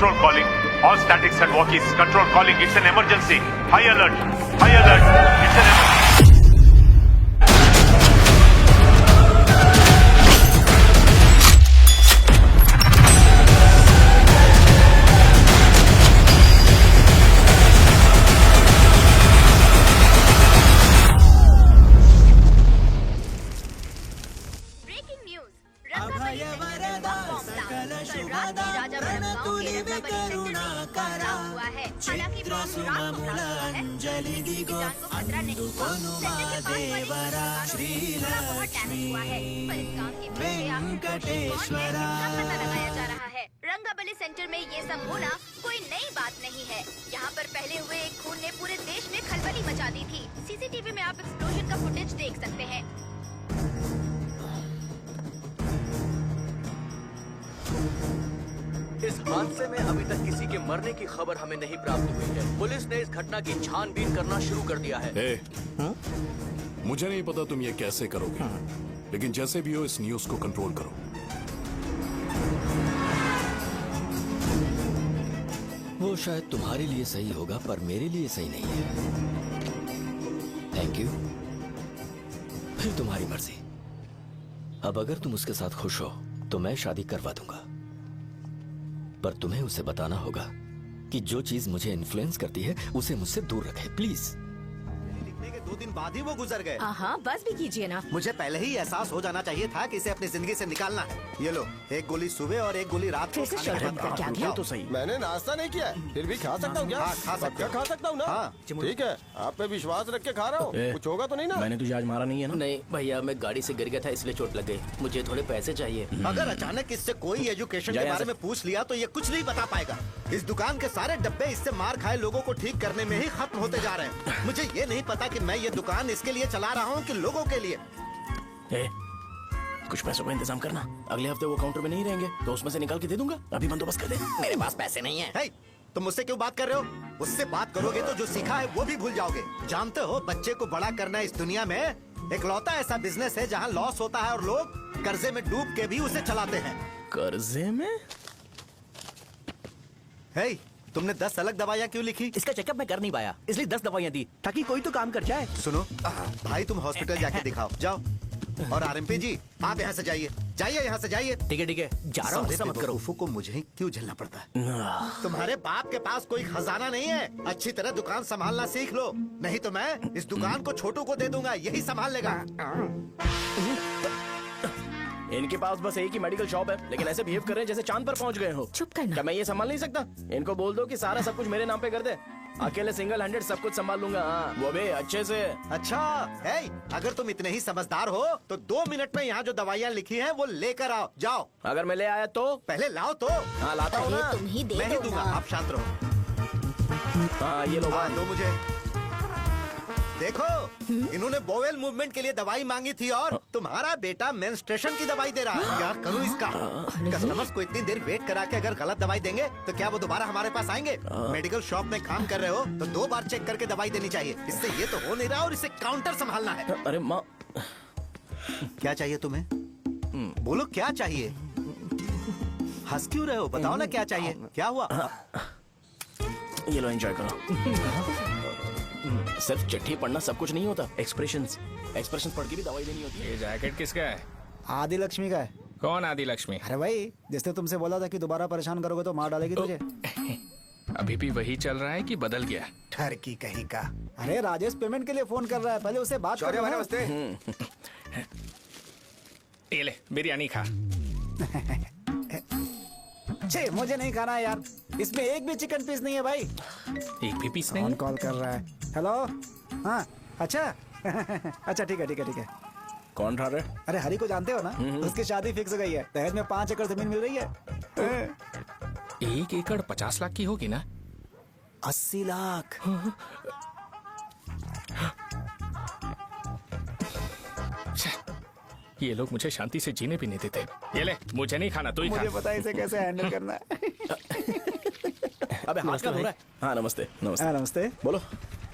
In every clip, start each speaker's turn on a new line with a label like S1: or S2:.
S1: Control calling. All statics and walkies. Control calling. It's an emergency. High alert. High alert. It's an emergency.
S2: Rangabali centre में ये सब होना कोई नई बात नहीं है। यहाँ पर पहले हुए एक खून ने पूरे देश में खलबली मचा दी थी। सीसीटीवी में आप एक्सप्लोजन का फुटेज देख सकते हैं।
S3: इस हादसे में अभी तक किसी के मरने की खबर हमें नहीं प्राप्त हुई है। पुलिस ने इस घटना की छानबीन करना शुरू कर दिया है।
S4: मुझे नहीं पता तुम ये कैसे करोगे, लेकिन जैसे भी हो इस न्यूज को कंट्रोल करो।
S5: वो शायद तुम्हारे लिए सही होगा पर मेरे लिए सही नहीं है। Thank you. फिर तुम्हारी मर्जी। अब अगर तुम उसके साथ खुश हो तो मैं शादी करवा दूंगा, पर तुम्हें उसे बताना होगा कि जो चीज मुझे इन्फ्लुएंस करती है उसे मुझसे दूर रखे, प्लीज।
S6: 2 दिन बाद ही वो गुजर गए।
S7: हाँ, बस भी कीजिए ना।
S6: मुझे पहले ही एहसास हो जाना चाहिए था कि इसे अपनी जिंदगी से निकालना है। ये लो, एक गोली सुबह और एक गोली रात को खाने के बाद
S7: क्या
S6: खाओ। तो सही।
S8: मैंने नाश्ता नहीं किया है, फिर भी खा सकता हूँ क्या?
S6: हाँ, खा सकते हो।
S8: खा सकता हूँ ना?
S6: हाँ।
S8: ठीक है, आप पे विश्वास रख के खा रहा हूँ। कुछ होगा तो नहीं ना?
S9: मैंने तुझे आज मारा नहीं है ना?
S5: नहीं भैया, मैं गाड़ी से गिर गया था इसलिए चोट लग गई। मुझे थोड़े पैसे चाहिए।
S6: अगर अचानक इससे कोई एजुकेशन के बारे में पूछ लिया तो ये कुछ नहीं बता पाएगा। इस दुकान के सारे डब्बे इससे मार खाए लोगों को ठीक करने में ही खत्म होते जा रहे हैं। मुझे ये नहीं पता कि मैं ये दुकान इसके लिए चला रहा हूँ कि लोगों के लिए।
S9: कुछ पैसों का इंतजाम करना। अगले हफ्ते वो काउंटर में नहीं रहेंगे तो उसमें से निकाल के दे दूंगा। अभी बंदोबस्त कर दे।
S6: मेरे पास पैसे नहीं है। hey, तुम मुझसे क्यों बात कर रहे हो? उससे बात करोगे तो जो सीखा है वो भी भूल जाओगे। जानते हो, बच्चे को बड़ा करना इस दुनिया में इकलौता ऐसा बिजनेस है जहाँ लॉस होता है और लोग कर्जे में डूब के भी उसे चलाते हैं।
S9: कर्जे में?
S6: hey, तुमने 10 अलग दवाइयाँ क्यों लिखी?
S3: इसका चेकअप मैं कर नहीं पाया, इसलिए 10 दवाइयाँ दी ताकि कोई तो काम कर जाए।
S6: सुनो भाई, तुम हॉस्पिटल जाके दिखाओ, जाओ। और आरएमपी जी, आप यहाँ से जाइए, जाइए यहाँ से जाइए।
S3: ठीक है जा रहा हूँ, गुस्सा मत करो।
S6: को मुझे ही क्यों झेलना पड़ता है? तुम्हारे बाप के पास कोई खजाना नहीं है। अच्छी तरह दुकान संभालना सीख लो, नहीं तो मैं इस दुकान को छोटू को दे दूंगा, यही संभाल लेगा।
S9: इनके पास बस एक ही मेडिकल शॉप है, लेकिन ऐसे बिहेव कर रहे हैं जैसे चांद पर पहुंच गए हो।
S7: चुप करना।
S9: क्या मैं ये संभाल नहीं सकता? इनको बोल दो कि सारा सब कुछ मेरे नाम पे कर दे। अकेले सिंगल हैंडेड सब कुछ संभाल लूंगा। हाँ, वो भी अच्छे से।
S6: अच्छा है, अगर तुम इतने ही समझदार हो तो 2 मिनट में यहाँ जो दवाइयाँ लिखी हैं वो लेकर आओ, जाओ।
S9: अगर मैं ले आया तो?
S6: पहले लाओ तो।
S9: हाँ, लाता हूँ ना।
S7: तुम ही दे
S6: मैं ही
S7: दो
S6: दूंगा,
S7: ना।
S6: आप शांत रहो।
S9: हाँ, ये लो।
S6: दो मुझे। देखो, इन्होंने बोवेल मूवमेंट के लिए दवाई मांगी थी और तुम्हारा बेटा मेंस्ट्रुएशन की दवाई दे रहा है। क्या करूं इसका? कस्टमर्स को इतनी देर वेट करा के अगर गलत दवाई देंगे तो क्या वो दोबारा हमारे पास आएंगे? मेडिकल शॉप में काम कर रहे हो तो 2 बार चेक करके दवाई देनी चाहिए। इससे ये तो हो नहीं रहा और इसे काउंटर संभालना है।
S9: अरे माँ,
S6: क्या चाहिए तुम्हें? बोलो क्या चाहिए? हंस क्यों रहे हो? बताओ ना क्या चाहिए? क्या हुआ?
S9: ये लो, एंजॉय करो। सिर्फ चिट्ठी पढ़ना सब कुछ नहीं होता। एक्सप्रेशंस पढ़ के भी दवाई देनी होती है।
S10: ये जैकेट किसका है?
S11: आदि लक्ष्मी का है।
S10: कौन आदि लक्ष्मी?
S11: अरे भाई, जिसने तुमसे बोला था कि दोबारा परेशान करोगे तो मार डालेगी तुझे।
S10: अभी भी वही चल रहा है कि बदल गया?
S6: ठरकी कहीं का।
S11: अरे राजेश पेमेंट के लिए फोन कर रहा है, पहले उससे बात करो।
S6: नमस्ते।
S10: ये ले बिरयानी खा।
S11: छे, मुझे नहीं खाना है यार, इसमें एक भी चिकन पीस नहीं है भाई।
S10: एक भी पीस नहीं?
S11: कौन कॉल कर रहा है? हेलो, हाँ, अच्छा। अच्छा ठीक है।
S9: कौन रहा?
S11: अरे हरी को जानते हो ना? उसकी शादी फिक्स हो गई है, दहेज में 5 एकड़ जमीन मिल रही है।
S10: 1 एकड़ 50 लाख की होगी ना?
S11: 80 लाख।
S10: ये लोग मुझे शांति से जीने भी नहीं देते। ये ले, मुझे नहीं खाना, तू ही खा।
S11: मुझे पता है इसे कैसे हैंडल करना है।
S9: अबे हाथ का हो रहा है। हाँ, नमस्ते।
S11: नमस्ते।
S9: बोलो।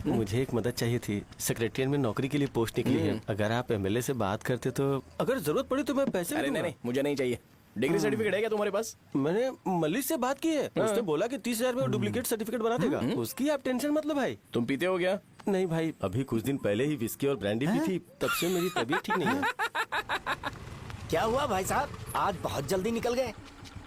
S12: मुझे एक मदद चाहिए थी। सेक्रेटरिएट में नौकरी के लिए पोस्ट निकली है। अगर आप एमएलए से बात करते तो अगर जरूरत पड़ी तो मैं पैसे
S9: अरे नहीं, मुझे नहीं चाहिए। डिग्री सर्टिफिकेट है क्या तुम्हारे पास?
S12: मैंने मलिक से बात की है, उसने बोला कि 30,000 में वो डुप्लीकेट सर्टिफिकेट बना देगा। उसकी आप टेंशन मत लो भाई।
S9: तुम पीते हो क्या?
S12: नहीं भाई, अभी कुछ दिन पहले ही विस्की और ब्रांडी पी थी, तब से मेरी तबीयत ठीक नहीं है।
S5: क्या हुआ भाई साहब, आज बहुत जल्दी निकल गए?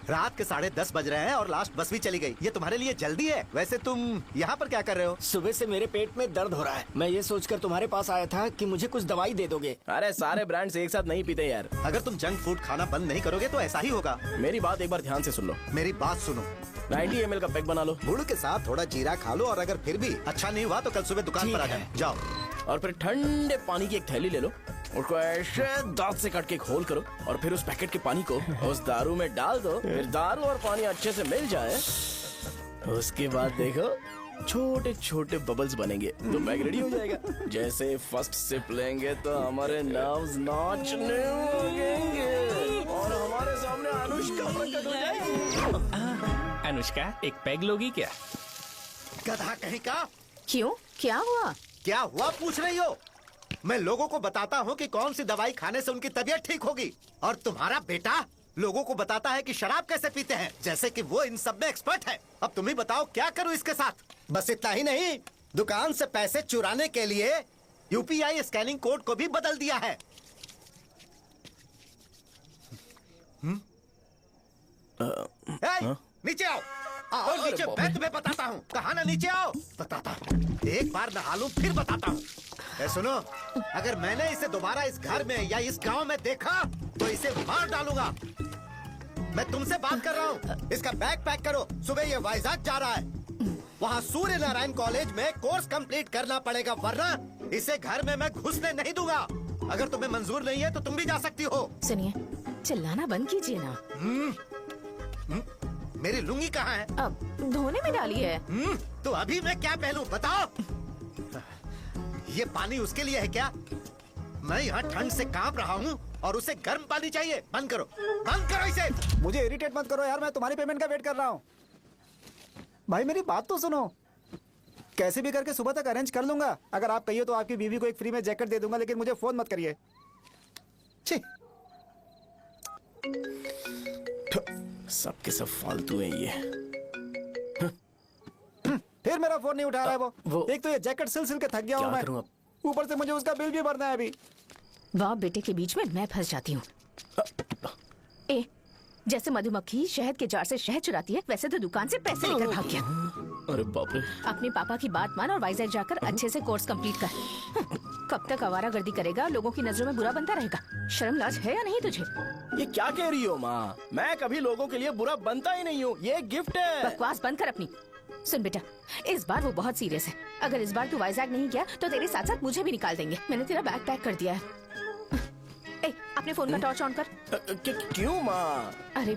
S6: रात के 10:30 बज रहे हैं और लास्ट बस भी चली गई। ये तुम्हारे लिए जल्दी है। वैसे तुम यहाँ पर क्या कर रहे हो?
S5: सुबह से मेरे पेट में दर्द हो रहा है। मैं ये सोचकर तुम्हारे पास आया था कि मुझे कुछ दवाई दे दोगे।
S9: अरे सारे ब्रांड्स एक साथ नहीं पीते यार।
S6: अगर तुम जंक फूड खाना बंद नहीं करोगे तो ऐसा ही होगा।
S9: मेरी बात एक बार ध्यान से सुन लो।
S6: मेरी बात सुनो,
S9: 90 ml का पैक बना लो।
S6: गुड़ के साथ थोड़ा जीरा खा लो और अगर फिर भी अच्छा नहीं हुआ तो कल सुबह दुकान पर आ जाओ।
S9: और फिर ठंडे पानी की एक थैली ले लो, उसको ऐसे दांत से काट के घोल करो और फिर उस पैकेट के पानी को उस दारू में डाल दो। फिर दारू और पानी अच्छे से मिल जाए, उसके बाद देखो छोटे छोटे बबल्स बनेंगे तो बैग रेडी हो जाएगा। जैसे फर्स्ट सिप लेंगे तो हमारे नर्व्स नाचने लगेंगे और हमारे सामने अनुष्का प्रकट हो जाएगी।
S10: अनुष्का, एक पैग लोगी क्या?
S6: गधा कहीं का।
S2: क्यों, क्या हुआ?
S6: क्या हुआ पूछ रही हो? मैं लोगों को बताता हूँ कि कौन सी दवाई खाने से उनकी तबीयत ठीक होगी, और तुम्हारा बेटा लोगों को बताता है कि शराब कैसे पीते हैं, जैसे कि वो इन सब में एक्सपर्ट है। अब तुम ही बताओ क्या करूँ इसके साथ? बस इतना ही नहीं, दुकान से पैसे चुराने के लिए यूपीआई स्कैनिंग कोड को भी बदल दिया है। नीचे आओ। आओ नीचे, मैं तुम्हें बताता हूँ। कहा ना नीचे आओ, बताता हूँ। एक बार नहा लूं फिर बताता हूँ। सुनो, अगर मैंने इसे दोबारा इस घर में या इस गांव में देखा तो इसे मार डालूंगा। मैं तुमसे बात कर रहा हूँ। इसका बैग पैक करो, सुबह ये वाइजाग जा रहा है। वहाँ सूर्य नारायण कॉलेज में कोर्स कंप्लीट करना पड़ेगा, वरना इसे घर में मैं घुसने नहीं दूंगा। अगर तुम्हें मंजूर नहीं है तो तुम भी जा सकती हो।
S2: सुनिए, चिल्लाना बंद कीजिए ना।
S6: मेरी लुंगी कहाँ है?
S2: अब धोने में डाली है।
S6: तो अभी मैं क्या पहनूं बताओ? ये पानी उसके लिए है क्या? मैं यहाँ ठंड से कांप रहा हूँ और उसे गर्म पानी चाहिए। बंद करो, बंद करो इसे।
S11: मुझे इरिटेट मत करो यार, मैं तुम्हारी पेमेंट का वेट कर रहा हूँ। भाई मेरी बात तो सुनो, कैसे भी करके सुबह तक अरेंज कर लूंगा। अगर आप कहिए तो आपकी बीवी को एक फ्री में जैकेट दे दूंगा, लेकिन मुझे फोन मत करिए।
S9: सबके सब फालतू है ये।
S11: फिर मेरा फोन नहीं उठा रहा है वो। एक तो ये जैकेट सिल सिल के थक गया हूँ मैं, ऊपर से मुझे उसका बिल भी भरना है अभी।
S2: वाह, बेटे के बीच में मैं फंस जाती हूँ। ए, जैसे मधुमक्खी शहद के जार से शहद चुराती है, वैसे तो दुकान से पैसे लेकर भाग गया।
S9: अरे बाप रे।
S2: अपने पापा की बात मान और वाइजैक जाकर अच्छे से कोर्स कंप्लीट कर। कब तक आवारागर्दी करेगा, लोगों की नजरों में बुरा बनता रहेगा। शर्म लाज है या नहीं तुझे?
S9: ये क्या कह रही हो माँ? मैं कभी लोगों के लिए बुरा बनता ही नहीं हूँ, ये गिफ्ट है।
S2: बकवास बंद कर अपनी। सुन बेटा, इस बार वो बहुत सीरियस है। अगर इस बार तू वाइजैक नहीं गया तो तेरे साथ साथ मुझे भी निकाल देंगे। मैंने तेरा बैग पैक कर दिया है। ए, अपने फोन का टॉर्च ऑन कर।
S9: क्यों माँ?
S2: अरे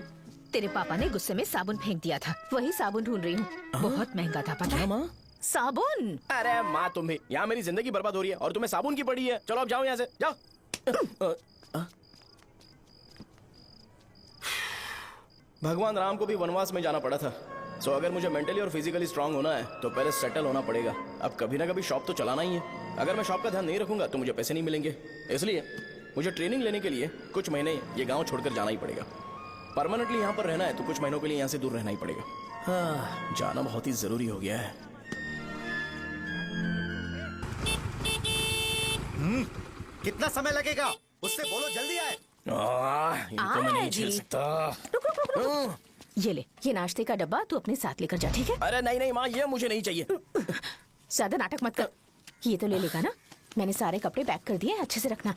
S2: तेरे पापा ने गुस्से में साबुन फेंक दिया था, वही साबुन ढूंढ रही हूँ। बहुत महंगा था, पता है
S9: माँ?
S2: साबुन।
S9: अरे माँ, तुम भी यहाँ मेरी जिंदगी बर्बाद हो रही है और तुम्हें साबुन की पड़ी है। चलो अब जाओ यहाँ से, जाओ। भगवान राम को भी वनवास में जाना पड़ा था। सो अगर मुझे मेंटली और फिजिकली स्ट्रांग होना है तो पहले सेटल होना पड़ेगा। अब कभी ना कभी शॉप तो चलाना ही है। अगर मैं शॉप का ध्यान नहीं रखूंगा तो मुझे पैसे नहीं मिलेंगे। इसलिए मुझे ट्रेनिंग लेने के लिए कुछ महीने ये गांव छोड़कर जाना ही पड़ेगा। परमानेंटली यहाँ पर रहना है तो कुछ महीनों के लिए यहाँ से दूर रहना ही पड़ेगा। हाँ, जाना बहुत ही जरूरी हो गया है।
S6: कितना समय लगेगा? उससे बोलो जल्दी आए।
S9: इनको मैं नहीं झेल सकता।
S2: रुक। ये ले, ये नाश्ते का डब्बा तू अपने साथ लेकर जा, ठीक है?
S9: अरे नहीं नहीं माँ, ये मुझे नहीं चाहिए।
S2: ज्यादा नाटक मत कर। ये तो ले लेगा ना? मैंने सारे कपड़े पैक कर दिए, अच्छे से रखना।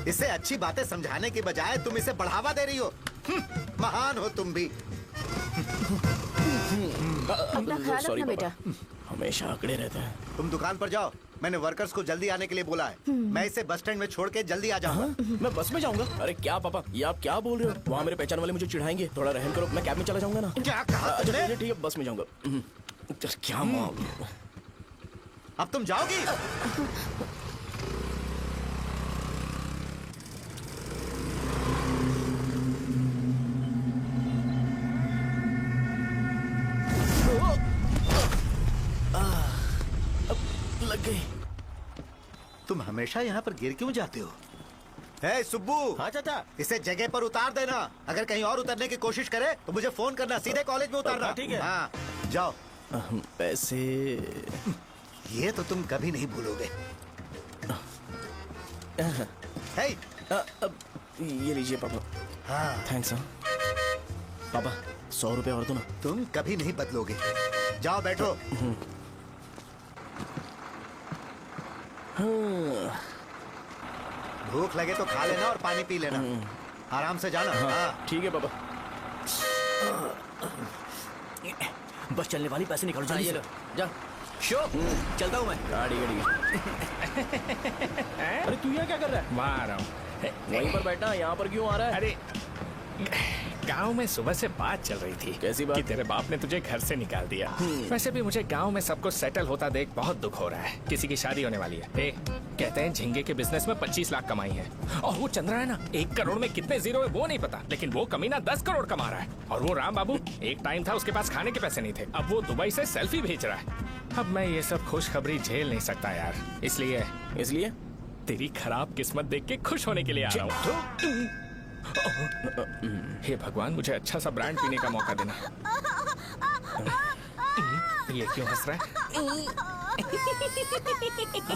S6: इसे अच्छी बातें समझाने के बजाय तुम इसे बढ़ावा दे रही हो। महान हो तुम भी।
S2: अपना ख्याल रखना बेटा।
S9: हमेशा आंकड़े रहते हैं।
S6: तुम दुकान पर जाओ, मैंने वर्कर्स को जल्दी आने के लिए बोला है। मैं इसे बस स्टैंड में छोड़ के जल्दी आ जाऊंगा।
S9: मैं बस में जाऊंगा? अरे क्या पापा, ये आप क्या बोल रहे हो? वहाँ मेरे पहचान वाले मुझे चिढ़ाएंगे। थोड़ा रहम करो, मैं कैब में चला जाऊंगा ना।
S6: क्या कहा तुमने?
S9: ठीक है, बस में जाऊंगा। क्या माँ,
S6: अब तुम जाओगी? लग गई। तुम हमेशा यहाँ पर गिर क्यों जाते हो? हे सुब्बू,
S8: हाँ चाचा।
S6: इसे जगह पर उतार देना। अगर कहीं और उतरने की कोशिश करे तो मुझे फोन करना, सीधे कॉलेज में उतारना।
S8: हाँ, ठीक है।
S6: हाँ, जाओ।
S9: पैसे
S6: ये तो तुम कभी नहीं भूलोगे। हे,
S9: ये लीजिए पापा।
S6: हाँ,
S9: थैंक्स। पापा 100 रुपए और दो ना।
S6: तुम कभी नहीं बदलोगे। जाओ बैठो। भूख लगे तो खा लेना और पानी पी लेना। आराम से जाना। हाँ।
S9: ठीक है पापा। बस चलने वाली, पैसे निकालो जल्दी से।
S3: जा शो चलता हूँ मैं।
S9: गाड़ी गाड़ी। अरे तू यहाँ क्या कर रहा है?
S10: वहाँ आ रहा हूँ।
S9: वहीं पर बैठा, यहाँ पर क्यों आ रहा है?
S10: अरे गांव में सुबह से बात चल रही थी।
S9: कैसी बात?
S10: कि तेरे बाप ने तुझे घर से निकाल दिया। वैसे भी मुझे गांव में सब कुछ सेटल होता देख बहुत दुख हो रहा है। किसी की शादी होने वाली है। कहते हैं झींगे के बिजनेस में 25 लाख कमाई है। और वो चंद्रा है ना, 1 करोड़ में कितने जीरो है वो नहीं पता, लेकिन वो कमीना 10 करोड़ कमा रहा है। और वो राम बाबू, एक टाइम था उसके पास खाने के पैसे नहीं थे, अब वो दुबई से सेल्फी भेज रहा है। अब मैं ये सब खुशखबरी झेल नहीं सकता यार,
S9: इसलिए
S10: तेरी खराब किस्मत देख के खुश होने के लिए आ रहा हूँ। हे भगवान, मुझे अच्छा सा ब्रांड पीने का मौका देना। ये क्यों हंस रहा है?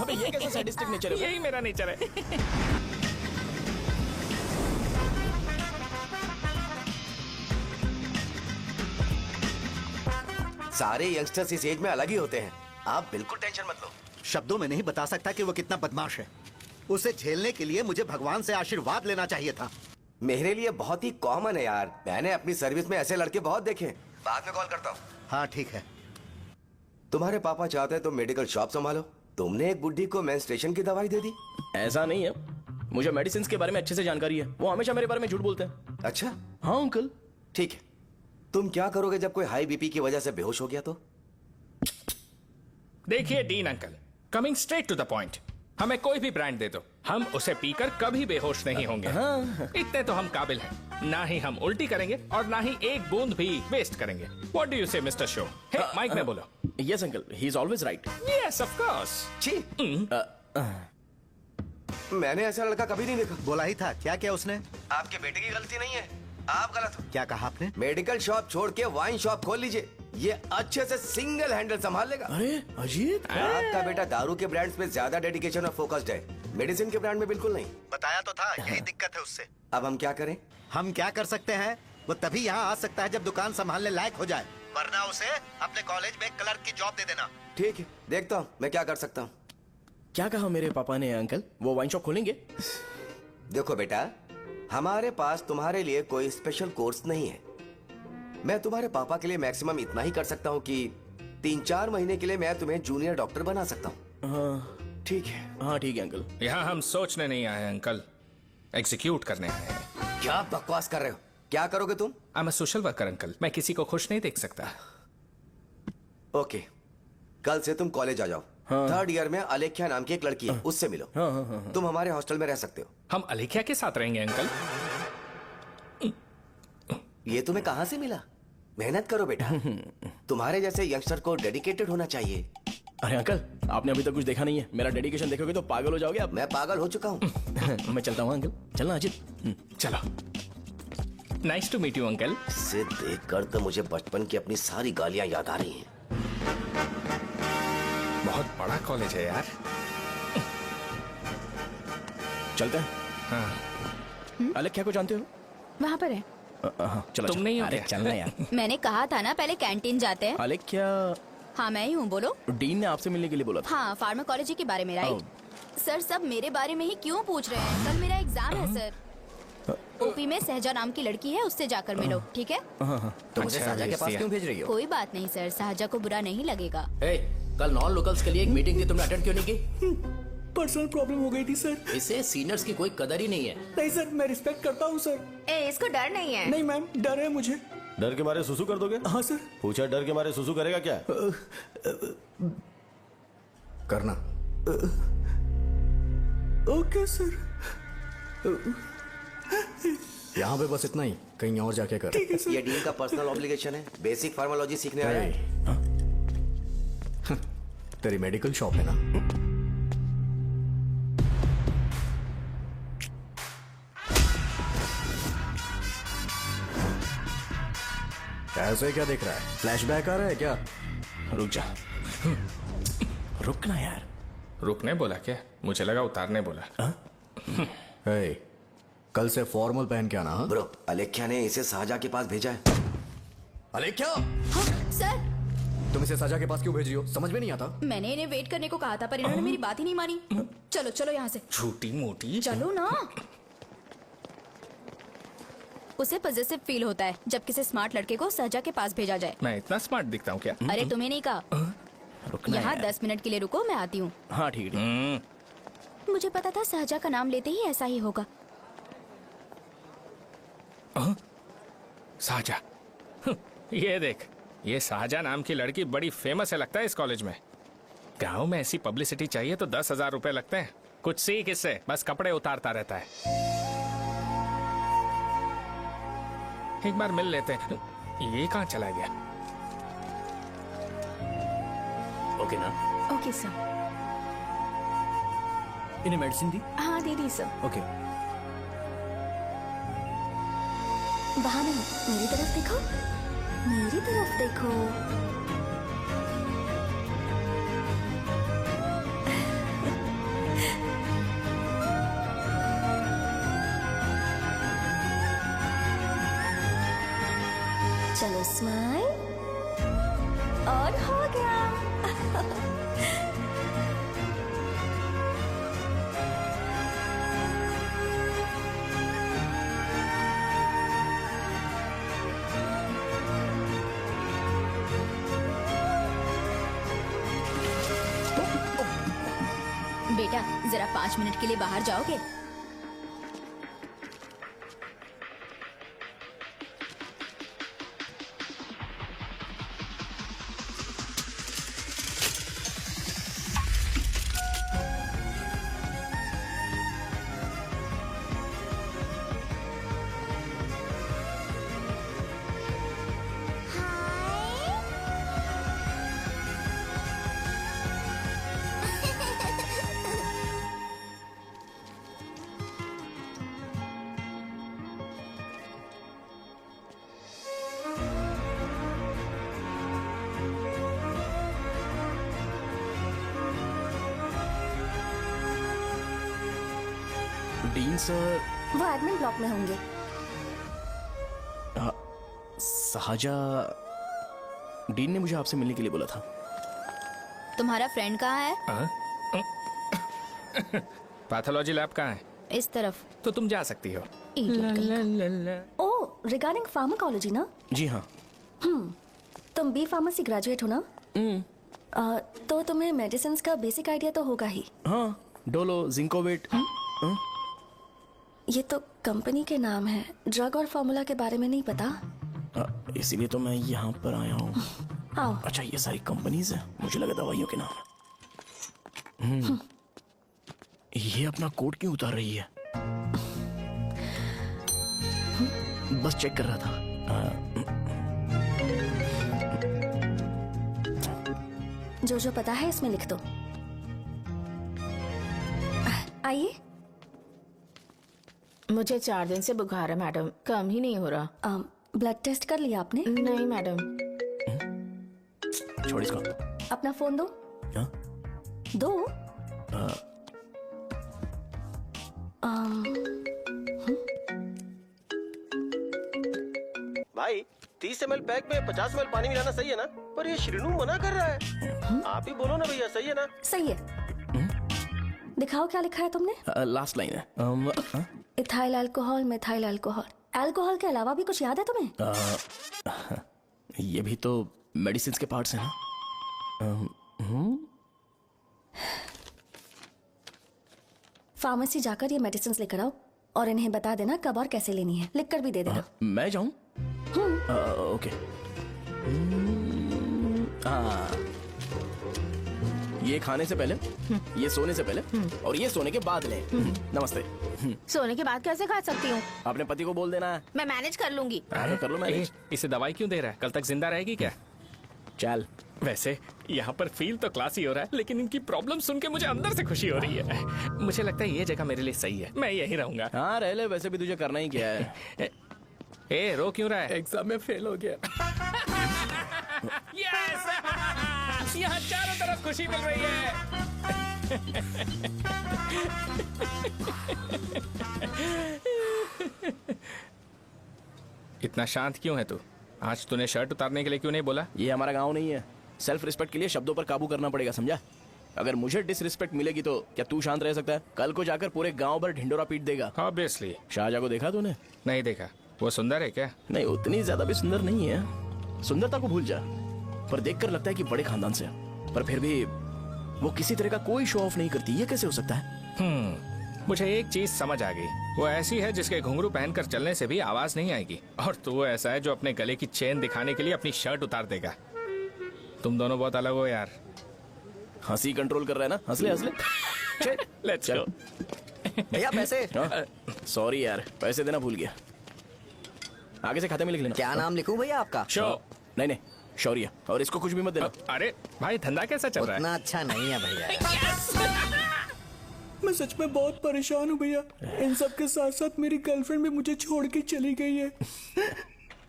S9: अबे ये कैसा सैडिस्टिक नेचर है?
S10: यही मेरा नेचर है।
S7: सारे यंगस्टर्स इस एज में अलग ही होते हैं। आप बिल्कुल टेंशन मत लो।
S6: शब्दों में नहीं बता सकता कि वो कितना बदमाश है। उसे झेलने के लिए मुझे भगवान से आशीर्वाद लेना चाहिए था।
S7: मेरे लिए बहुत ही कॉमन है यार। मैंने अपनी सर्विस में ऐसे लड़के बहुत देखे। बाद में कॉल करता हूँ।
S6: हाँ ठीक है।
S7: तुम्हारे पापा चाहते हैं तुम मेडिकल शॉप संभालो। तुमने एक बुढ़ी को मेंस्ट्रुएशन की दवाई दे दी।
S9: ऐसा नहीं है, मुझे मेडिसिन के बारे में अच्छे से जानकारी है। वो हमेशा मेरे बारे में झूठ बोलते हैं।
S7: अच्छा
S9: हाँ अंकल।
S7: ठीक है, तुम क्या करोगे जब कोई हाई बीपी की वजह से बेहोश हो गया तो?
S10: देखिए Dean uncle, coming straight to the point, हमें कोई भी ब्रांड दे दो, हम उसे पीकर कभी बेहोश नहीं होंगे। इतने तो हम काबिल हैं। ना ही हम उल्टी करेंगे और ना ही एक बूंद भी वेस्ट करेंगे। व्हाट डू यू से मिस्टर शो? हे माइक में बोलो।
S9: Yes uncle, he is always right.
S10: Yes of course.
S7: मैंने ऐसा लड़का कभी नहीं देखा।
S6: बोला ही था। क्या क्या उसने?
S7: आपके बेटे की गलती नहीं है, आप गलत हो।
S6: क्या कहा आपने?
S7: मेडिकल शॉप छोड़ के वाइन शॉप खोल लीजिए, ये अच्छे से सिंगल हैंडल संभाल लेगा।
S9: अरे अजीत,
S7: आपका बेटा दारू के ब्रांड्स पे ज्यादा डेडिकेशन और फोकस्ड है, मेडिसिन के ब्रांड में बिल्कुल नहीं।
S6: बताया तो था, यही दिक्कत है उससे।
S7: अब हम क्या करें?
S6: हम क्या कर सकते हैं? वो तभी यहाँ आ सकता है जब दुकान संभालने लायक हो जाए, वरना उसे अपने कॉलेज में क्लर्क की जॉब दे देना।
S7: ठीक है, देखता हूँ मैं क्या कर सकता हूँ।
S9: क्या कहा मेरे पापा ने अंकल? वो वाइन शॉप खोलेंगे?
S7: देखो बेटा, हमारे पास तुम्हारे लिए कोई स्पेशल कोर्स नहीं है। मैं तुम्हारे पापा के लिए मैक्सिमम इतना ही कर सकता हूँ कि 3-4 महीने के लिए मैं तुम्हें जूनियर डॉक्टर बना सकता हूँ।
S9: हाँ
S7: ठीक है।
S9: हाँ ठीक है अंकल।
S10: यहाँ हम सोचने नहीं आए हैं अंकल, एग्जीक्यूट करने आए हैं।
S7: क्या बकवास कर रहे हो? क्या करोगे तुम?
S10: I am a social worker uncle, मैं किसी को खुश नहीं देख सकता।
S7: ओके, कल से तुम कॉलेज आ जाओ।
S9: हाँ।
S7: 3rd ईयर में अलेख्या नाम की एक लड़की है, उससे मिलो।
S9: हाँ, हाँ, हाँ, हाँ।
S7: तुम हमारे हॉस्टल में रह सकते हो।
S10: हम अलेख्या के साथ रहेंगे अंकल।
S7: ये तुम्हें कहाँ से मिला? मेहनत करो बेटा, तुम्हारे जैसे यंगस्टर को डेडिकेटेड होना चाहिए।
S9: अरे अंकल, आपने अभी तक कुछ देखा नहीं है। मेरा डेडिकेशन देखोगे तो पागल हो जाओगे आप।
S7: मैं पागल हो चुका हूँ।
S9: मैं चलता हूँ अंकल। चलना अजित।
S10: चलो, nice to meet you uncle.
S7: इसे देखकर तो मुझे बचपन की अपनी सारी गालियां याद आ रही हैं।
S10: बहुत बड़ा कॉलेज है यार।
S9: चलते हैं।
S10: हाँ।
S9: अलेख्या को जानते हो?
S2: वहाँ पर है।
S9: हाँ चलो।
S10: तुम नहीं हो
S9: अरे
S10: क्या?
S9: चलना यार।
S13: मैंने कहा था ना पहले कैंटीन जाते हैं।
S9: अलेख्या,
S13: हाँ मैं ही हूँ, बोलो।
S9: डीन ने आपसे मिलने के लिए बोला था।
S13: हाँ, फार्माकोलॉजी के बारे में, राइट? सर सब मेरे बारे में ही क्यों पूछ रहे हैं? कल मेरा एग्जाम है सर। ओपी में सहजा नाम की लड़की है, उससे जाकर मिलो, ठीक है?
S3: तो मुझे साजा के पास क्यों भेज रही हो?
S13: कोई बात नहीं सर, सहजा को बुरा नहीं लगेगा।
S3: कल नॉन लोकल्स के लिए एक मीटिंग थी, तुमने अटेंड क्यों नहीं की?
S12: पर्सनल प्रॉब्लम हो गई थी सर।
S3: इसे सीनियर्स की कोई कदर ही नहीं है।
S12: नहीं सर, मैं रिस्पेक्ट करता हूँ सर।
S2: इसको डर नहीं है।
S12: नहीं मैम, डर है मुझे।
S8: डर के मारे सुसु कर दोगे?
S12: हाँ सर।
S8: पूछा डर के मारे सुसु करेगा क्या?
S11: करना।
S12: Okay sir.
S11: यहाँ पे बस इतना ही, कहीं और जाके कर।
S7: ये डीन का पर्सनल ऑब्लिगेशन है, बेसिक फार्माकोलॉजी सीखने आया है।
S11: तेरी मेडिकल शॉप है ना?
S12: ऐसे क्या दिख रहा है? फ्लैशबैक आ रहा है क्या?
S10: रुक जा।
S9: रुकना यार।
S10: रुकने बोला क्या? मुझे लगा उतारने बोला।
S12: हे, कल से फॉर्मल पहन के आना। हाँ?
S7: ब्रो, अलेख्या ने इसे शाहजहा के पास भेजा है।
S12: अलेख्या,
S13: हाँ, सर
S12: तुम इसे शाहजहा के पास क्यों भेज रही हो? समझ में नहीं आता।
S13: मैंने इन्हें वेट करने को कहा था पर इन्होंने मेरी बात ही नहीं मानी। चलो चलो यहाँ से।
S10: छोटी मोटी।
S13: चलो ना। उसे पॉजिटिव फील होता है जब किसी स्मार्ट लड़के को शाहजहा के पास भेजा जाए।
S10: मैं इतना स्मार्ट दिखता हूँ क्या?
S13: अरे तुम्हें नहीं कहा।
S9: रुकना
S13: यहाँ
S9: यार।
S13: 10 मिनट के लिए रुको, मैं आती हूँ।
S9: हाँ ठीक है।
S13: मुझे पता था शाहजहा का नाम लेते ही ऐसा ही होगा।
S10: शाहजहा। ये देख, ये शाहजहा नाम की लड़की बड़ी फेमस है लगता है इस कॉलेज में। गांव में ऐसी पब्लिसिटी चाहिए तो 10,000 रुपए लगते हैं। कुछ सीख इससे, बस कपड़े उतारता रहता है। एक बार मिल लेते हैं। ये कहाँ चला गया?
S9: ओके ना?
S2: Okay sir.
S9: इन्हें मेडिसिन दी?
S2: हाँ दे दी सर।
S9: ओके।
S13: वहाँ नहीं, मेरी तरफ देखो, मेरी तरफ देखो। चलो स्माइल, और हो गया। बेटा जरा 5 मिनट के लिए बाहर जाओगे?
S9: Dean sir.
S13: वो एडमिन ब्लॉक में होंगे।
S9: शाहजहा, डीन ने मुझे आपसे मिलने के लिए बोला था।
S13: तुम्हारा फ्रेंड कहाँ है?
S10: पैथोलॉजी लैब कहाँ है?
S13: इस तरफ।
S10: तो तुम जा सकती हो।
S13: ओ, रिगार्डिंग फार्माकोलॉजी ना?
S9: जी हाँ।
S13: तुम बी फार्मेसी ग्रेजुएट हो ना? तो तुम्हें मेडिसिन का बेसिक आइडिया तो होगा ही।
S9: हाँ, डोलो, जिंकोवेट।
S13: ये तो कंपनी के नाम है, ड्रग और फॉर्मूला के बारे में नहीं पता।
S9: इसीलिए तो मैं यहाँ पर आया हूँ।
S13: आओ।
S9: अच्छा, ये सारी कंपनीज है, मुझे लगा दवाइयों के नाम है। ये अपना कोट क्यों उतार रही है? बस चेक कर रहा था।
S13: जो जो पता है इसमें लिख दो। आइए।
S2: मुझे 4 दिन से बुखार है मैडम, कम ही नहीं हो रहा।
S13: ब्लड टेस्ट कर लिया आपने?
S2: नहीं मैडम।
S9: छोड़ इसको।
S13: अपना फोन दो।
S9: हाँ?
S13: दो।
S8: भाई 30 ml पैक में 50 ml पानी मिलाना सही है ना? पर ये श्रीनू मना कर रहा है। आप ही बोलो ना भैया, सही है ना?
S13: सही है। दिखाओ क्या लिखा है तुमने?
S9: लास्ट लाइन है।
S13: Ethyl alcohol, methyl alcohol. Alcohol के अलावा भी कुछ याद है तुम्हें?
S9: ये भी तो मेडिसिन के पार्ट्स हैं ना?
S13: फार्मेसी जाकर ये मेडिसिन लेकर आओ और इन्हें बता देना कब और कैसे लेनी है। लिख कर भी दे देना।
S9: मैं जाऊं? ओके। ये खाने से पहले, ये सोने से पहले और ये सोने के बाद ले। नमस्ते।
S2: सोने के बाद कैसे खा सकती हूँ?
S9: अपने पति को बोल देना है।
S2: मैं मैनेज कर लूंगी।
S9: कर लो मैनेज।
S10: इसे दवाई क्यों दे रहा है? कल तक जिंदा रहेगी क्या?
S9: चल।
S10: वैसे यहाँ पर फील तो क्लासी हो रहा है, लेकिन इनकी प्रॉब्लम सुन के मुझे अंदर से खुशी हो रही है। मुझे लगता है ये जगह मेरे लिए सही है, मैं यहीं रहूंगा।
S9: हाँ रह ले, वैसे भी तुझे करना ही क्या है।
S10: ए, रो क्यों रहा है?
S9: एग्जाम में फेल हो गया।
S10: यस यहाँ चारों तरफ खुशी मिल रही है। इतना शांत क्यों है तू? आज तूने शर्ट उतारने के लिए क्यों नहीं बोला?
S9: ये हमारा गांव नहीं है। सेल्फ रिस्पेक्ट के लिए शब्दों पर काबू करना पड़ेगा, समझा? अगर मुझे डिसरिस्पेक्ट मिलेगी तो क्या तू शांत रह सकता है? कल को जाकर पूरे गांव भर ढिंडोरा पीट देगा।
S10: ऑब्वियसली।
S9: शाहजहां को देखा तूने?
S10: नहीं देखा। वो सुंदर है क्या?
S9: नहीं, उतनी ज्यादा भी सुंदर नहीं है। सुंदरता को भूल जा, पर देखकर लगता है कि बड़े खानदान से है। पर फिर भी वो किसी तरह का कोई शो ऑफ नहीं करती। ये कैसे हो सकता है?
S10: मुझे एक चीज समझ आ गई। वो ऐसी है जिसके घुंघरू पहनकर चलने से भी आवाज नहीं आएगी, और तू ऐसा है जो अपने गले की चेन दिखाने के लिए अपनी शर्ट उतार देगा। तुम दोनों बहुत अलग हो यार।
S9: हंसी कंट्रोल कर रहा है ना? हंस ले हंस ले।
S10: Let's go.
S6: भैया पैसे।
S9: सॉरी यार, पैसे देना भूल गया। आगे से खाते में लिख लेना।
S6: क्या नाम लिखूं भैया आपका?
S10: शो।
S9: नहीं नहीं, शौर्य। और इसको कुछ भी मत देना।
S10: अरे भाई, धंधा कैसा चल रहा है?
S6: उतना अच्छा नहीं है भैया।
S12: मैं सच में बहुत परेशान हूँ भैया। इन सब के साथ साथ मेरी गर्लफ्रेंड भी मुझे छोड़ के चली गई है।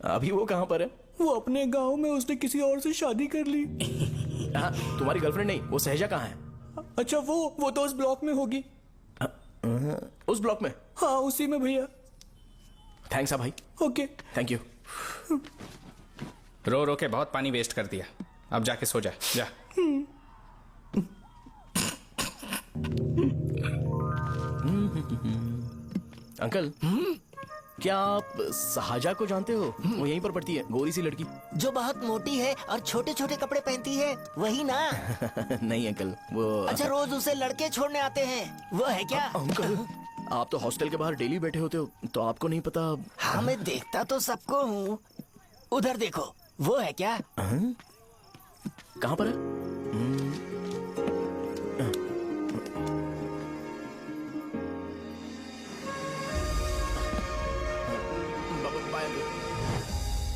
S9: अभी वो कहाँ पर है?
S12: वो अपने गांव में, उसने किसी और से शादी कर ली।
S9: हाँ, तुम्हारी गर्लफ्रेंड नहीं, वो सहजा कहाँ है?
S12: अच्छा, वो तो उस ब्लॉक में होगी।
S9: उस ब्लॉक में?
S12: हाँ, उसी में भैया।
S9: थैंक्स भाई।
S12: Okay,
S9: thank you.
S10: रो रो के बहुत पानी वेस्ट कर दिया। अब जाके सो जा। जा।
S9: अंकल, क्या आप शाहजहां को जानते हो? वो यहीं पर पढ़ती है, गोरी सी लड़की।
S6: जो बहुत मोटी है और छोटे छोटे कपड़े पहनती है, वही ना?
S9: नहीं अंकल, वो
S6: अच्छा, रोज उसे लड़के छोड़ने आते हैं, वो है क्या?
S9: अंकल, आप तो हॉस्टल के बाहर डेली बैठे होते हो, तो आपको नहीं पता?
S6: हाँ, मैं देखता तो सबको हूँ। उधर देखो, वो है क्या?
S9: कहाँ पर है?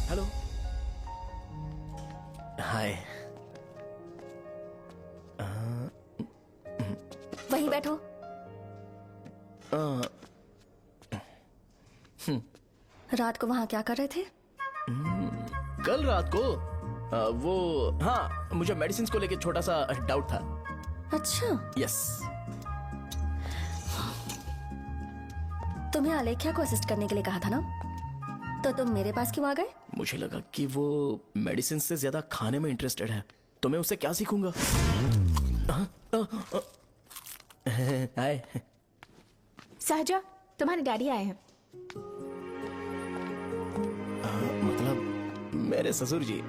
S9: हेलो, हाय।
S2: वहीं बैठो। रात को वहाँ क्या कर रहे थे?
S9: कल रात को वो, हाँ, मुझे मेडिसिन को लेके छोटा सा डाउट था।
S2: अच्छा।
S9: यस।
S2: तुम्हें आलेख्या को असिस्ट करने के लिए कहा था ना, तो तुम मेरे पास क्यों आ गए?
S9: मुझे लगा कि वो मेडिसिन से ज्यादा खाने में इंटरेस्टेड है, तो मैं उससे क्या सीखूंगा? हाय।
S2: सहजा, तुम्हारे डैडी आए हैं।
S9: मतलब मेरे ससुर जी।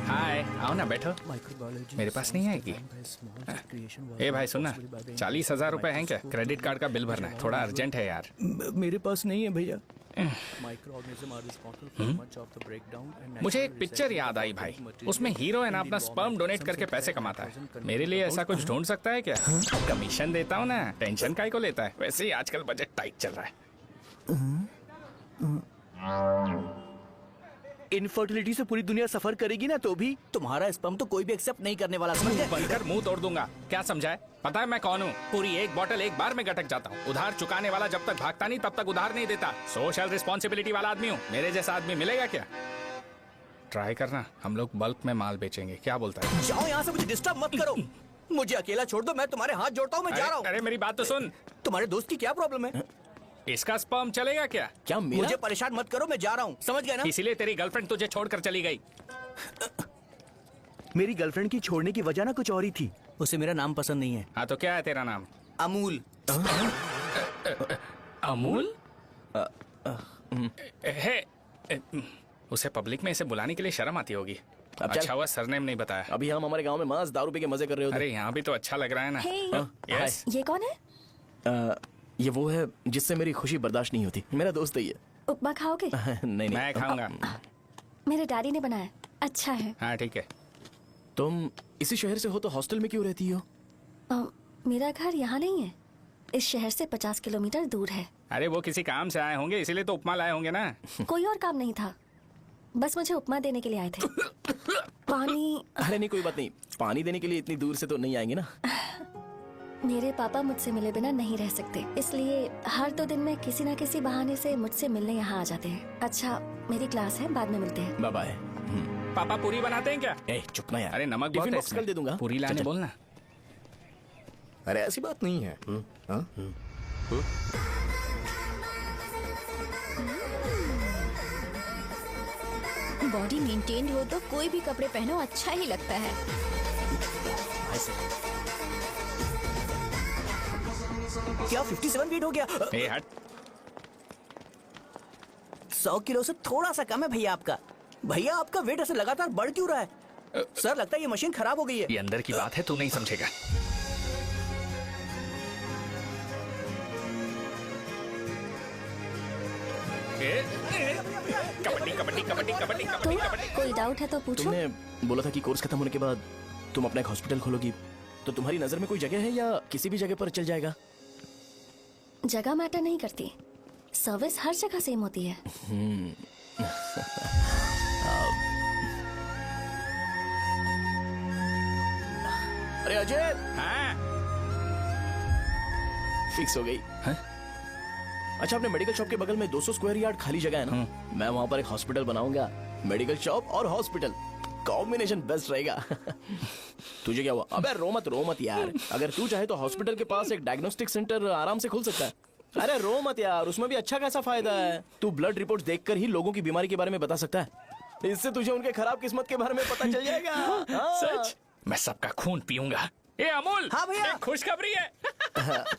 S10: हाय, आओ ना, बैठो। मेरे पास नहीं आएगी। ए भाई सुनना, 40,000 रुपए हैं क्या? क्रेडिट कार्ड का बिल भरना है, थोड़ा अर्जेंट है यार।
S12: मेरे पास नहीं है भैया।
S10: मुझे एक पिक्चर याद आई भाई, उसमें हीरो है ना, अपना स्पर्म डोनेट करके पैसे कमाता है। मेरे लिए ऐसा कुछ ढूंढ सकता है क्या? कमीशन देता हूँ ना, टेंशन काहे को लेता है? वैसे ही आजकल बजट टाइट चल रहा है।
S3: इनफर्टिलिटी से पूरी दुनिया सफर करेगी ना, तो भी तुम्हारा स्पर्म तो कोई भी एक्सेप्ट नहीं करने वाला, समझ गए?
S10: बनकर मुंह तोड़ दूंगा। क्या समझा है? पता है मैं कौन हूँ? पूरी एक बोतल एक बार में गटक जाता हूँ। उधार चुकाने वाला जब तक भागता नहीं तब तक उधार नहीं देता। सोशल रिस्पॉन्सिबिलिटी वाला आदमी हूँ। मेरे जैसा आदमी मिलेगा क्या? ट्राई करना, हम लोग बल्क में माल बेचेंगे। क्या बोलता है?
S3: जाओ यहाँ से, मुझे डिस्टर्ब मत करो। मुझे अकेला छोड़ दो, मैं तुम्हारे हाथ जोड़ता हूँ, मैं जा रहा हूँ।
S10: अरे मेरी बात तो सुन।
S3: तुम्हारे दोस्त की क्या प्रॉब्लम है?
S10: इसका स्पर्म चलेगा क्या?
S9: क्या मेरा?
S3: मुझे परेशान मत करो, मैं जा रहा हूँ, समझ गए ना?
S10: इसीलिए तेरी गर्लफ्रेंड तुझे छोड़कर चली गई।
S3: मेरी गर्लफ्रेंड की छोड़ने की वजह ना कुछ और ही थी। उसे मेरा नाम पसंद नहीं है।
S10: हाँ तो क्या है तेरा नाम?
S3: अमूल।
S10: अमूल? उसे पब्लिक में इसे बुलाने के लिए शर्म आती होगी। अच्छा हुआ सरनेम नहीं बताया।
S9: अभी हम हमारे गांव में मस्त दारू पी के मजे कर रहे होते।
S10: अरे यहाँ भी तो अच्छा लग रहा है ना।
S2: Hey.
S10: यस।
S2: ये कौन है?
S9: ये वो है जिससे मेरी खुशी बर्दाश्त नहीं होती। मेरा दोस्त है ये।
S2: उपमा खाओगे?
S9: नहीं।
S10: मैं खाऊंगा।
S2: मेरे डैडी ने बनाया, अच्छा है।
S10: हाँ ठीक है।
S9: तुम इसी शहर से हो तो हॉस्टल में क्यों रहती हो?
S2: मेरा घर यहाँ नहीं है, इस शहर से 50 किलोमीटर दूर है।
S10: अरे वो किसी काम से आए होंगे, इसीलिए तो उपमा लाए होंगे ना।
S2: कोई और काम नहीं था, बस मुझे उपमा देने के लिए आए थे। पानी?
S9: अरे नहीं, कोई बात नहीं। पानी देने के लिए इतनी दूर से तो नहीं आएंगे ना।
S14: मेरे पापा मुझसे मिले बिना नहीं रह सकते, इसलिए हर 2 दिन में किसी न किसी बहाने से मुझसे मिलने यहाँ आ जाते हैं। अच्छा, मेरी क्लास है, बाद में मिलते हैं।
S9: Bye bye.
S10: पापा पूरी बनाते हैं क्या?
S9: ए चुप ना यार।
S10: अरे नमक
S9: टिफिन
S10: बहुत है
S9: बॉक्स कल दे दूंगा।
S10: पूरी लाने
S9: चल, चल।
S10: बोलना।
S11: अरे ऐसी बात नहीं है। हाँ?
S13: बॉडी मेंटेन्ड हो तो कोई भी कपड़े पहनो अच्छा ही लगता है।
S12: क्या 57 वेट हो गया?
S10: ए हट।
S12: 100 किलो से थोड़ा सा कम है भैया आपका। भैया आपका वेट ऐसे लगातार बढ़ क्यों रहा है? सर लगता है ये मशीन खराब हो गई है।
S10: ये अंदर की बात है, तू नहीं समझेगा। कबड्डी कबड्डी कबड्डी कबड्डी
S14: तो
S10: कबड्डी कबड्डी।
S14: कोई डाउट है तो पूछो।
S9: तुमने बोला था कि कोर्स खत्म होने के बाद तुम अपना एक हॉस्पिटल खोलोगी, तो तुम्हारी नजर में कोई जगह है या किसी भी जगह पर चल जाएगा?
S14: जगह मैटर नहीं करती, सर्विस हर जगह सेम होती है।
S9: अरे अजय,
S10: हाँ?
S9: फिक्स हो गई। अच्छा, अपने मेडिकल शॉप के बगल में 200 स्क्वायर यार्ड खाली जगह है ना? मैं वहाँ पर एक हॉस्पिटल बनाऊंगा। मेडिकल शॉप और हॉस्पिटल कॉम्बिनेशन बेस्ट रहेगा। तुझे क्या हुआ? अबे रो मत यार। अगर तू चाहे तो हॉस्पिटल के पास एक डायग्नोस्टिक सेंटर आराम से खुल सकता है। अरे रो मत यार, उसमें भी अच्छा खासा फायदा है। तू ब्लड रिपोर्ट्स देखकर ही लोगों की बीमारी के बारे में बता सकता है। इससे तुझे उनके खराब किस्मत के बारे में पता चल जाएगा। हाँ।
S10: सच? मैं सबका खून पीऊंगा। ए अमूल,
S12: हाँ भैया।
S10: एक खुशखबरी है।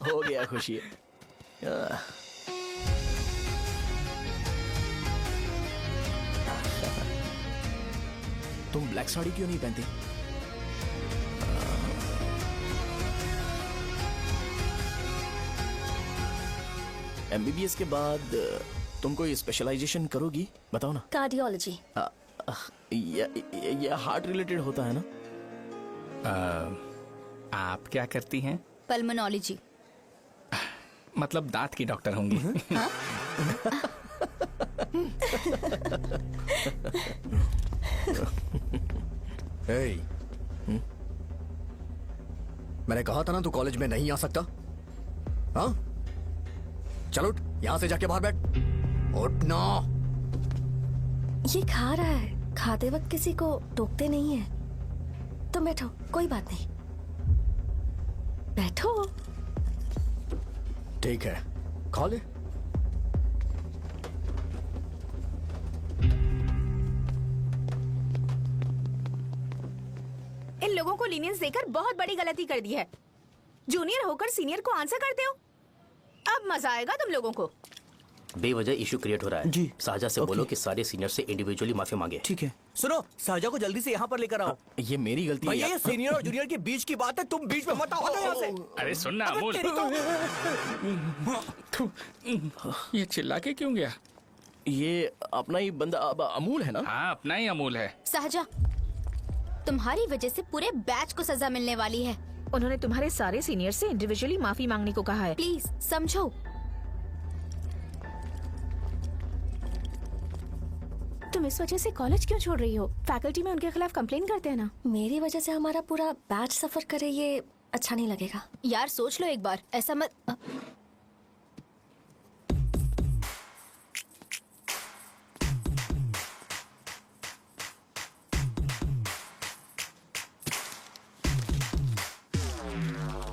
S9: हो गया खुशी। तुम ब्लैक साड़ी क्यों नहीं पहनती? एमबीबीएस के बाद तुम कोई स्पेशलाइजेशन करोगी? बताओ ना।
S14: कार्डियोलॉजी।
S9: ये हार्ट रिलेटेड होता है ना?
S10: आप क्या करती हैं?
S13: पल्मोनोलॉजी।
S10: मतलब दांत की डॉक्टर होंगी।
S13: हाँ?
S11: hey, मैंने कहा था ना तू कॉलेज में नहीं आ सकता। हाँ, चल उठ, यहां से जाके बाहर बैठ। उठ ना।
S14: ये खा रहा है, खाते वक्त किसी को टोकते नहीं है। तुम बैठो, कोई बात नहीं, बैठो।
S11: ठीक है, खा ले।
S2: इन लोगों को लीनियंस देकर बहुत बड़ी गलती कर दी है। जूनियर होकर सीनियर को आंसर करते हो। अब मजा आएगा तुम लोगों को।
S3: बेवजह इशू क्रिएट हो रहा है
S12: जी।
S3: साजा से बोलो कि सारे सीनियर से इंडिविजुअली माफी मांगे।
S12: ठीक है। सुनो, साजा को जल्दी से यहाँ पर लेकर आओ।
S9: ये मेरी गलती है।
S12: भैया ये सीनियर और जूनियर के बीच की बात है, तुम बीच में मत आओ। हटो यहाँ से।
S10: अरे सुनना
S12: अबे
S10: अमूल,
S12: तेरी तो-
S10: ये चिल्ला के क्यों गया?
S9: ये अपना ही बंदा अमूल है ना?
S10: हाँ, अपना ही अमूल है।
S13: साजा, तुम्हारी वजह से पूरे बैच को सजा मिलने वाली है।
S2: उन्होंने तुम्हारे सारे सीनियर से इंडिविजुअली माफी मांगने को कहा है।
S13: प्लीज समझो।
S2: तुम इस वजह से कॉलेज क्यों छोड़ रही हो? फैकल्टी में उनके खिलाफ कंप्लेन करते हैं ना।
S14: मेरी वजह से हमारा पूरा बैच सफर करे, ये अच्छा नहीं लगेगा।
S13: यार सोच लो एक बार, ऐसा मत।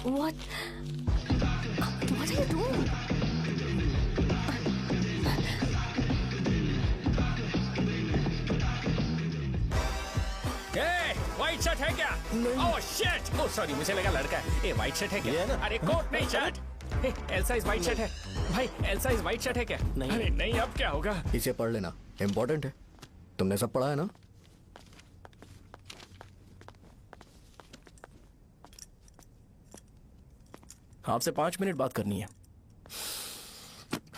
S14: What? What are you doing?
S10: White shirt है क्या? Oh shit! ओह सॉरी, मुझे लगा लड़का है। ए व्हाइट शर्ट है क्या? अरे कोट नहीं, shirt. L size white shirt है भाई। एल साइज व्हाइट शर्ट है क्या?
S9: नहीं।
S10: अरे नहीं, अब क्या होगा?
S11: इसे पढ़ लेना, इम्पोर्टेंट है। तुमने सब पढ़ा है ना?
S9: आपसे 5 मिनट बात करनी है।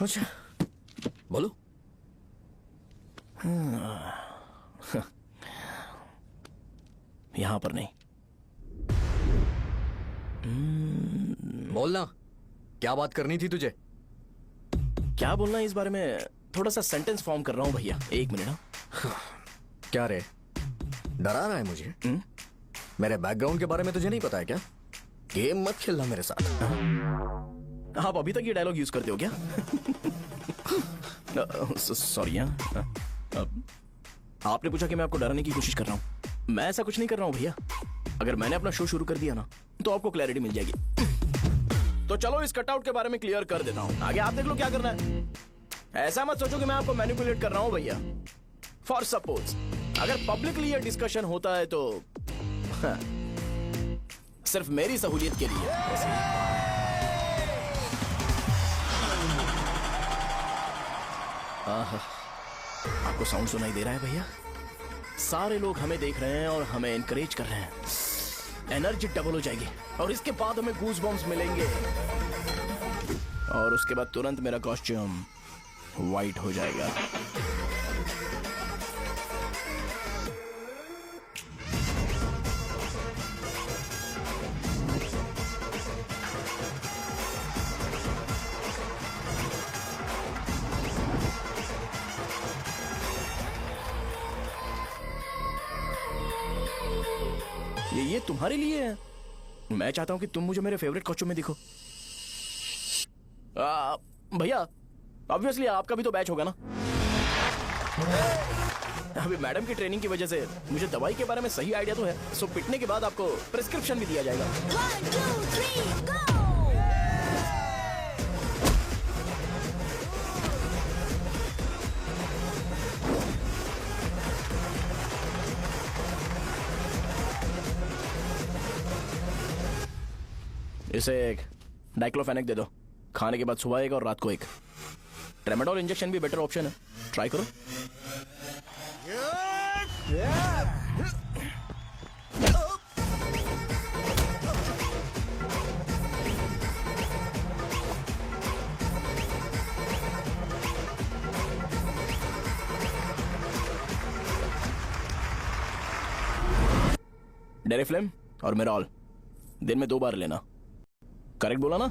S11: अच्छा, बोलो।
S9: यहाँ पर नहीं।
S11: बोलना, क्या बात करनी थी तुझे?
S9: क्या बोलना है इस बारे में? थोड़ा सा सेंटेंस फॉर्म कर रहा हूँ भैया, 1 मिनट।
S11: क्या रे, डरा रहा है मुझे? मेरे बैकग्राउंड के बारे में तुझे नहीं पता है क्या?
S9: गेम मत खेलना मेरे साथ। आप अभी तक ये डायलॉग यूज करते हो क्या? सॉरी। आपने पूछा कि मैं आपको डराने की कोशिश कर रहा हूं। मैं ऐसा कुछ नहीं कर रहा हूं भैया। अगर मैंने अपना शो शुरू कर दिया ना तो आपको क्लैरिटी मिल जाएगी। तो चलो इस कटआउट के बारे में क्लियर कर देता हूं, आगे आप देख लो क्या करना है। ऐसा मत सोचो कि मैं आपको मैनिपुलेट कर रहा हूं भैया। फॉर सपोज अगर पब्लिकली ये डिस्कशन होता है तो सिर्फ मेरी सहूलियत के लिए। आपको साउंड सुनाई दे रहा है भैया? सारे लोग हमें देख रहे हैं और हमें एनकरेज कर रहे हैं। एनर्जी डबल हो जाएगी और इसके बाद हमें गूज बम्स मिलेंगे और उसके बाद तुरंत मेरा कॉस्ट्यूम वाइट हो जाएगा। ये तुम्हारे लिए है। मैं चाहता हूं कि तुम मुझे मेरे फेवरेट कॉस्ट्यूम में दिखो। भैया ऑब्वियसली आपका भी तो बैच होगा ना। अभी मैडम की ट्रेनिंग की वजह से मुझे दवाई के बारे में सही आइडिया तो है। सो पिटने के बाद आपको प्रिस्क्रिप्शन भी दिया जाएगा।
S13: 1 2 3 गो।
S9: इसे एक डाइक्लोफेनेक दे दो। खाने के बाद सुबह एक और रात को एक। ट्रेमाडोल इंजेक्शन भी बेटर ऑप्शन है, ट्राई करो। डेरिफ्लेम और मेरॉल दिन में 2 बार लेना। करेक्ट बोला ना?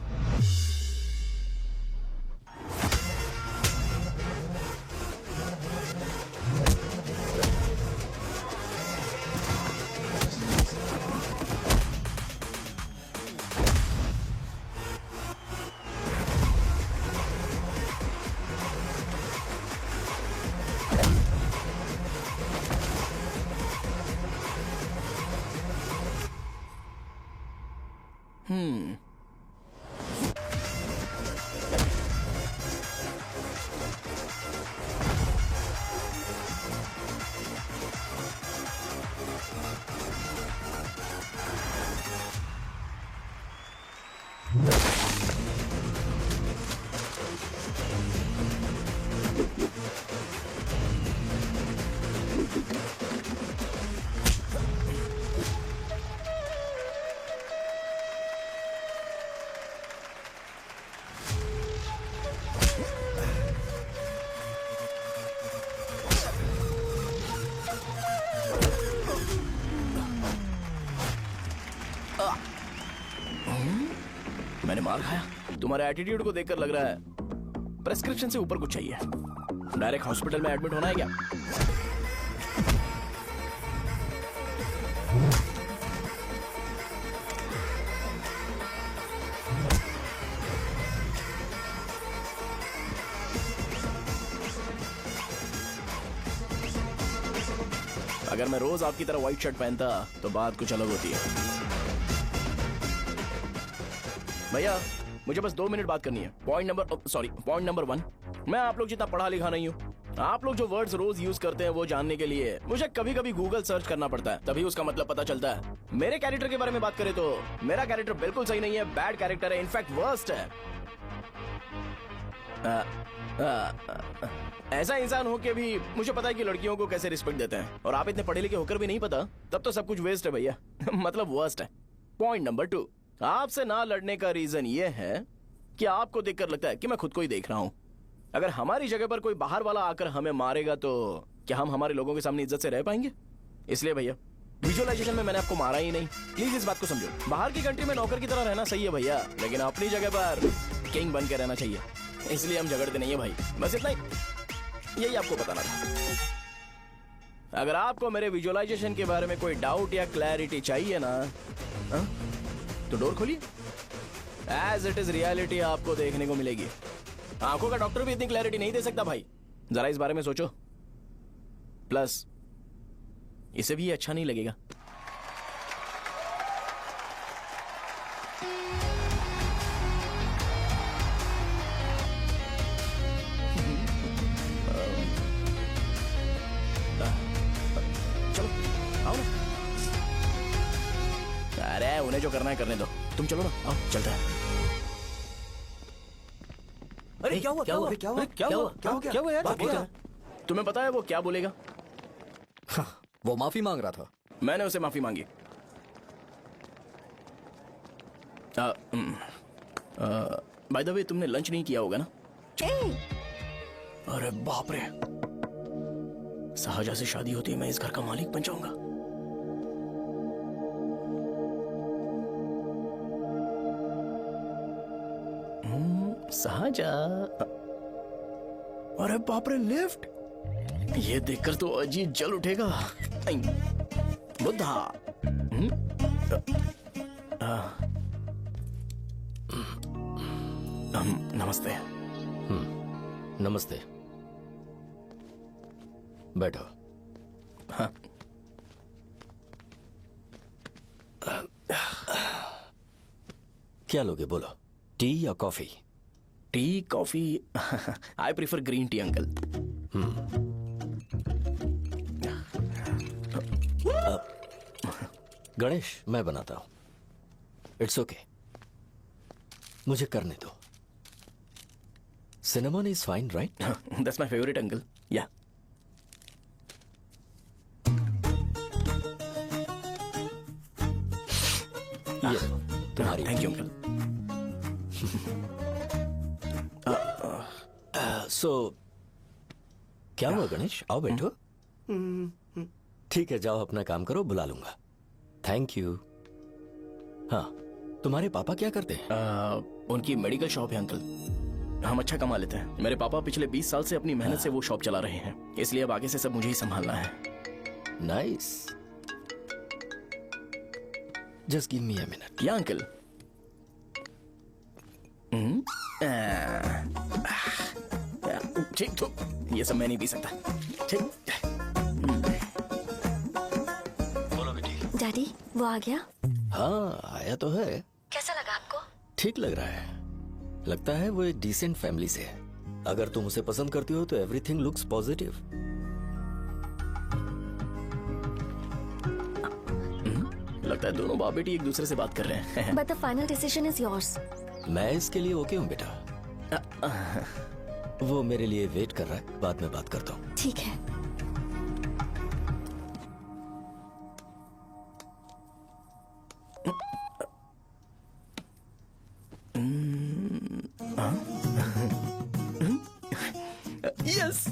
S9: मैंने मार खाया। तुम्हारे एटीट्यूड को देखकर लग रहा है प्रेस्क्रिप्शन से ऊपर कुछ चाहिए। डायरेक्ट हॉस्पिटल में एडमिट होना है क्या? अगर मैं रोज आपकी तरह व्हाइट शर्ट पहनता तो बात कुछ अलग होती है। भैया मुझे बस 2 मिनट बात करनी है। पॉइंट नंबर 1, मैं आप लोग जितना पढ़ा लिखा नहीं हूँ। आप लोग जो वर्ड्स रोज यूज करते हैं वो जानने के लिए मुझे कभी कभी गूगल सर्च करना पड़ता है, तभी उसका मतलब पता चलता है। मेरे कैरेक्टर के बारे में बात करें तो मेरा कैरेक्टर बिल्कुल सही नहीं है, बैड कैरेक्टर है, इनफैक्ट वर्स्ट है। ऐसा इंसान हो के भी मुझे पता है कि लड़कियों को कैसे रिस्पेक्ट देते हैं, और आप इतने पढ़े लिखे होकर भी नहीं पता, तब तो सब कुछ वेस्ट है भैया। मतलब वर्स्ट है। पॉइंट नंबर 2, आपसे ना लड़ने का रीजन ये है कि आपको देखकर लगता है कि मैं खुद को ही देख रहा हूं। अगर हमारी जगह पर कोई बाहर वाला आकर हमें मारेगा तो क्या हम हमारे लोगों के सामने इज्जत से रह पाएंगे? इसलिए भैया विजुअलाइजेशन में मैंने आपको मारा ही नहीं। प्लीज इस बात को समझो। बाहर की कंट्री में नौकर की तरह रहना सही है भैया, लेकिन अपनी जगह पर किंग बन के रहना चाहिए। इसलिए हम झगड़ते नहीं है भाई, बस इतना ही, यही आपको बताना था। अगर आपको मेरे विजुअलाइजेशन के बारे में कोई डाउट या क्लैरिटी चाहिए ना, तो डोर खोलिए। एज इट इज रियलिटी आपको देखने को मिलेगी। आंखों का डॉक्टर भी इतनी क्लैरिटी नहीं दे सकता भाई, जरा इस बारे में सोचो। प्लस इसे भी ये अच्छा नहीं लगेगा। चलो आओ ना। अरे उन्हें जो करना है करने दो, तुम चलो ना, आओ चलता है।
S3: अरे क्या हुआ?
S9: क्या हुआ? क्या हुआ? क्या हुआ? क्या हुआ यार?
S3: बात क्या?
S9: तुम्हें पता है वो क्या बोलेगा?
S3: वो माफी मांग रहा था।
S9: मैंने उसे माफी मांगी। बाय द वे तुमने लंच नहीं किया होगा ना? अरे बाप रे, शाहजहां से शादी होती है मैं इस घर का मालिक बन जाऊंगा। शाहजहां, अरे बाप रे, लिफ्ट! ये देखकर तो अजीत जल उठेगा। बुद्धा। नमस्ते।
S5: नमस्ते, बैठो।
S9: हाँ।
S5: क्या लोगे बोलो, टी या coffee?
S9: T, coffee? I prefer green tea uncle.
S5: Ganesh, मैं बनाता हूं। इट्स ओके, मुझे करने दो। Cinnamon is fine, right?
S9: That's my favourite uncle. या
S5: तुम्हारी।
S9: Thank you uncle.
S5: सो क्या हुआ गणेश? आओ बैठो। ठीक है, जाओ अपना काम करो, बुला लूंगा। Thank you. हाँ, तुम्हारे पापा क्या करते हैं?
S9: उनकी मेडिकल शॉप है अंकल। हम अच्छा कमा लेते हैं। मेरे पापा पिछले 20 साल से अपनी मेहनत से वो शॉप चला रहे हैं, इसलिए अब आगे से सब मुझे ही संभालना है।
S5: Nice. Just give me a minute.
S9: या अंकल। ठीक, तो ये सब मैं नहीं पी सकता। ठीक।
S5: बोलो बेटी।
S14: डैडी, वो आ गया?
S5: हाँ, आया तो है।
S14: कैसा लगा आपको?
S5: ठीक लग रहा है। लगता है वो एक डिसेंट फैमिली से है। अगर तुम उसे पसंद करती हो तो एवरीथिंग लुक्स पॉजिटिव।
S9: लगता है दोनों बाप बेटी एक दूसरे से बात कर रहे हैं।
S14: But the final decision is yours.
S5: मैं इसके लिए ओके हूँ बेटा। वो मेरे लिए वेट कर रहा है, बाद में बात करता हूँ।
S14: ठीक है।
S9: यस।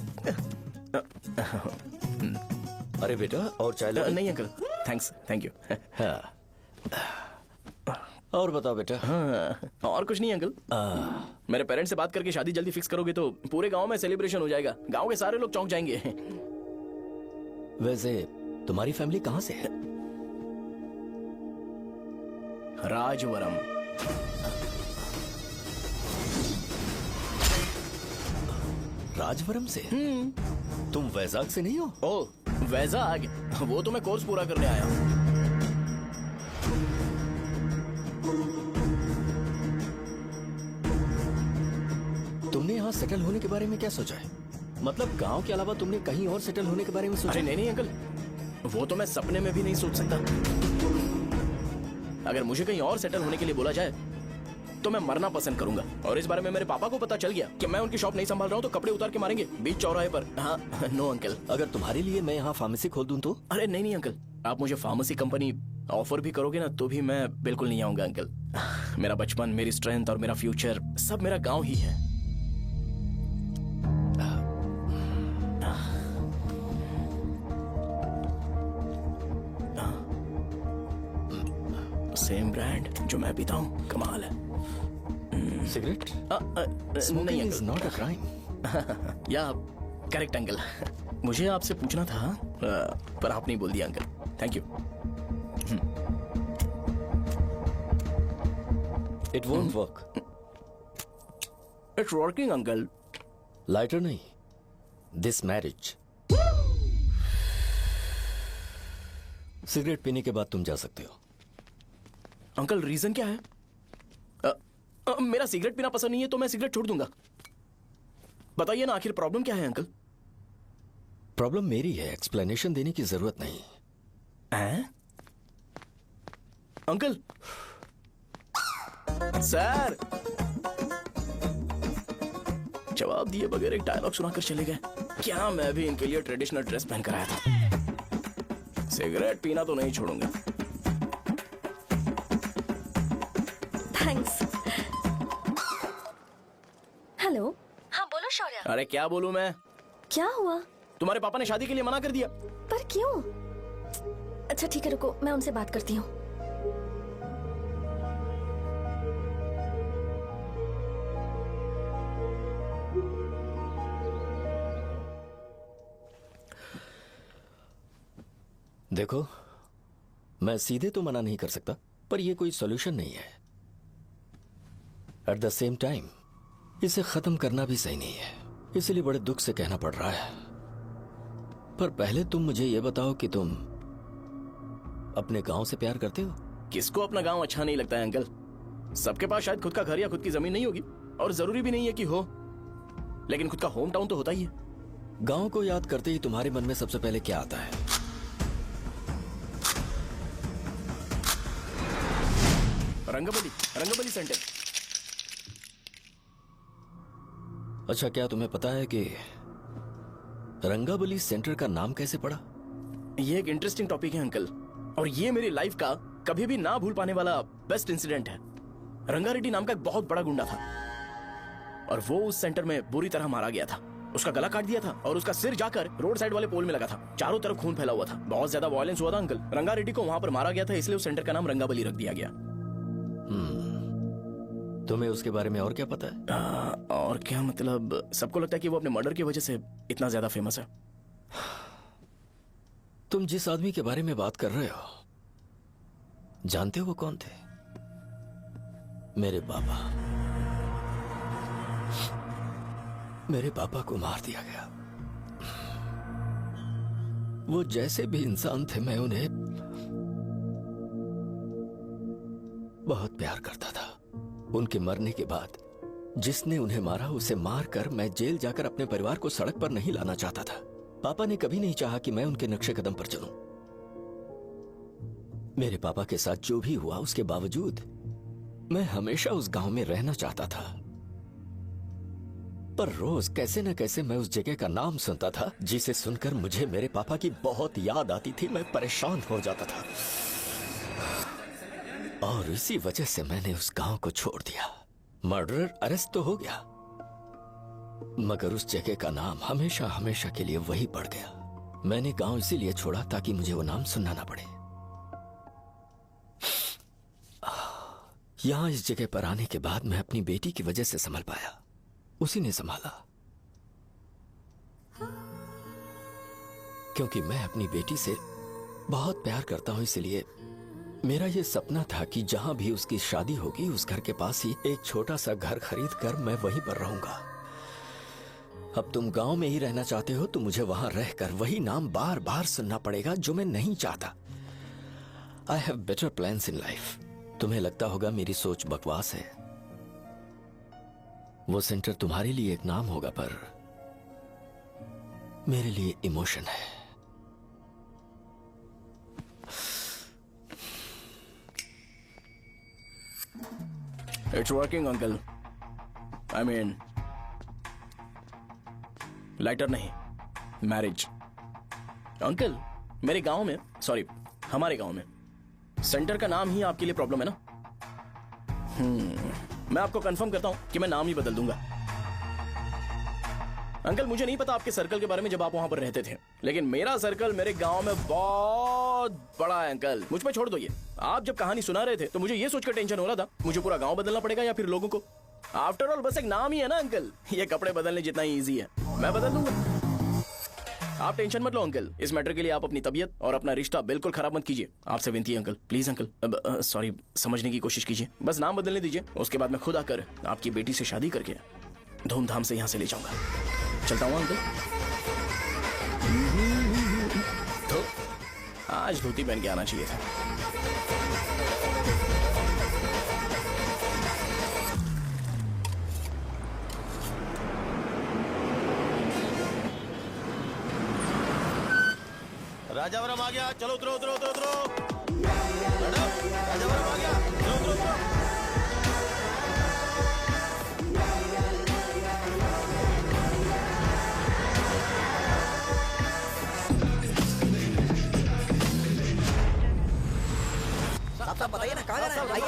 S5: अरे बेटा, और चाय लो।
S9: नहीं अंकल, थैंक्स, थैंक यू।
S5: हाँ। और बताओ बेटा।
S9: हाँ, और कुछ नहीं अंकल। मेरे पेरेंट्स से बात करके शादी जल्दी फिक्स करोगे तो पूरे गांव में सेलिब्रेशन हो जाएगा। गांव के सारे लोग चौंक जाएंगे।
S5: वैसे तुम्हारी फैमिली कहाँ से है?
S9: राजवरम।
S5: राजवरम से? तुम वैजाग से नहीं हो?
S9: ओ, वैजाग? वो तो मैं कोर्स पूरा करने आया हूँ।
S5: तुमने यहाँ सेटल होने के बारे में क्या सोचा है? मतलब गांव के अलावा तुमने कहीं और सेटल होने के बारे में सोचा?
S9: अरे नहीं नहीं अंकल, वो तो मैं सपने में भी नहीं सोच सकता। अगर मुझे कहीं और सेटल होने के लिए बोला जाए तो मैं मरना पसंद करूंगा। और इस बारे में मेरे पापा को पता चल गया कि मैं उनकी शॉप नहीं संभाल रहा हूँ तो कपड़े उतार के मारेंगे बीच चौराहे पर। हाँ, नो अंकल।
S5: अगर तुम्हारे लिए मैं यहाँ फार्मेसी खोल दूं तो?
S9: अरे नहीं नहीं अंकल, आप मुझे फार्मेसी कंपनी ऑफर भी करोगे ना तो भी मैं बिल्कुल नहीं आऊंगा अंकल। मेरा बचपन, मेरी स्ट्रेंथ और मेरा फ्यूचर सब मेरा गाँव ही है। सेम ब्रांड जो मैं पीता हूँ, कमाल है।
S5: सिगरेट?
S9: नहीं
S5: इज नॉट अ क्राइम।
S9: या करेक्ट अंकल। मुझे आपसे पूछना था पर आप नहीं बोल दिया uncle. Thank you.
S5: It won't work.
S9: It's working uncle.
S5: Lighter नहीं, दिस मैरिज। सिगरेट पीने के बाद तुम जा सकते हो।
S9: अंकल रीजन क्या है? मेरा सिगरेट पीना पसंद नहीं है तो मैं सिगरेट छोड़ दूंगा। बताइए ना आखिर प्रॉब्लम क्या है अंकल?
S5: प्रॉब्लम मेरी है, एक्सप्लेनेशन देने की जरूरत नहीं।
S9: अंकल सर जवाब दिए बगैर एक डायलॉग सुनाकर चले गए। क्या मैं भी इनके लिए ट्रेडिशनल ड्रेस पहन कर आया था। सिगरेट पीना तो नहीं छोड़ूंगा।
S14: थैंक्स। हेलो। हाँ बोलो शौर्य।
S9: अरे क्या बोलूं मैं?
S14: क्या हुआ?
S9: तुम्हारे पापा ने शादी के लिए मना कर दिया।
S14: पर क्यों? अच्छा ठीक है रुको, मैं उनसे बात करती हूँ।
S5: देखो, मैं सीधे तो मना नहीं कर सकता, पर यह कोई सॉल्यूशन नहीं है। एट द सेम टाइम इसे खत्म करना भी सही नहीं है, इसलिए बड़े दुख से कहना पड़ रहा है। पर पहले तुम मुझे यह बताओ कि तुम अपने गांव से प्यार करते हो?
S9: किसको अपना गांव अच्छा नहीं लगता है अंकल? सबके पास शायद खुद का घर या खुद की जमीन नहीं होगी, और जरूरी भी नहीं है कि हो, लेकिन खुद का होम टाउन तो होता ही है।
S5: गांव को याद करते ही तुम्हारे मन में सबसे पहले क्या आता है?
S9: रंगबली सेंटर।
S5: अच्छा, क्या तुम्हें पता है कि रंगाबली सेंटर का नाम कैसे पड़ा?
S9: ये एक इंटरेस्टिंग टॉपिक है अंकल, और ये मेरी लाइफ का कभी भी ना भूल पाने वाला बेस्ट इंसिडेंट है। रंगारेड्डी नाम का एक बहुत बड़ा गुंडा था, और वो उस सेंटर में बुरी तरह मारा गया था। उसका गला काट दिया था और उसका सिर जाकर रोड साइड वाले पोल में लगा था। चारों तरफ खून फैला हुआ था, बहुत ज्यादा वायलेंस हुआ था अंकल। रंगारेड्डी को वहां पर मारा गया था, इसलिए उस सेंटर का नाम रंगाबली रख दिया गया।
S5: तुम्हें उसके बारे में और क्या पता है?
S9: और क्या मतलब, सबको लगता है कि वो अपने मर्डर की वजह से इतना ज्यादा फेमस है।
S5: तुम जिस आदमी के बारे में बात कर रहे हो, जानते हो वो कौन थे? मेरे पापा। मेरे पापा को मार दिया गया। वो जैसे भी इंसान थे, मैं उन्हें बहुत प्यार करता था। उनके मरने के बाद जिसने उन्हें मारा उसे मारकर मैं जेल जाकर अपने परिवार को सड़क पर नहीं लाना चाहता था। पापा ने कभी नहीं चाहा कि मैं उनके नक्शे कदम पर चलूं। मेरे पापा के साथ जो भी हुआ उसके बावजूद मैं हमेशा उस गांव में रहना चाहता था। पर रोज कैसे न कैसे मैं उस जगह का नाम सुनता था, जिसे सुनकर मुझे मेरे पापा की बहुत याद आती थी। मैं परेशान हो जाता था, और इसी वजह से मैंने उस गांव को छोड़ दिया। मर्डरर अरेस्ट तो हो गया, मगर उस जगह का नाम हमेशा हमेशा के लिए वही पड़ गया। मैंने गांव इसीलिए छोड़ा ताकि मुझे वो नाम सुनना ना पड़े। यहां इस जगह पर आने के बाद मैं अपनी बेटी की वजह से संभल पाया, उसी ने संभाला। क्योंकि मैं अपनी बेटी से बहुत प्यार करता हूं, इसलिए मेरा यह सपना था कि जहां भी उसकी शादी होगी उस घर के पास ही एक छोटा सा घर खरीद कर मैं वहीं पर रहूंगा। अब तुम गांव में ही रहना चाहते हो तो मुझे वहां रहकर वही नाम बार बार सुनना पड़ेगा, जो मैं नहीं चाहता। I have better plans in life. तुम्हें लगता होगा मेरी सोच बकवास है। वो सेंटर तुम्हारे लिए एक नाम होगा, पर मेरे लिए इमोशन है।
S9: It's working uncle. I mean lighter नहीं, मैरिज। अंकल मेरे गांव में, सॉरी हमारे गांव में सेंटर का नाम ही आपके लिए प्रॉब्लम है ना? मैं आपको कंफर्म करता हूं कि मैं नाम ही बदल दूंगा। अंकल मुझे नहीं पता आपके सर्कल के बारे में जब आप वहां पर रहते थे, लेकिन मेरा सर्कल मेरे गांव में बहुत बड़ा है अंकल। मुझ पे छोड़ दो ये। आप जब कहानी सुना रहे थे तो मुझे ये सोचकर टेंशन हो रहा था मुझे पूरा गांव बदलना पड़ेगा या फिर लोगों को। आफ्टर ऑल बस एक नाम ही है ना अंकल, ये कपड़े बदलने जितना ही ईजी है। मैं बदल दूंगा। आप टेंशन मत लो अंकल, इस मैटर के लिए आप अपनी तबीयत और अपना रिश्ता बिल्कुल खराब मत कीजिए। आपसे विनती है अंकल, प्लीज अंकल। सॉरी, समझने की कोशिश कीजिए, बस नाम बदलने दीजिए, उसके बाद मैं खुद आकर आपकी बेटी से शादी करके धूमधाम से यहाँ से ले जाऊंगा। चलता हूँ अंकल। तो आज धोती पहन के आना चाहिए था।
S8: राजावरम आ गया, चलो उतरो उतरो उतरो उतरो। मैडम, राजावरम आ गया, चलो उतरो उतरो।
S3: साहब बताइए ना कहाँ जाना है? आइए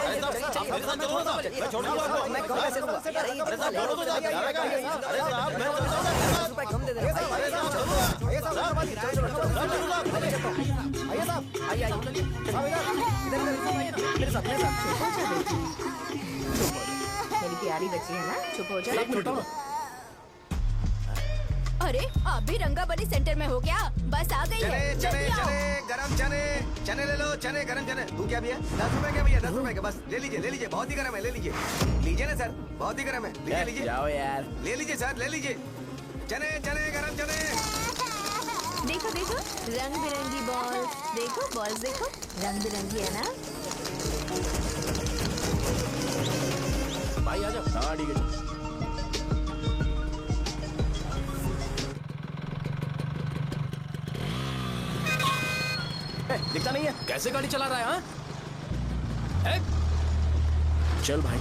S8: मैं छोड़ दूंगा आपको।
S3: मैं कम पैसे दूंगा।
S8: अरे साहब छोड़ो तो साहब, अरे साहब मैं
S3: रुपए कम दे दे।
S11: आइए साहब, आइए साहब, आइए साहब, आइए
S3: मेरे साथ
S2: मेरी प्यारी बच्ची है ना, चुप हो जा।
S13: अरे आप भी रंगाबली सेंटर में हो क्या? बस आ गई है,
S6: चने
S13: जल्दी आओ।
S6: गरम चने ले लो, चने गरम चने। तू क्या भैया? 10 रुपए क्या भैया? 10 रुपए का बस ले लीजिए, बहुत ही गरम है, ले लीजिए ना सर, बहुत ही गरम है, लीजिए
S9: जाओ यार,
S6: ले लीजिए सर, ले लीजिए। चने गरम चने।
S2: देखो देखो रंग बिरंगी बॉल्स, देखो बॉल्स देखो रंग बिरंगी है ना।
S9: भाई आ जाओ। हाँ ठीक है। दिखता नहीं है, कैसे गाड़ी चला रहा है? हाँ चल भाई।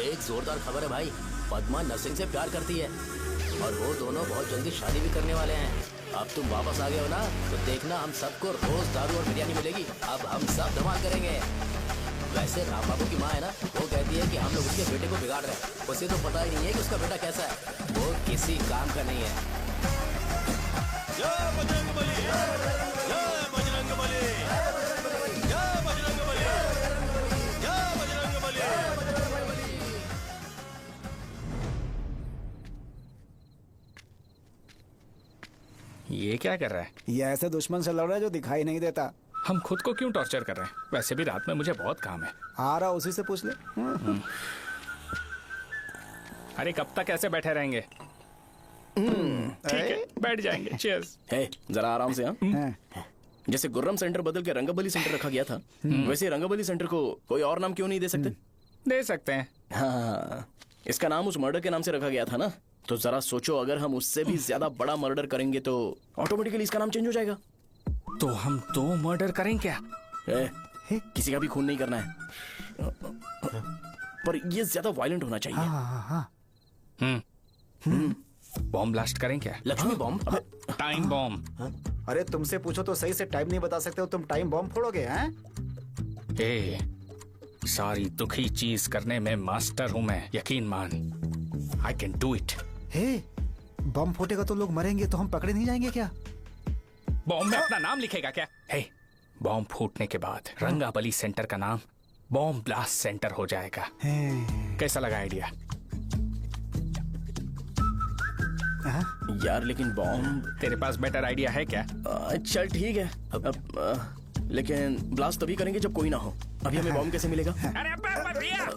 S3: एक जोरदार खबर है भाई, पद्मा नरसिंह से प्यार करती है और वो दोनों बहुत जल्दी शादी भी करने वाले हैं। अब तुम वापस आ गए हो ना, तो देखना हम सबको रोज दारू और बिरयानी मिलेगी। अब हम सब धमाल करेंगे। वैसे राम बाबू की माँ है ना, वो कहती है कि हम लोग उसके बेटे को बिगाड़ रहे हैं। उसे तो पता ही नहीं है कि उसका बेटा कैसा है, वो किसी काम का नहीं है।
S8: जय बजरंगबली, जय बजरंगबली, जय बजरंगबली, जय बजरंगबली।
S10: ये क्या कर रहा है?
S11: ये ऐसे दुश्मन से लड़ रहा है जो दिखाई नहीं देता।
S10: हम खुद को क्यों टॉर्चर कर रहे हैं? वैसे भी रात में मुझे बहुत काम है।
S11: आ रहा उसी से पूछ ले।
S10: अरे कब तक ऐसे बैठे रहेंगे? ठीक है, बैठ जाएंगे। चीयर्स।
S9: हे, जरा आराम से। हाँ, जैसे गुर्रम सेंटर बदल के रंगाबली सेंटर रखा गया था, वैसे रंगाबली सेंटर को कोई और नाम क्यों नहीं दे सकते?
S10: दे सकते हैं।
S9: हाँ, इसका नाम उस मर्डर के नाम से रखा गया था ना, तो जरा सोचो, अगर हम उससे भी ज्यादा बड़ा मर्डर करेंगे तो ऑटोमेटिकली इसका नाम चेंज हो जाएगा।
S10: तो हम 2 मर्डर करें क्या?
S9: किसी का भी खून नहीं करना है, पर ये ज्यादा वायलेंट होना चाहिए।
S10: बॉम्ब ब्लास्ट करें क्या?
S3: लक्ष्मी बॉम्ब?
S10: Time bomb.
S11: अरे तुमसे पूछो तो सही से टाइम नहीं बता सकते हो, तुम टाइम बॉम्ब फोड़ोगे? हैं?
S10: ए, सारी दुखी चीज करने में मास्टर हूं मैं, यकीन मान। I can do it.
S11: Hey, bomb फूटेगा तो लोग मरेंगे, तो हम पकड़े नहीं जाएंगे क्या?
S10: बॉम्ब में अपना नाम लिखेगा क्या? हे, बॉम्ब फूटने के बाद रंगाबली सेंटर का नाम बॉम्ब ब्लास्ट सेंटर हो जाएगा। कैसा लगा आइडिया?
S9: यार लेकिन बॉम्ब,
S10: तेरे पास बेटर आइडिया है क्या?
S9: चल ठीक है, लेकिन ब्लास्ट तभी करेंगे जब कोई ना हो। अभी हमें बॉम्ब कैसे मिलेगा?
S10: अरे भैया,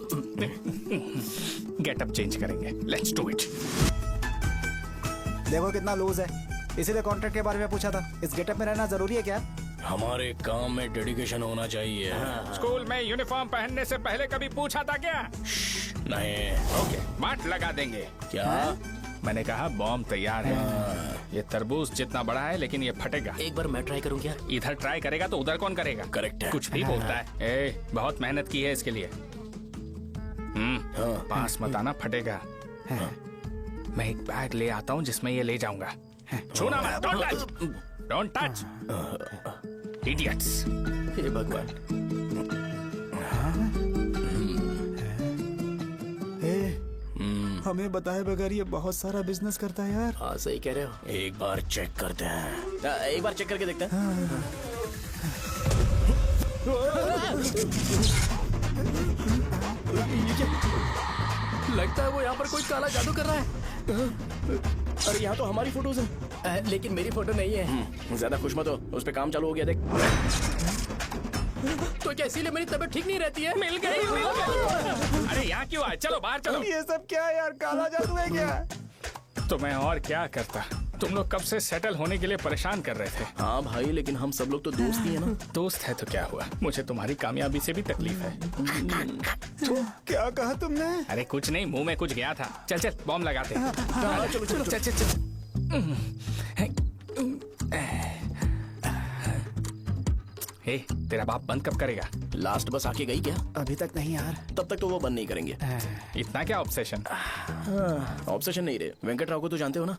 S10: गेटअप चेंज करेंगे। Let's do it.
S11: देखो कितना लूज है, इसीलिए कॉन्ट्रैक्ट के बारे में पूछा था। इस गेटअप में रहना जरूरी है क्या?
S5: हमारे काम में डेडिकेशन होना चाहिए।
S10: स्कूल में यूनिफॉर्म पहनने से पहले कभी पूछा था क्या?
S5: नहीं।
S10: ओके, बांट लगा देंगे।
S5: क्या?
S10: मैंने कहा बॉम्ब तैयार है। ये तरबूज जितना बड़ा है, लेकिन ये फटेगा।
S3: एक बार मैं ट्राई करूं क्या?
S10: इधर ट्राई करेगा तो उधर कौन करेगा?
S5: करेक्ट है।
S10: कुछ भी बोलता है। ए, बहुत मेहनत की है इसके लिए। पास मत आना, फटेगा। मैं एक बैग ले आता हूँ जिसमें ये ले जाऊंगा। छूना मत, don't touch, don't touch, idiots.
S3: हे भगवान।
S11: हमें बताए बगैर ये बहुत सारा बिजनेस करता है यार।
S3: हाँ सही कह रहे हो।
S5: एक बार चेक करते हैं।
S9: एक बार चेक करके देखते हैं। लगता है वो यहाँ पर कोई काला जादू कर रहा है। अरे यहाँ तो हमारी फोटोज हैं। लेकिन मेरी फोटो नहीं है। ज्यादा खुश मत हो, उस पे काम चालू हो गया देख। तो क्या इसीलिए मेरी तबीयत ठीक नहीं रहती है?
S10: मिल गई। अरे यहाँ क्यों आए? चलो बाहर चलो।
S11: ये सब क्या है यार, काला जादू है क्या?
S10: तो मैं और क्या करता? तुम लोग कब से सेटल होने के लिए परेशान कर रहे थे।
S9: हाँ भाई, लेकिन हम सब लोग तो दोस्त ही है ना।
S10: दोस्त है तो क्या हुआ, मुझे तुम्हारी कामयाबी से भी तकलीफ है।
S11: क्या कहा तुमने?
S10: अरे कुछ नहीं, मुंह में कुछ गया था। चल चल बॉम्ब लगाते हैं।
S9: चलो चलो
S10: चल चल चल। हे, तेरा बाप बंद कब करेगा?
S9: लास्ट बस आके गई क्या?
S11: अभी तक नहीं यार।
S9: तब तक तो वो बंद नहीं करेंगे।
S10: इतना क्या ऑब्सेशन?
S9: ऑब्सेशन नहीं रे, वेंकट राव को तो जानते हो ना?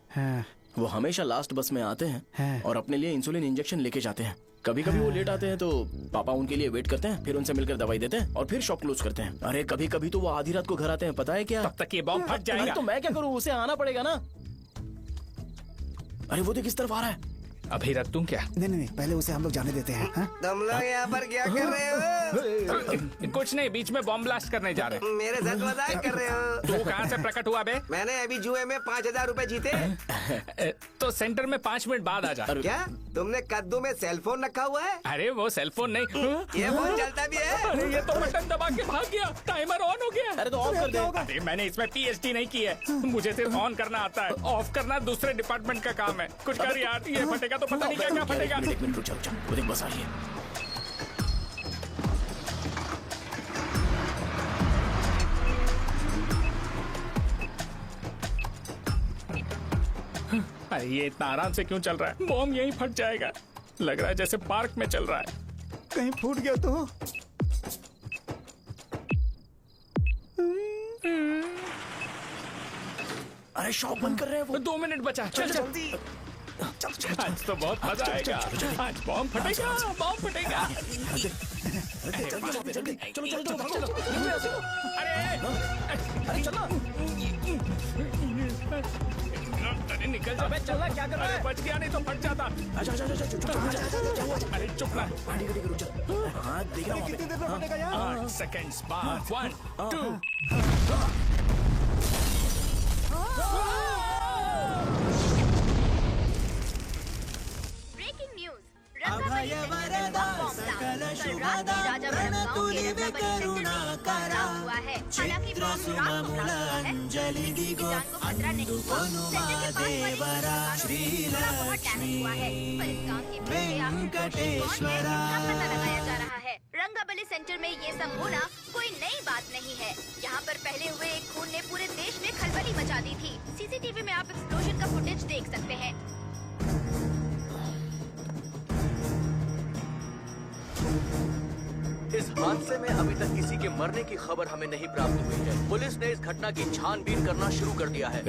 S9: वो हमेशा लास्ट बस में आते हैं और अपने लिए इंसुलिन इंजेक्शन लेके जाते हैं। कभी कभी वो लेट आते हैं तो पापा उनके लिए वेट करते हैं, फिर उनसे मिलकर दवाई देते हैं और फिर शॉप क्लोज करते हैं। अरे कभी कभी तो वो आधी रात को घर आते हैं, पता है क्या?
S10: तब तक ये बॉम्ब फट जाएगा।
S9: तो मैं क्या करूँ, उसे आना पड़ेगा ना। अरे वो देख किस तरफ आ रहा है।
S10: अभी रख तुम क्या?
S11: नहीं, पहले उसे हम लोग जाने देते हैं।
S6: तुम लोग यहाँ पर क्या कर रहे हो?
S10: कुछ नहीं, बीच में बॉम्ब ब्लास्ट करने जा रहे।
S6: मेरे साथ मजाक कर रहे हो?
S10: तू कहाँ से प्रकट हुआ बे?
S6: मैंने अभी जुए में 5,000 रुपए जीते।
S10: तो सेंटर में 5 मिनट बाद आ जा।
S6: क्या तुमने कद्दू में सेलफोन रखा हुआ है?
S10: अरे वो सेलफोन नहीं,
S6: ये फोन चलता भी है।
S10: अरे ये तो बटन दबा के भाग गया, टाइमर ऑन हो गया।
S9: अरे तो ऑफ कर दे।
S10: अरे मैंने इसमें PhD नहीं की है, मुझे सिर्फ ऑन करना आता है, ऑफ करना दूसरे डिपार्टमेंट का काम है। कुछ कर यार, ये फटेगा तो पता नहीं क्या क्या फटेगा।
S9: एक मिनट रुक जा, वो देख बस आ रही है।
S10: अरे ये इतना आराम से क्यों चल रहा है? बॉम्ब यहीं फट जाएगा। लग रहा है जैसे पार्क में चल रहा है।
S11: कहीं फूट गया तो?
S9: अरे शॉप बंद कर रहे हैं वो।
S10: 2 मिनट बचा, चल जल्दी। आज तो बहुत मजा आएगा। आज बॉम्ब फटेगा, बॉम्ब फटेगा।
S9: चलो।
S10: अरे चलो। अरे निकल जा।
S9: चलना क्या कर रहा है?
S10: बच गया, नहीं तो फट जाता। अरे चुप ना।
S9: हाँ देख रहा हूँ।
S11: कितनी देर में फटेगा यार?
S10: 8 सेकंड्स बाद 1 2।
S13: ब्रेकिंग न्यूज, रंगावली सेंटर में बॉम्ब ब्लास्ट। कल रात में राजावरम गांव के रंगावली सेंटर में पथराव हुआ है। हालांकि बॉम्ब रात को ब्लास्ट हुआ है, किसी की जान को खतरा नहीं हुआ। सेंटर के पास वाली थोड़ा बहुत डैमेज हुआ है, पर इस काम के पीछे आखिर कौन है, इसका पता लगाया जा रहा है। रंगावली सेंटर में ये सब होना कोई नई बात नहीं है। यहाँ पर पहले हुए एक खून ने पूरे देश में खलबली मचा दी थी। CCTV में आप एक्सप्लोजन का फुटेज देख सकते हैं।
S15: इस हादसे में अभी तक किसी के मरने की खबर हमें नहीं प्राप्त हुई है। पुलिस ने इस घटना की छानबीन करना शुरू कर दिया है।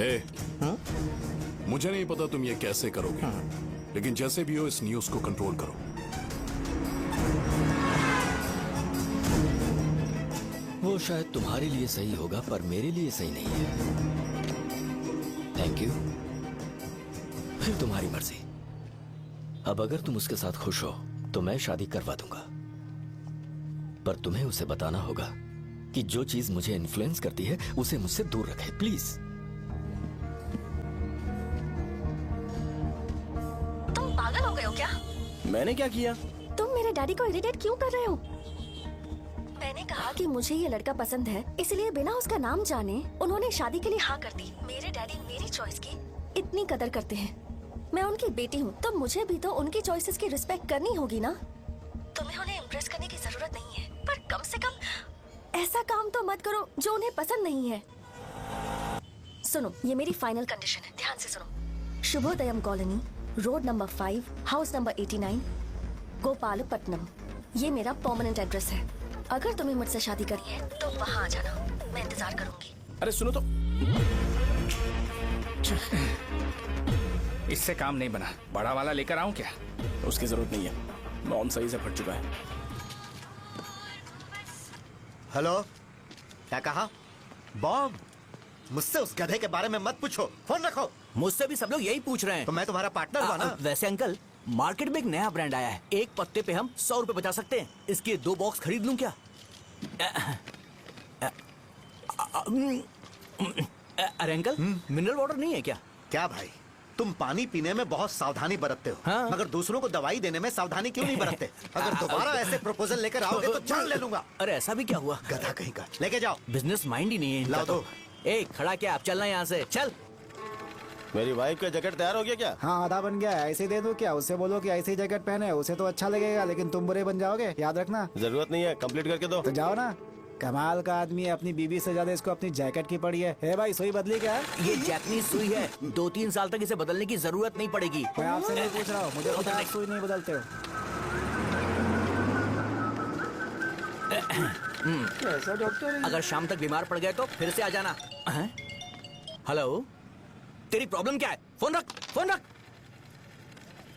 S4: मुझे नहीं पता तुम ये कैसे करोगे, लेकिन जैसे भी हो इस न्यूज को कंट्रोल करो।
S5: वो शायद तुम्हारे लिए सही होगा पर मेरे लिए सही नहीं है। Thank you. फिर तुम्हारी मर्जी। अब अगर तुम उसके साथ खुश हो तो मैं शादी करवा दूंगा, पर तुम्हें उसे बताना होगा कि जो चीज मुझे इन्फ्लुएंस करती है उसे मुझसे दूर रखे, प्लीज।
S14: तुम पागल हो गए हो क्या?
S9: मैंने क्या किया?
S14: तुम मेरे डैडी को इरिटेट क्यों कर रहे हो? मैंने कहा कि मुझे ये लड़का पसंद है, इसलिए बिना उसका नाम जाने उन्होंने शादी के लिए हाँ कर दी। मेरे डैडी मेरी चॉइस की इतनी कदर करते हैं। मैं उनकी बेटी हूँ तो मुझे भी तो उनकी चॉइसेस की रिस्पेक्ट करनी होगी ना। तुम्हें उन्हें इम्प्रेस करने की जरूरत नहीं है, पर कम से कम ऐसा काम तो मत करो जो उन्हें पसंद नहीं है। सुनो, ये मेरी फाइनल कंडीशन है, ध्यान से सुनो। Shubhodayam colony, road number 5, house number 89, Gopalapatnam. ये मेरा परमानेंट एड्रेस है। अगर तुम्हें मुझसे शादी करनी है तो वहाँ आ जाना, मैं इंतजार करूंगी।
S9: अरे सुनो तो।
S10: इससे काम नहीं बना, बड़ा वाला लेकर आऊं क्या?
S9: उसकी जरूरत नहीं है, बॉम्ब सही से फट चुका है।
S6: हेलो, क्या कहा? बॉम्ब? मुझसे उस गधे के बारे में मत पूछो, फोन रखो।
S16: मुझसे भी सब लोग यही पूछ रहे हैं।
S6: तो मैं तुम्हारा पार्टनर हुआ ना?
S16: वैसे अंकल, मार्केट में एक नया ब्रांड आया है, एक पत्ते पे हम 100 रुपए बचा सकते हैं। इसके 2 बॉक्स खरीद लूं क्या? अरे अंकल मिनरल वाटर नहीं है क्या?
S6: क्या भाई, तुम पानी पीने में बहुत सावधानी बरतते हो,
S16: हाँ।
S6: मगर दूसरों को दवाई देने में सावधानी क्यों नहीं बरतते? अगर दोबारा ऐसे प्रपोजल लेकर आओगे तो जान ले लूंगा।
S16: अरे ऐसा भी क्या हुआ?
S6: गधा कहीं का, लेके जाओ।
S16: बिजनेस माइंड ही नहीं है इनका
S6: लाओ
S16: तो।
S6: दो।
S16: ए खड़ा क्या, आप चलना यहाँ से, चल।
S8: मेरी वाइफ का जैकेट तैयार हो गया क्या?
S11: हाँ आधा बन गया है, ऐसे ही दे दो क्या? उससे बोलो कि ऐसे ही जैकेट पहने, उसे तो अच्छा लगेगा लेकिन तुम बुरे बन जाओगे, याद रखना।
S8: जरूरत नहीं है, कंप्लीट करके दो।
S11: तो जाओ ना। कमाल का आदमी है, अपनी बीबी से ज्यादा इसको अपनी जैकेट की पड़ी है। हे भाई सुई बदली क्या?
S16: ये जैपनीज सुई है, 2-3 साल तक इसे बदलने की जरूरत नहीं पड़ेगी।
S11: मैं आपसे नहीं पूछ रहा हूँ, मुझे पता है आप सुई नहीं बदलते हो।
S8: ऐसा डॉक्टर है?
S16: अगर शाम तक बीमार पड़ गए तो फिर से आ जाना। हैं? हेलो, तेरी प्रॉब्लम क्या है? फोन रख, फोन रख।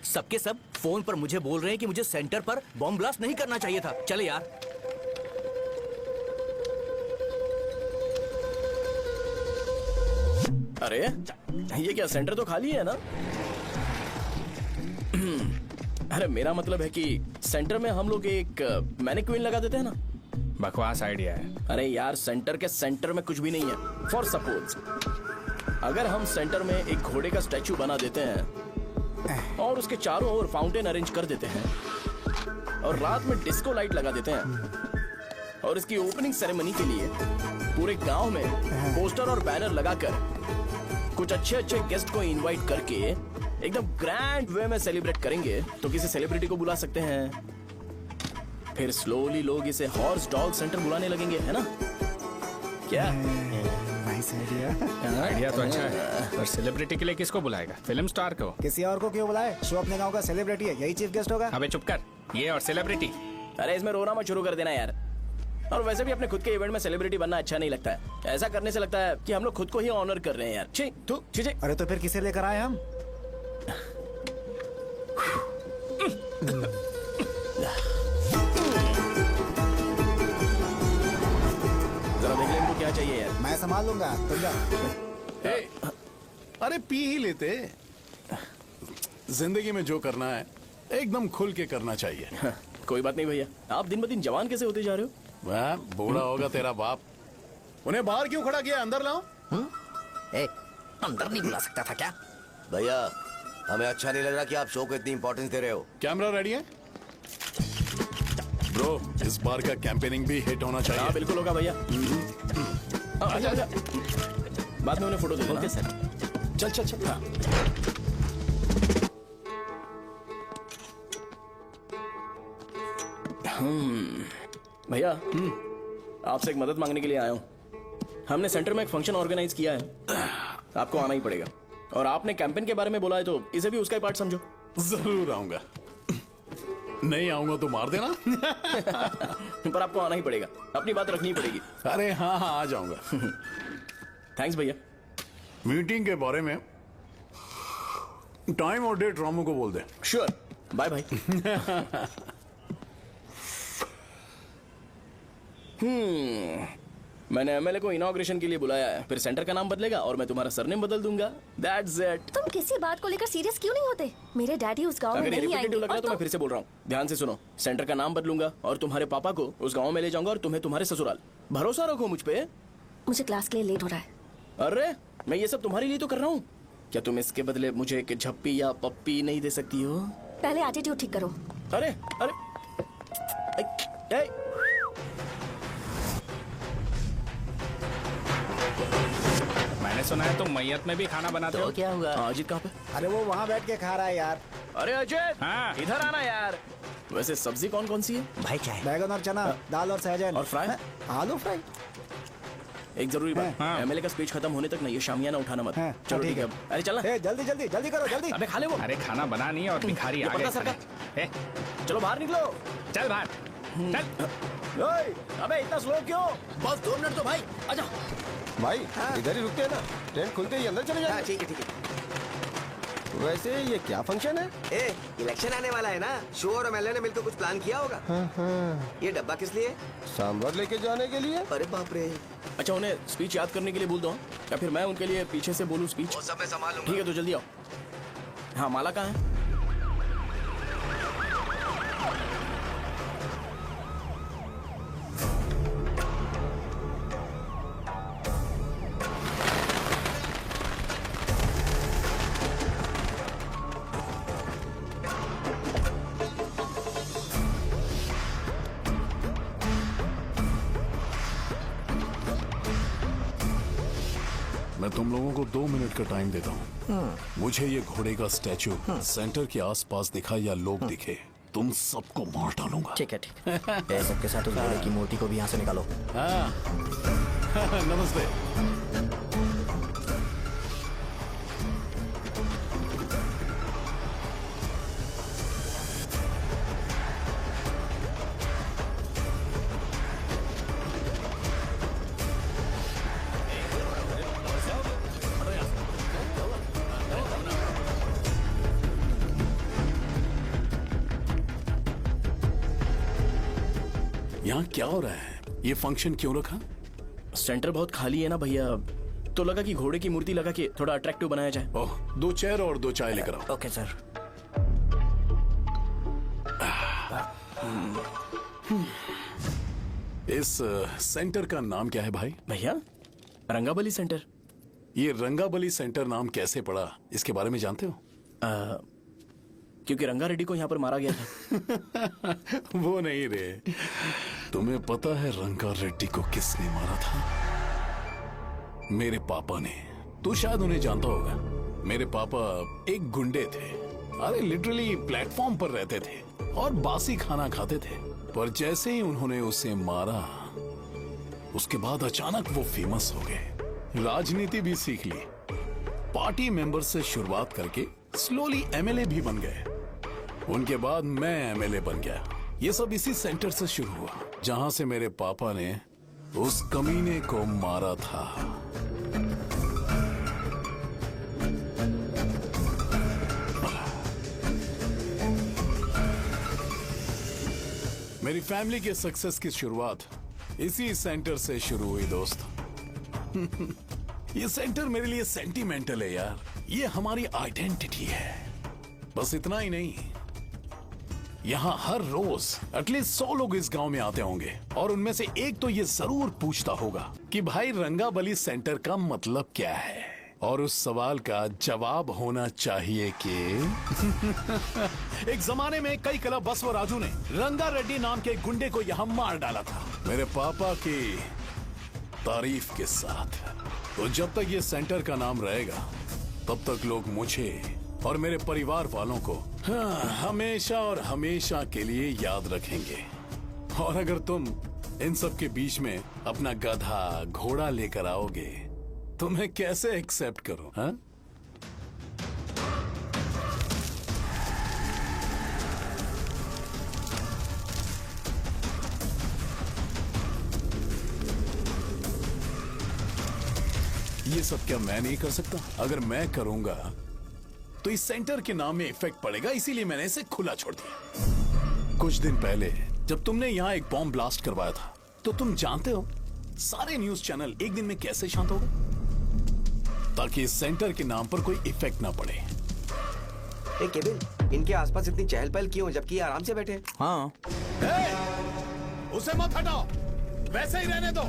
S16: सबके सब फोन पर मुझे बोल रहे हैं कि मुझे सेंटर पर बॉम्ब ब्लास्ट नहीं करना चाहिए था। चले यार।
S9: अरे ये क्या, सेंटर तो खाली है ना? अरे मेरा मतलब है कि सेंटर में हम लोग एक मैनिक्विन लगा देते हैं ना।
S10: बकवास आइडिया है।
S9: अरे यार, सेंटर के सेंटर में कुछ भी नहीं है। फॉर सपोज अगर हम सेंटर में एक घोड़े का स्टैचू बना देते हैं और उसके चारों ओर फाउंटेन अरेंज कर देते हैं और रात में डिस्को लाइट लगा देते हैं और इसकी ओपनिंग सेरेमनी के लिए पूरे गांव में पोस्टर और बैनर लगाकर कुछ अच्छे अच्छे गेस्ट को इनवाइट करके एकदम ग्रैंड वे में सेलिब्रेट करेंगे, तो किसी सेलिब्रिटी को बुला सकते हैं। फिर स्लोली लोग इसे हॉर्स डॉग सेंटर बुलाने लगेंगे, है ना? क्या?
S11: Nice idea.
S10: आइडिया तो अच्छा है, पर सेलिब्रिटी के लिए किसको बुलाएगा? फिल्म स्टार को।
S11: किसी और को क्यों बुलाए? शो अपने गांव का सेलिब्रिटी है, यही चीफ गेस्ट होगा।
S10: अबे चुप कर, ये और सेलिब्रिटी।
S9: अरे इसमें रोना मत शुरू कर देना यार। और वैसे भी अपने खुद के इवेंट में सेलिब्रिटी बनना अच्छा नहीं लगता है। ऐसा करने से लगता है कि हम लोग खुद को ही ऑनर कर रहे हैं यार। छी, तू, छी, छी।
S11: अरे तो फिर किसे लेकर आए हम?
S9: जरा देख ले इनको क्या चाहिए यार।
S11: मैं संभाल लूंगा, तुम जा।
S4: अरे पी ही लेते। जिंदगी में जो करना है एकदम खुल के करना चाहिए।
S9: कोई बात नहीं भैया, आप दिन ब दिन जवान कैसे होते जा रहे हो?
S4: वह बूढ़ा होगा तेरा बाप। उन्हें बाहर क्यों खड़ा किया? अंदर लाओ।
S16: अंदर नहीं बुला सकता था क्या?
S7: भैया हमें अच्छा नहीं लग रहा कि आप शो को इतनी इंपॉर्टेंस दे रहे हो।
S4: कैमरा रेडी है ब्रो? इस बार का कैंपेनिंग भी हिट होना चाहिए।
S9: हाँ बिल्कुल होगा भैया। अच्छा अच्छा, बाद में उन्हें फोटो दे देना।
S16: Okay sir.
S4: चल चल चल। हाँ।
S9: भैया आपसे एक मदद मांगने के लिए आया हूँ। हमने सेंटर में एक फंक्शन ऑर्गेनाइज किया है, आपको आना ही पड़ेगा। और आपने कैंपेन के बारे में बोला है तो इसे भी उसका ही पार्ट समझो।
S4: जरूर आऊंगा। नहीं आऊंगा तो मार देना।
S9: पर आपको आना ही पड़ेगा, अपनी बात रखनी पड़ेगी।
S4: अरे हाँ हाँ आ जाऊंगा।
S9: थैंक्स भैया।
S4: मीटिंग के बारे में टाइम और डेट रामू को बोल दे।
S9: श्योर, बाय भाई। मैंने एमएलए को इनॉग्रेशन के लिए बुलाया है, फिर सेंटर का नाम बदलेगा और मैं तुम्हारा सरनेम बदल दूंगा। That's it।
S14: तुम किसी बात को लेकर सीरियस क्यों नहीं होते? मेरे डैडी उस गांव में
S9: अगर ये
S14: नहीं आएंगे।
S9: रिपीटेटिव लग रहा है तो
S14: और
S9: मैं फिर से बोल रहा हूँ, ध्यान से सुनो। सेंटर का नाम बदलूंगा और तुम्हारे पापा को उस गांव में ले जाऊंगा और तुम्हें तुम्हारे ससुराल। भरोसा रखो मुझ पे।
S14: मुझे क्लास के लिए लेट हो रहा है।
S9: अरे मैं ये सब तुम्हारे लिए तो कर रहा हूँ। क्या तुम इसके बदले मुझे एक झप्पी या पप्पी नहीं दे सकती हो?
S14: पहले एटीट्यूड ठीक करो।
S9: अरे अरे ए,
S10: मैंने सुना है तुम मैयत में भी खाना बनाते हो।
S16: क्या हुआ?
S9: अजीत कहाँ पे?
S11: अरे वो वहाँ बैठ के खा रहा है यार।
S9: अरे अजय,
S10: हाँ।
S9: इधर आना यार। वैसे सब्जी कौन कौन सी है?
S16: भाई क्या है?
S11: बैगन और चना, दाल और सहजन
S9: और फ्राई?
S11: आलू फ्राई।
S9: एक जरूरी बात,
S10: हाँ।
S9: एमएलए का स्पीच खत्म होने तक ना ये शामियाना उठाना मत।
S11: हाँ,
S9: चलो
S11: ठीक
S9: ठीक है।
S11: है।
S9: अरे चलना।
S11: ए, जल्दी जल्दी जल्दी करो, जल्दी।
S9: अबे खा ले वो।
S10: अरे खाना बना नहीं और भिखारी
S9: ये
S10: आ गए
S9: पर्दा सरका।
S10: खाने। ए,
S9: चलो बाहर निकलो।
S10: चल बाहर चल।
S9: ओए, अबे इतना स्लो क्यों?
S16: बस 2 मिनट तो भाई, आजा।
S8: भाई इधर ही रुकते हैं ना, ट्रेन खुलते ही अंदर चले
S7: हाँ
S8: जाए।
S7: ठीक है ठीक है।
S8: वैसे ये क्या फंक्शन है?
S7: ए, इलेक्शन आने वाला है ना, शो और एमएलए ने मिलकर कुछ प्लान किया होगा। ये डब्बा किस लिए?
S8: सांभर लेके जाने के लिए।
S7: अरे बाप रे।
S9: अच्छा उन्हें स्पीच याद करने के लिए बोल दो या फिर मैं उनके लिए पीछे से बोलूं स्पीच?
S7: वो सब मैं संभाल लूंगा।
S9: ठीक है तो जल्दी आओ। हाँ माला कहाँ है?
S4: तुम लोगों को 2 मिनट का टाइम देता हूँ। मुझे ये घोड़े का स्टैचू सेंटर के आसपास दिखा या लोग दिखे, तुम सबको मार डालूंगा।
S16: ठीक है ठीक है। सबके साथ उस घोड़े की मूर्ति को भी यहाँ से निकालो।
S4: हाँ। नमस्ते। यहाँ क्या हो रहा है? ये फंक्शन क्यों रखा?
S9: सेंटर बहुत खाली है ना भैया, तो लगा कि घोड़े की मूर्ति लगा के थोड़ा अट्रैक्टिव बनाया जाए।
S4: ओह, 2 चेयर और 2 चाय लेकर आओ।
S16: Okay sir.
S4: इस सेंटर का नाम क्या है भाई?
S9: भैया रंगाबली सेंटर।
S4: ये रंगाबली सेंटर नाम कैसे पड़ा, इसके बारे में जानते हो?
S9: क्योंकि रंगा रेड्डी को यहाँ पर मारा गया था।
S4: वो नहीं रे, तुम्हें पता है रंगा रेड्डी को किसने मारा था? मेरे पापा ने। तू शायद उन्हें जानता होगा। मेरे पापा एक गुंडे थे। अरे लिटरली प्लेटफॉर्म पर रहते थे और बासी खाना खाते थे। पर जैसे ही उन्होंने उसे मारा, उसके बाद अचानक वो फेमस हो गए। राजनीति भी सीख ली, पार्टी मेंबर से शुरुआत करके स्लोली एमएलए भी बन गए। उनके बाद मैं एमएलए बन गया। ये सब इसी सेंटर से शुरू हुआ, जहां से मेरे पापा ने उस कमीने को मारा था। मेरी फैमिली के सक्सेस की शुरुआत इसी सेंटर से शुरू हुई दोस्त। ये सेंटर मेरे लिए सेंटिमेंटल है यार। ये हमारी आइडेंटिटी है। बस इतना ही नहीं, यहाँ हर रोज एटलीस्ट 100 लोग इस गांव में आते होंगे और उनमें से एक तो ये जरूर पूछता होगा कि भाई रंगाबली सेंटर का मतलब क्या है। और उस सवाल का जवाब होना चाहिए कि एक जमाने में कई क्लब बसव राजू ने रंगा रेड्डी नाम के गुंडे को यहाँ मार डाला था, मेरे पापा की तारीफ के साथ। तो जब तक ये सेंटर का नाम रहेगा, तब तक लोग मुझे और मेरे परिवार वालों को हमेशा और हमेशा के लिए याद रखेंगे। और अगर तुम इन सब के बीच में अपना गधा घोड़ा लेकर आओगे तो मैं कैसे एक्सेप्ट करूं? हाँ? ये सब क्या मैं नहीं कर सकता? अगर मैं करूंगा तो इस सेंटर के नाम में इफेक्ट पड़ेगा, इसीलिए मैंने इसे खुला छोड़ दिया। कुछ दिन पहले जब तुमने यहाँ एक बॉम्ब ब्लास्ट करवाया था, तो तुम जानते हो सारे न्यूज चैनल एक दिन में कैसे शांत हो गए? ताकि इस सेंटर के नाम पर कोई इफेक्ट ना पड़े।
S7: केविन, इनके आसपास इतनी चहल पहल क्यों जबकि आराम से बैठे?
S16: हाँ।
S4: उसे मत हटाओ, वैसे ही रहने दो।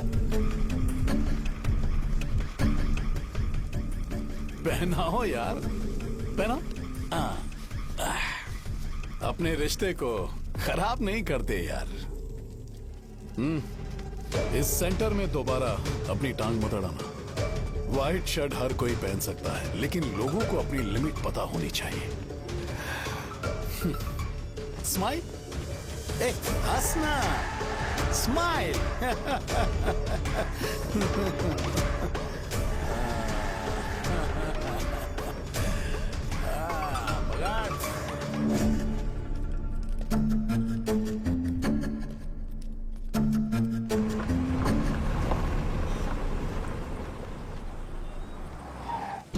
S4: पहनाओ यार, पहना। अपने रिश्ते को खराब नहीं करते यार। इस सेंटर में दोबारा अपनी टांग मत अड़ाना। व्हाइट शर्ट हर कोई पहन सकता है, लेकिन लोगों को अपनी लिमिट पता होनी चाहिए। स्माइल, हंसना, स्माइल।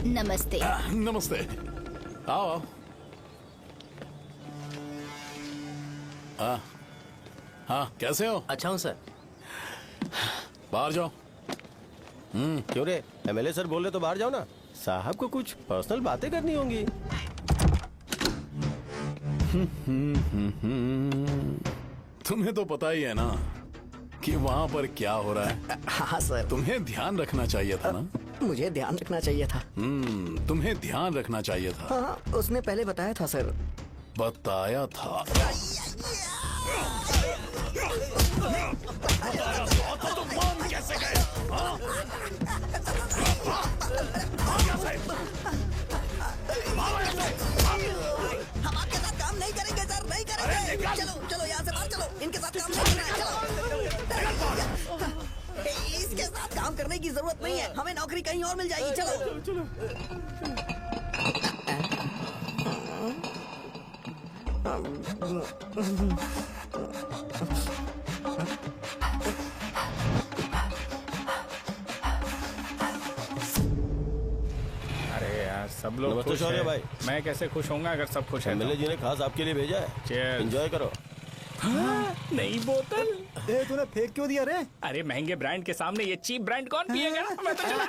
S17: नमस्ते।
S4: नमस्ते, आओ। हाँ, कैसे हो?
S8: अच्छा हूँ सर।
S4: बाहर जाओ।
S8: क्यों रे, एमएलए सर बोल रहे तो बाहर जाओ ना। साहब को कुछ पर्सनल बातें करनी होंगी।
S4: तुम्हें तो पता ही है ना कि वहाँ पर क्या हो रहा है।
S16: हाँ सर।
S4: तुम्हें ध्यान रखना चाहिए था ना।
S16: मुझे ध्यान रखना चाहिए था।
S4: तुम्हें ध्यान रखना चाहिए था।
S16: हाँ, उसने पहले बताया था सर।
S4: बताया था। तो मान कैसे गए?
S16: हम आपके साथ काम नहीं करेंगे सर, नहीं करेंगे। चलो चलो यहाँ से बाहर चलो, इनके साथ काम नहीं करना है, चलो। इसके साथ काम करने की जरूरत नहीं है, हमें नौकरी कहीं और मिल जाएगी। चलो।
S10: अरे यार सब लोग
S8: नमस्ते
S10: खुश
S8: शौर्य
S10: हैं।
S8: भाई।
S10: मैं कैसे खुश होऊंगा अगर सब खुश हैं तो?
S8: एमएलए जी ने खास आपके लिए भेजा है।
S10: Cheers।
S8: एंजॉय करो।
S10: नई बोतल।
S11: तूने फेंक क्यों दिया रे?
S10: अरे महंगे ब्रांड के सामने ये चीप ब्रांड कौन पिएगा? मैं तो चला।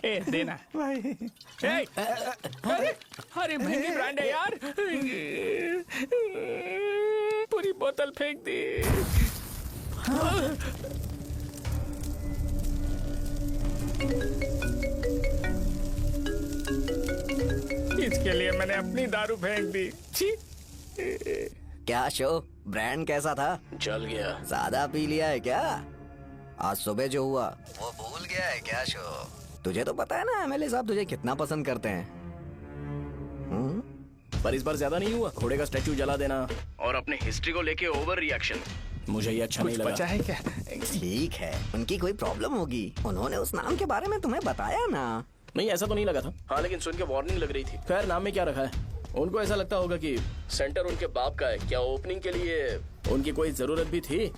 S10: ए देना
S11: भाई।
S10: ए, अरे अरे महंगी ब्रांड है यार, पूरी बोतल फेंक दी। इसके लिए मैंने अपनी दारू फेंक दी। छी।
S16: क्या शो, ब्रांड कैसा था?
S3: चल गया।
S16: ज्यादा पी लिया है क्या? आज सुबह जो हुआ वो भूल गया है क्या शो? तुझे तो पता है ना एमएलए साहब तुझे कितना पसंद करते हैं।
S9: पर इस बार ज्यादा नहीं हुआ। घोड़े का स्टैचू जला देना और अपने हिस्ट्री को लेके ओवर रिएक्शन, मुझे ये अच्छा नहीं लगा।
S10: बचा है क्या?
S16: ठीक है, उनकी कोई प्रॉब्लम होगी, उन्होंने उस नाम के बारे में तुम्हें बताया ना?
S9: नहीं ऐसा तो नहीं लगा था। हाँ लेकिन सुन के वार्निंग लग रही थी। खैर नाम में क्या रखा है, उनको ऐसा लगता होगा कि सेंटर उनके बाप का है। क्या ओपनिंग के लिए उनकी कोई जरूरत भी थी?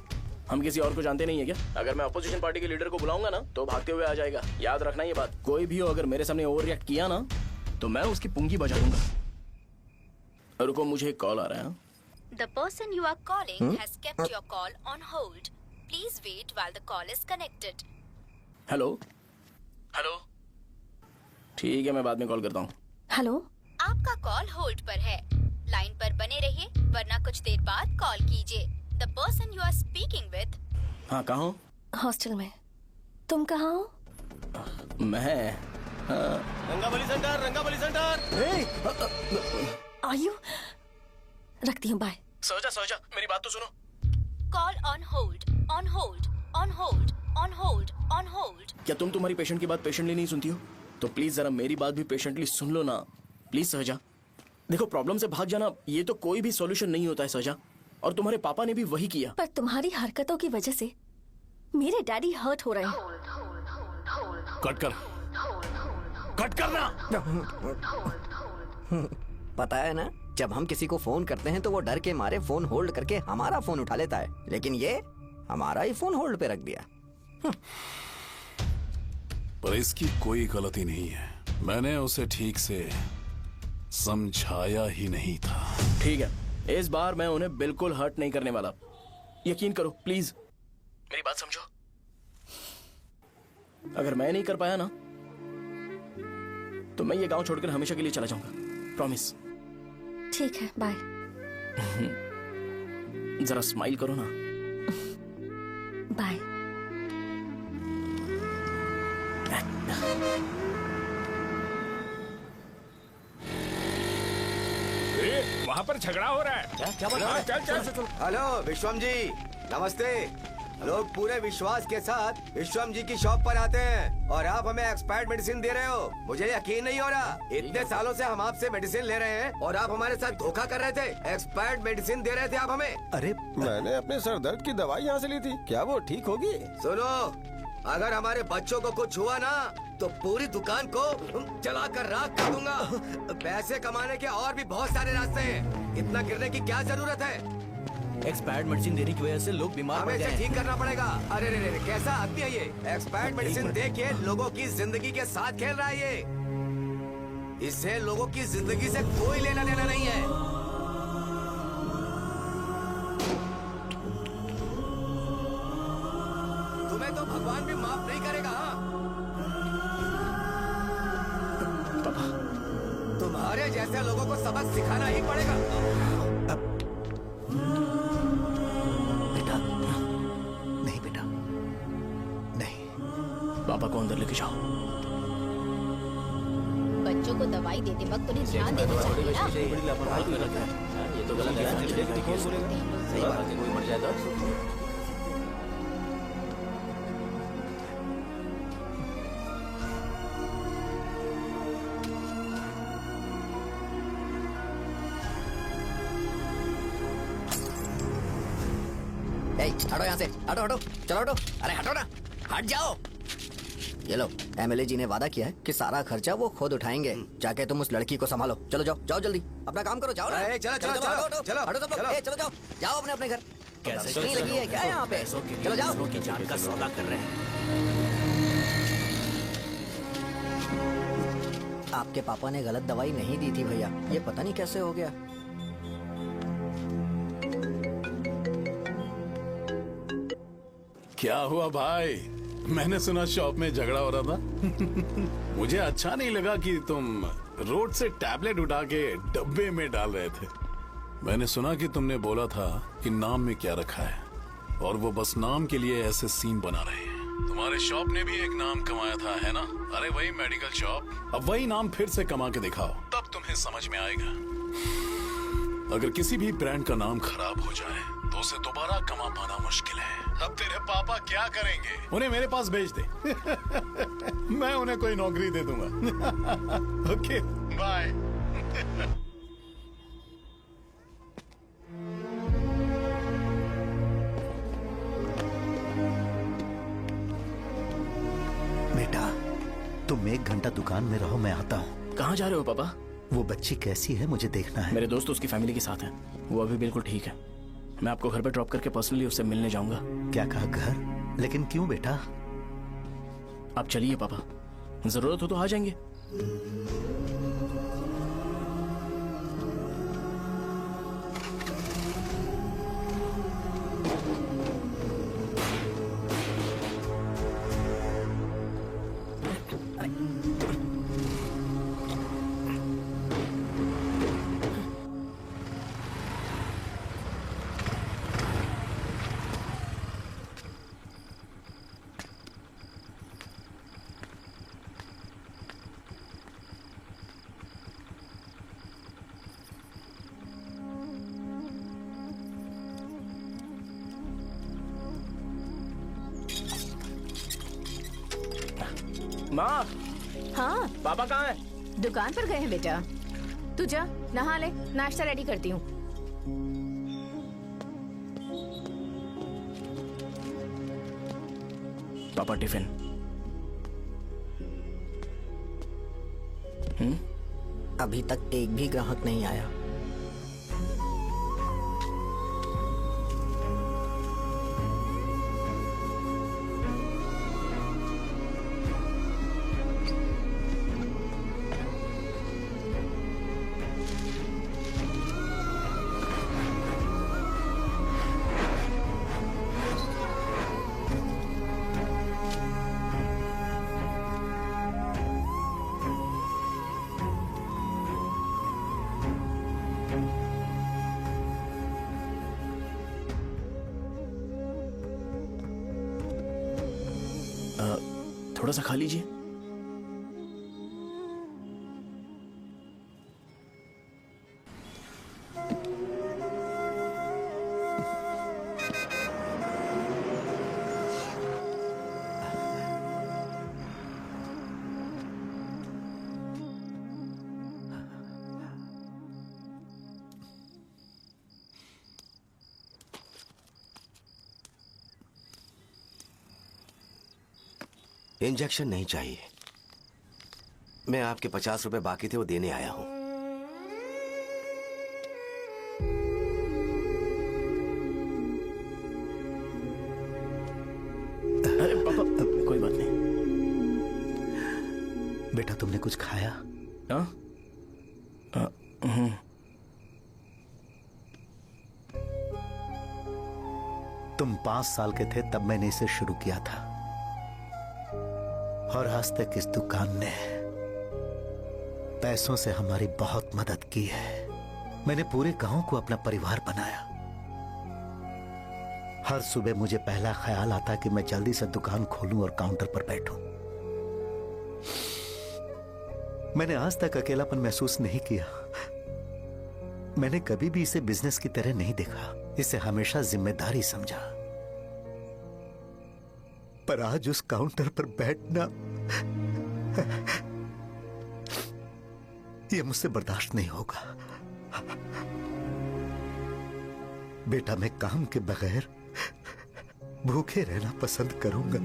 S9: हम किसी और को जानते नहीं है क्या? अगर मैं अपोजिशन पार्टी के लीडर को बुलाऊंगा ना तो भागते हुए आ जाएगा। याद रखना ये बात, कोई भी हो अगर मेरे सामने ओवर रिएक्ट किया ना तो मैं उसकी पुंगी बजा दूंगा। रुको मुझे एक कॉल आ रहा है।
S17: The person you are calling has kept your call on hold. Please wait while the call is connected.
S9: Hello hello, ठीक है मैं बाद में कॉल करता हूँ।
S14: हेलो,
S17: आपका कॉल होल्ड पर है, लाइन पर बने रहिए वरना कुछ देर बाद कॉल कीजिए। The person you are speaking with.
S9: हाँ कहाँ हो?
S14: हॉस्टल में। तुम कहाँ हो?
S9: मैं
S8: रंगाबली सेंटर, रंगाबली सेंटर।
S14: आयु, रखती हूँ, बाय।
S9: सोचा मेरी बात तो सुनो।
S17: Call on hold, on hold, on hold, on hold, on hold.
S9: क्या तुम तुम्हारी पेशेंट की बात पेशेंटली नहीं सुनती हो? तो प्लीज जरा मेरी बात भी पेशेंटली सुन लो ना प्लीज सहजा। देखो प्रॉब्लम से भाग जाना ये तो कोई भी सॉल्यूशन नहीं होता है सहजा, और तुम्हारे पापा ने भी वही किया।
S14: पर तुम्हारी हरकतों की वजह से मेरे डैडी हर्ट हो रहे हैं।
S4: कट करना।
S16: पता है ना, जब हम किसी को फोन करते हैं तो वो डर के मारे फोन होल्ड करके हमारा फोन उठा लेता है, लेकिन ये हमारा ही फोन होल्ड पे रख दिया।
S4: पर इसकी कोई गलती नहीं है, मैंने उसे ठीक से समझाया ही नहीं था।
S9: ठीक है, इस बार मैं उन्हें बिल्कुल हर्ट नहीं करने वाला, यकीन करो प्लीज, मेरी बात समझो। अगर मैं नहीं कर पाया ना तो मैं ये गांव छोड़कर हमेशा के लिए चला जाऊंगा, प्रॉमिस।
S14: ठीक है, बाय।
S9: जरा स्माइल करो ना।
S14: बाय।
S10: वहाँ पर झगड़ा हो रहा है।
S7: क्या बोल रहा है?
S10: चल।
S7: हेलो विश्वम जी, नमस्ते। लोग पूरे विश्वास के साथ विश्वम जी की शॉप पर आते हैं और आप हमें एक्सपायर्ड मेडिसिन दे रहे हो। मुझे यकीन नहीं हो रहा, इतने सालों से हम आपसे मेडिसिन ले रहे हैं और आप हमारे साथ धोखा कर रहे थे। एक्सपायर्ड मेडिसिन दे रहे थे आप हमें।
S8: अरे मैंने अपने सर दर्द की दवाई यहाँ से ली थी, क्या वो ठीक होगी?
S7: सुनो, अगर हमारे बच्चों को कुछ हुआ ना तो पूरी दुकान को जला कर राख कर दूंगा। पैसे कमाने के और भी बहुत सारे रास्ते हैं, इतना गिरने की क्या जरूरत है?
S16: एक्सपायर्ड मेडिसिन देने की वजह से लोग बीमार पड़
S7: हमें
S16: गए
S7: इसे
S16: हैं।
S7: ठीक करना पड़ेगा। अरे रे रे, कैसा आदमी है ये? एक्सपायर्ड मेडिसिन दे के लोगों की जिंदगी के साथ खेल रहा है ये। इससे लोगों की जिंदगी से कोई लेना देना नहीं है। तुम्हें तो भगवान भी माफ नहीं करेगा। तुम्हारे जैसे लोगों को सबक सिखाना ही पड़ेगा।
S9: पापा को अंदर लेके जाओ।
S17: बच्चों को दवाई देते वक्त उन्हें ध्यान देना चाहिए ना।
S3: ये तो गलत है। सही बात है, कोई मर जाए तो।
S16: हटो यहाँ से, हटो हटो, चलो हटो, अरे हटो ना, हट जाओ। ये लो, एमएलए जी ने वादा किया है कि सारा खर्चा वो खुद उठाएंगे। जाके तुम उस लड़की को संभालो। चलो जाओ, जाओ जल्दी, अपना काम करो, जाओ ना।
S7: चलो चलो
S16: हटो,
S7: चलो
S16: हटो,
S7: चलो
S16: हटो सब लोग, चलो जाओ, जाओ अपने अपने घर।
S3: कैसे
S16: नहीं लगी है क्या यहाँ पे? चलो जाओ।
S3: की जान का सौदा कर रहे हैं।
S16: आपके पापा ने गलत दवाई नहीं दी थी भैया, ये पता नहीं कैसे हो गया।
S4: क्या हुआ भाई? मैंने सुना शॉप में झगड़ा हो रहा था। मुझे अच्छा नहीं लगा कि तुम रोड से टैबलेट उठा के डब्बे में डाल रहे थे। मैंने सुना कि तुमने बोला था कि नाम में क्या रखा है, और वो बस नाम के लिए ऐसे सीन बना रहे हैं। तुम्हारे शॉप ने भी एक नाम कमाया था, है ना? अरे वही मेडिकल शॉप, अब वही नाम फिर से कमा के दिखाओ, तब तुम्हें समझ में आएगा। अगर किसी भी ब्रांड का नाम खराब हो जाए तो उसे दोबारा कमा पाना मुश्किल है। अब तेरे पापा क्या करेंगे? उन्हें मेरे पास भेज दे। मैं उन्हें कोई नौकरी दे दूंगा। Okay bye.
S6: बेटा, तुम 1 घंटा दुकान में रहो, मैं आता हूँ।
S9: कहाँ जा रहे हो पापा?
S6: वो बच्ची कैसी है मुझे देखना है।
S9: मेरे दोस्त उसकी फैमिली के साथ हैं, वो अभी बिल्कुल ठीक है। मैं आपको घर पे ड्रॉप करके पर्सनली उससे मिलने जाऊंगा।
S6: क्या कहा, घर? लेकिन क्यों बेटा?
S9: आप चलिए पापा, जरूरत हो तो आ जाएंगे। माँ,
S2: हाँ
S9: पापा कहाँ हैं?
S2: दुकान पर गए हैं बेटा। तू जा नहा ले, नाश्ता रेडी करती हूँ।
S9: पापा टिफिन।
S16: अभी तक एक भी ग्राहक नहीं आया।
S9: थोड़ा सा खा लीजिए।
S7: इंजेक्शन नहीं चाहिए। मैं आपके 50 रुपए बाकी थे, वो देने आया हूं।
S9: अरे पापा, कोई बात नहीं।
S6: बेटा, तुमने कुछ खाया?
S9: हाँ?
S6: तुम 5 साल के थे तब मैंने इसे शुरू किया था, और आज तक इस दुकान ने पैसों से हमारी बहुत मदद की है। मैंने पूरे गांव को अपना परिवार बनाया। हर सुबह मुझे पहला ख्याल आता कि मैं जल्दी से दुकान खोलूं और काउंटर पर बैठूं। मैंने आज तक अकेलापन महसूस नहीं किया। मैंने कभी भी इसे बिजनेस की तरह नहीं देखा, इसे हमेशा जिम्मेदारी समझा। पर आज उस काउंटर पर बैठना यह मुझसे बर्दाश्त नहीं होगा। बेटा, मैं काम के बगैर भूखे रहना पसंद करूंगा।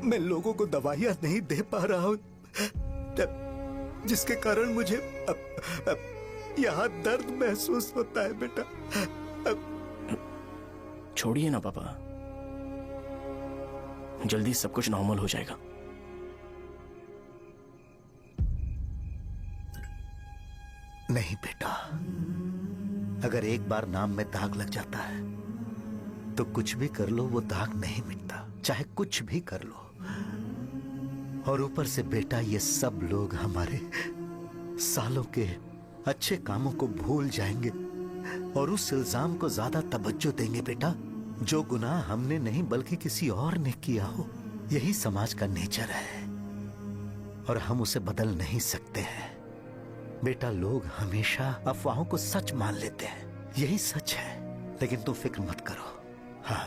S6: मैं लोगों को दवाइयां नहीं दे पा रहा हूं, जिसके कारण मुझे यहाँ दर्द महसूस होता है बेटा।
S9: छोड़िए ना पापा, जल्दी सब कुछ नॉर्मल हो जाएगा।
S6: नहीं बेटा, अगर एक बार नाम में दाग लग जाता है तो कुछ भी कर लो वो दाग नहीं मिटता, चाहे कुछ भी कर लो। और ऊपर से बेटा ये सब लोग हमारे सालों के अच्छे कामों को भूल जाएंगे और उस इल्जाम को ज्यादा तवज्जो देंगे बेटा जो गुनाह हमने नहीं बल्कि किसी और ने किया हो। यही समाज का नेचर है और हम उसे बदल नहीं सकते हैं बेटा। लोग हमेशा अफवाहों को सच मान लेते हैं, यही सच है। लेकिन तुम फिक्र मत करो। हाँ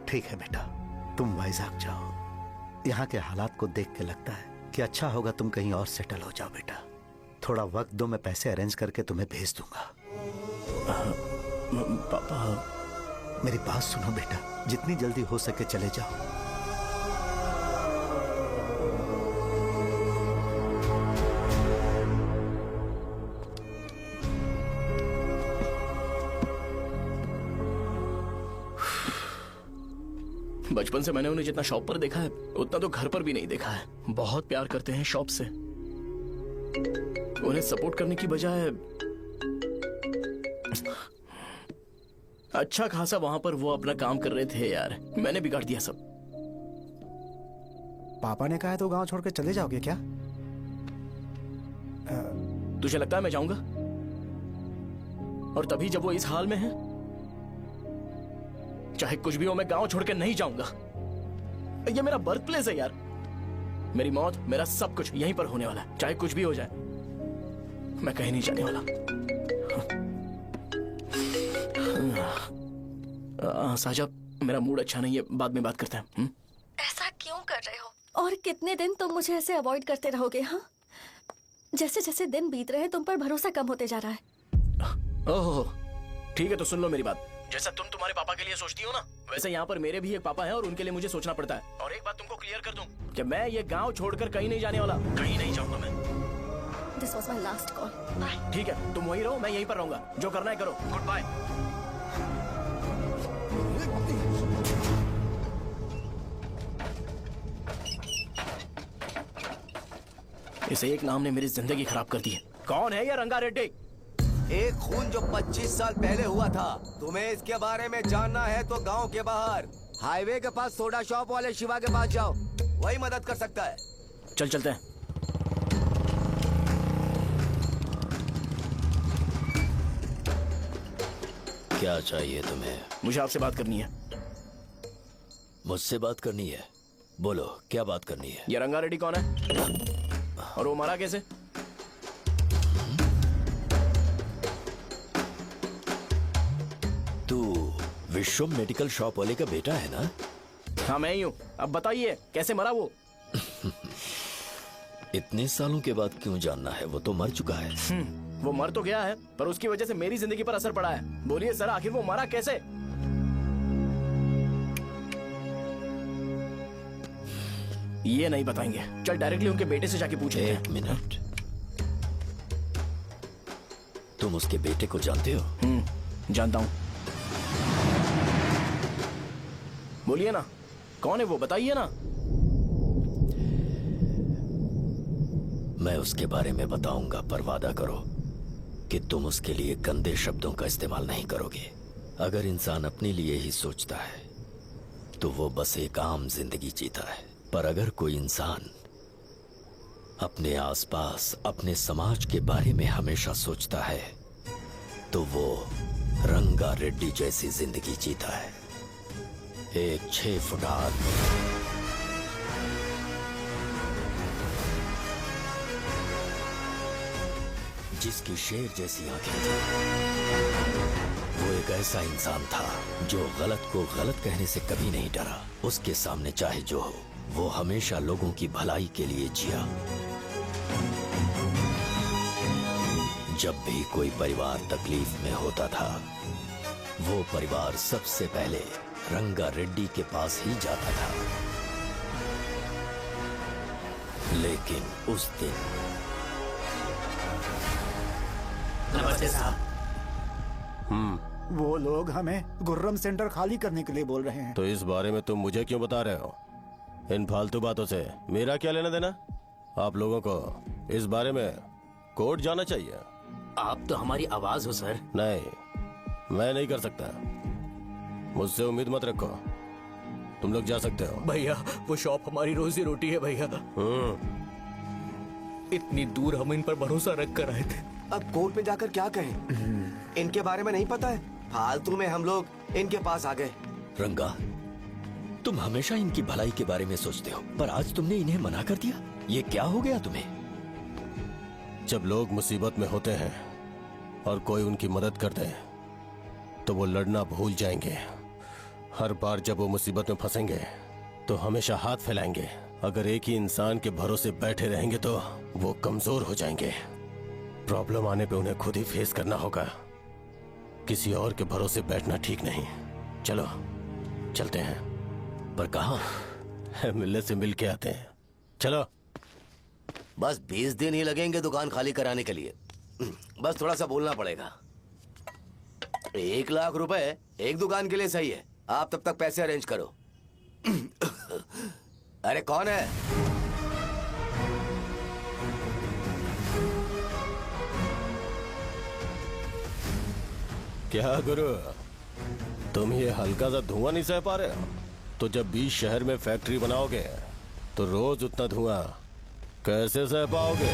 S6: ठीक है बेटा, तुम वाइजाग जाओ। यहाँ के हालात को देख के लगता है कि अच्छा होगा तुम कहीं और सेटल हो जाओ बेटा। थोड़ा वक्त दो, मैं पैसे अरेंज करके तुम्हें भेज दूंगा।
S9: पापा
S6: मेरी बात सुनो बेटा, जितनी जल्दी हो सके चले जाओ।
S9: बचपन से मैंने उन्हें जितना शॉप पर देखा है उतना तो घर पर भी नहीं देखा है। बहुत प्यार करते हैं शॉप से। उन्हें सपोर्ट करने की बजाय अच्छा खासा वहां पर वो अपना काम कर रहे थे यार। मैंने बिगाड़ दिया सब।
S11: पापा ने कहा है तो गांव छोड़ के चले जाओगे क्या?
S9: तुझे लगता है मैं जाऊंगा? और तभी जब वो इस हाल में है, चाहे कुछ भी हो मैं गांव छोड़ के नहीं जाऊंगा। ये मेरा बर्थ प्लेस है यार। मेरी मौत, मेरा सब कुछ यहीं पर होने वाला है। चाहे कुछ भी हो जाए मैं कहीं नहीं जाने वाला। साहब मेरा मूड अच्छा नहीं है, बाद में बात करते हैं।
S14: ऐसा क्यों कर रहे हो? और कितने दिन तुम मुझे ऐसे अवॉइड करते रहोगे? हाँ, जैसे जैसे दिन बीत रहे हैं तुम पर भरोसा कम होते जा रहा है।
S9: ओह ठीक है, तो सुन लो मेरी बात। जैसा तुम तुम्हारे पापा के लिए सोचती हो ना, वैसे यहाँ पर मेरे भी एक पापा हैं और उनके लिए मुझे सोचना पड़ता है। और एक बात तुमको क्लियर कर दूं कि मैं ये गांव छोड़कर कहीं नहीं जाने वाला। कहीं नहीं जाऊंगा मैं।
S14: This was my last call. Bye.
S9: ठीक है, तुम वहीं रहो, मैं यहीं पर रहूंगा। जो करना है करो। Goodbye. इस एक नाम ने मेरी जिंदगी खराब कर दी है। कौन है ये रंगा रेड्डी?
S7: एक खून जो 25 साल पहले हुआ था। तुम्हें इसके बारे में जानना है तो गांव के बाहर हाईवे के पास सोडा शॉप वाले शिवा के पास जाओ, वही मदद कर सकता है।
S9: चल चलते हैं।
S5: क्या चाहिए तुम्हें?
S9: मुझे आपसे बात करनी है।
S5: मुझसे बात करनी है? बोलो क्या बात करनी है?
S9: ये रंगा रेड्डी कौन है और वो मरा कैसे?
S5: तू विश्वम मेडिकल शॉप वाले का बेटा है ना?
S9: हाँ मैं ही हूँ। अब बताइए कैसे मरा वो?
S5: इतने सालों के बाद क्यों जानना है? वो तो मर चुका है।
S9: वो मर तो गया है पर उसकी वजह से मेरी जिंदगी पर असर पड़ा है। बोलिए सर, आखिर वो मरा कैसे? ये नहीं बताएंगे। चल डायरेक्टली उनके बेटे से जाके पूछे।
S5: एक मिनट, तुम उसके बेटे को जानते हो?
S9: जानता हूं। बोलिए ना, कौन है वो? बताइए ना।
S5: मैं उसके बारे में बताऊंगा, पर वादा करो कि तुम उसके लिए गंदे शब्दों का इस्तेमाल नहीं करोगे। अगर इंसान अपने लिए ही सोचता है तो वो बस एक आम जिंदगी जीता है, पर अगर कोई इंसान अपने आसपास, अपने समाज के बारे में हमेशा सोचता है तो वो रंगा रेड्डी जैसी जिंदगी जीता है। एक 6 फुट आदमी, जिसकी शेर जैसी आंखें थी। वो एक ऐसा इंसान था जो गलत को गलत कहने से कभी नहीं डरा। उसके सामने चाहे जो हो, वो हमेशा लोगों की भलाई के लिए जिया। जब भी कोई परिवार तकलीफ में होता था वो परिवार सबसे पहले रंगा रेड्डी के पास ही जाता था, लेकिन उस दिन
S16: नमस्ते साहब।
S11: वो लोग हमें गुर्रम सेंटर खाली करने के लिए बोल रहे हैं।
S8: तो इस बारे में तुम मुझे क्यों बता रहे हो? इन फालतू बातों से मेरा क्या लेना देना? आप लोगों को इस बारे में कोर्ट जाना चाहिए।
S3: आप तो हमारी आवाज हो सर।
S8: नहीं, मैं नहीं कर सकता। मुझसे उम्मीद मत रखो। तुम लोग जा सकते हो।
S16: भैया वो शॉप हमारी रोजी रोटी है भैया। इतनी दूर हम इन पर भरोसा रख कर आए थे।
S7: अब कोर्ट में जाकर क्या कहें? इनके बारे में नहीं पता है, फालतू में हम लोग इनके पास आ गए।
S5: रंगा, तुम हमेशा इनकी भलाई के बारे में सोचते हो, पर आज तुमने इन्हें मना कर दिया। ये क्या हो गया तुम्हें?
S8: जब लोग मुसीबत में होते हैं और कोई उनकी मदद कर दे तो वो लड़ना भूल जाएंगे। हर बार जब वो मुसीबत में फंसेंगे तो हमेशा हाथ फैलाएंगे। अगर एक ही इंसान के भरोसे बैठे रहेंगे तो वो कमजोर हो जाएंगे। प्रॉब्लम आने पे उन्हें खुद ही फेस करना होगा। किसी और के भरोसे बैठना ठीक नहीं। चलो चलते हैं।
S5: पर कहाँ?
S8: मिलने से मिल के आते हैं। चलो।
S7: बस 20 दिन ही लगेंगे दुकान खाली कराने के लिए। बस थोड़ा सा बोलना पड़ेगा। 1 लाख रुपए एक दुकान के लिए सही है। आप तब तक पैसे अरेंज करो। अरे कौन है?
S8: क्या गुरु, तुम ये हल्का सा धुआं नहीं सह पा रहे हो? तो जब 20 शहर में फैक्ट्री बनाओगे तो रोज उतना धुआं कैसे सह पाओगे?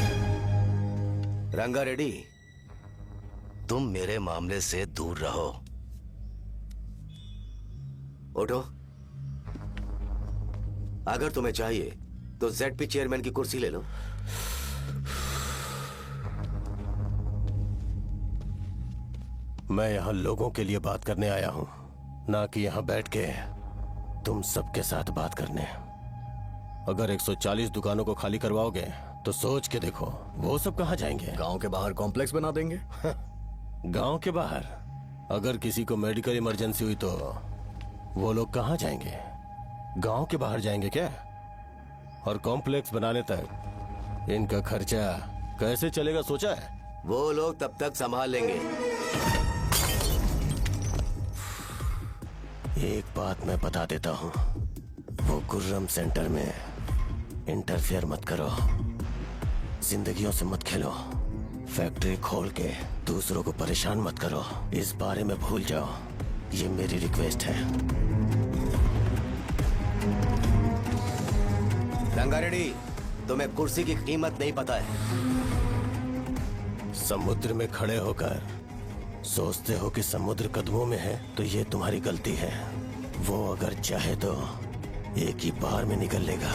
S7: रंगा रेड्डी, तुम मेरे मामले से दूर रहो। उठो। अगर तुम्हें चाहिए तो ZP चेयरमैन की कुर्सी ले लो।
S8: मैं यहाँ लोगों के लिए बात करने आया हूँ, ना कि यहाँ बैठ के तुम सबके साथ बात करने। अगर 140 दुकानों को खाली करवाओगे तो सोच के देखो वो सब कहाँ जाएंगे?
S16: गांव के बाहर कॉम्प्लेक्स बना देंगे।
S8: गांव के बाहर? अगर किसी को मेडिकल इमरजेंसी हुई तो वो लोग कहाँ जाएंगे? गांव के बाहर जाएंगे क्या? और कॉम्प्लेक्स बनाने तक इनका खर्चा कैसे चलेगा सोचा है?
S7: वो लोग तब तक संभाल लेंगे।
S8: एक बात मैं बता देता हूँ, वो गुर्रम सेंटर में इंटरफेयर मत करो। जिंदगियों से मत खेलो। फैक्ट्री खोल के दूसरों को परेशान मत करो। इस बारे में भूल जाओ। ये मेरी रिक्वेस्ट है।
S7: रंगा रेड्डी, तुम्हें कुर्सी की कीमत नहीं पता है।
S8: समुद्र में खड़े होकर सोचते हो कि समुद्र कदमों में है तो ये तुम्हारी गलती है। वो अगर चाहे तो एक ही बार में निकल लेगा।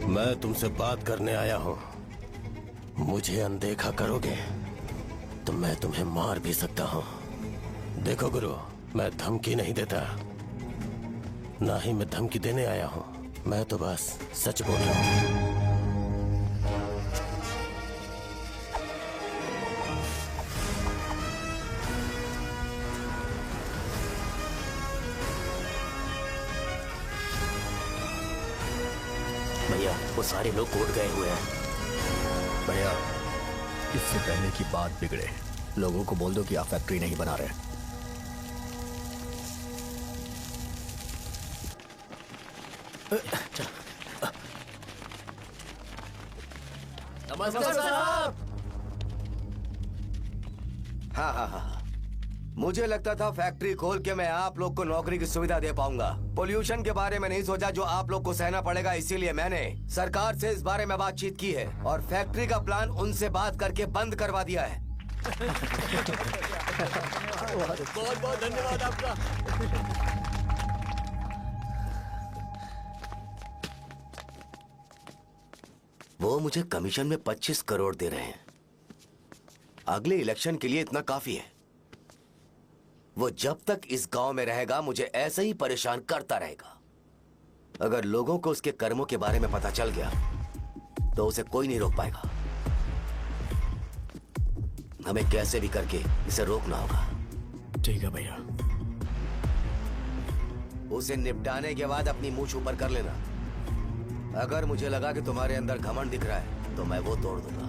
S8: मैं तुमसे बात करने आया हूं। मुझे अनदेखा करोगे तो मैं तुम्हें मार भी सकता हूं। देखो गुरु, मैं धमकी नहीं देता, ना ही मैं धमकी देने आया हूं। मैं तो बस सच बोल रहा हूं।
S3: भैया वो सारे लोग कोर्ट गए हुए हैं।
S16: भैया इससे पहले की बात बिगड़े, लोगों को बोल दो कि आप फैक्ट्री नहीं बना रहे।
S3: नमस्ते साहब।
S7: हाँ। मुझे लगता था फैक्ट्री खोल के मैं आप लोग को नौकरी की सुविधा दे पाऊंगा। पोल्यूशन के बारे में नहीं सोचा जो आप लोग को सहना पड़ेगा, इसीलिए मैंने सरकार से इस बारे में बातचीत की है और फैक्ट्री का प्लान उनसे बात करके बंद करवा दिया है।
S16: बहुत बहुत धन्यवाद आपका।
S7: वो मुझे कमीशन में 25 करोड़ दे रहे हैं। अगले इलेक्शन के लिए इतना काफी है। वो जब तक इस गांव में रहेगा मुझे ऐसे ही परेशान करता रहेगा। अगर लोगों को उसके कर्मों के बारे में पता चल गया तो उसे कोई नहीं रोक पाएगा। हमें कैसे भी करके इसे रोकना होगा।
S9: ठीक है भैया।
S7: उसे निपटाने के बाद अपनी मूंछ ऊपर कर लेना। अगर मुझे लगा कि तुम्हारे अंदर घमंड दिख रहा है तो मैं वो तोड़ दूंगा।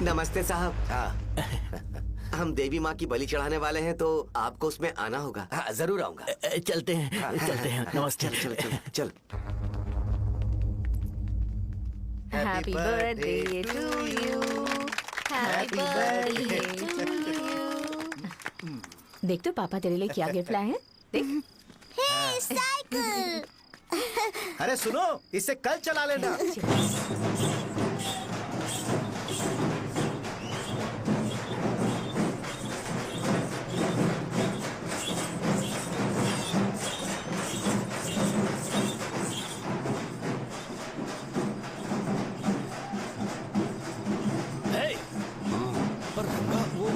S7: नमस्ते साहब। हाँ हम देवी माँ की बलि चढ़ाने वाले हैं तो आपको उसमें आना होगा। हाँ जरूर आऊंगा।
S9: चलते हैं चलते हैं। नमस्ते।
S7: चल चल चल चल।
S2: Happy birthday to you, happy birthday to you. देख तो पापा तेरे लिए क्या गिफ्ट लाए हैं, देख।
S13: हे साइकिल।
S6: अरे सुनो, इसे कल चला लेना।
S5: पर रंगा वो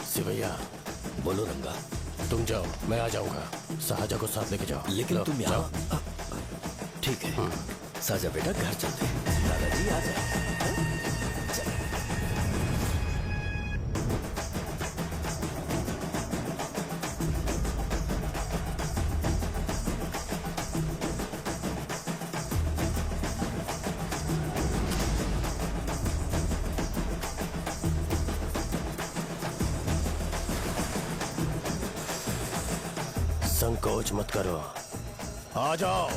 S8: सिवैया
S5: बोलो रंगा।
S8: तुम जाओ, मैं आ जाऊंगा। साजा को साथ लेके जाओ।
S5: लेकिन
S8: लो,
S5: तुम
S8: जाओ।
S5: यहाँ ठीक है। साजा बेटा घर चलते हैं। दादाजी आ जाओ।
S8: संकोच मत करो, आ जाओ।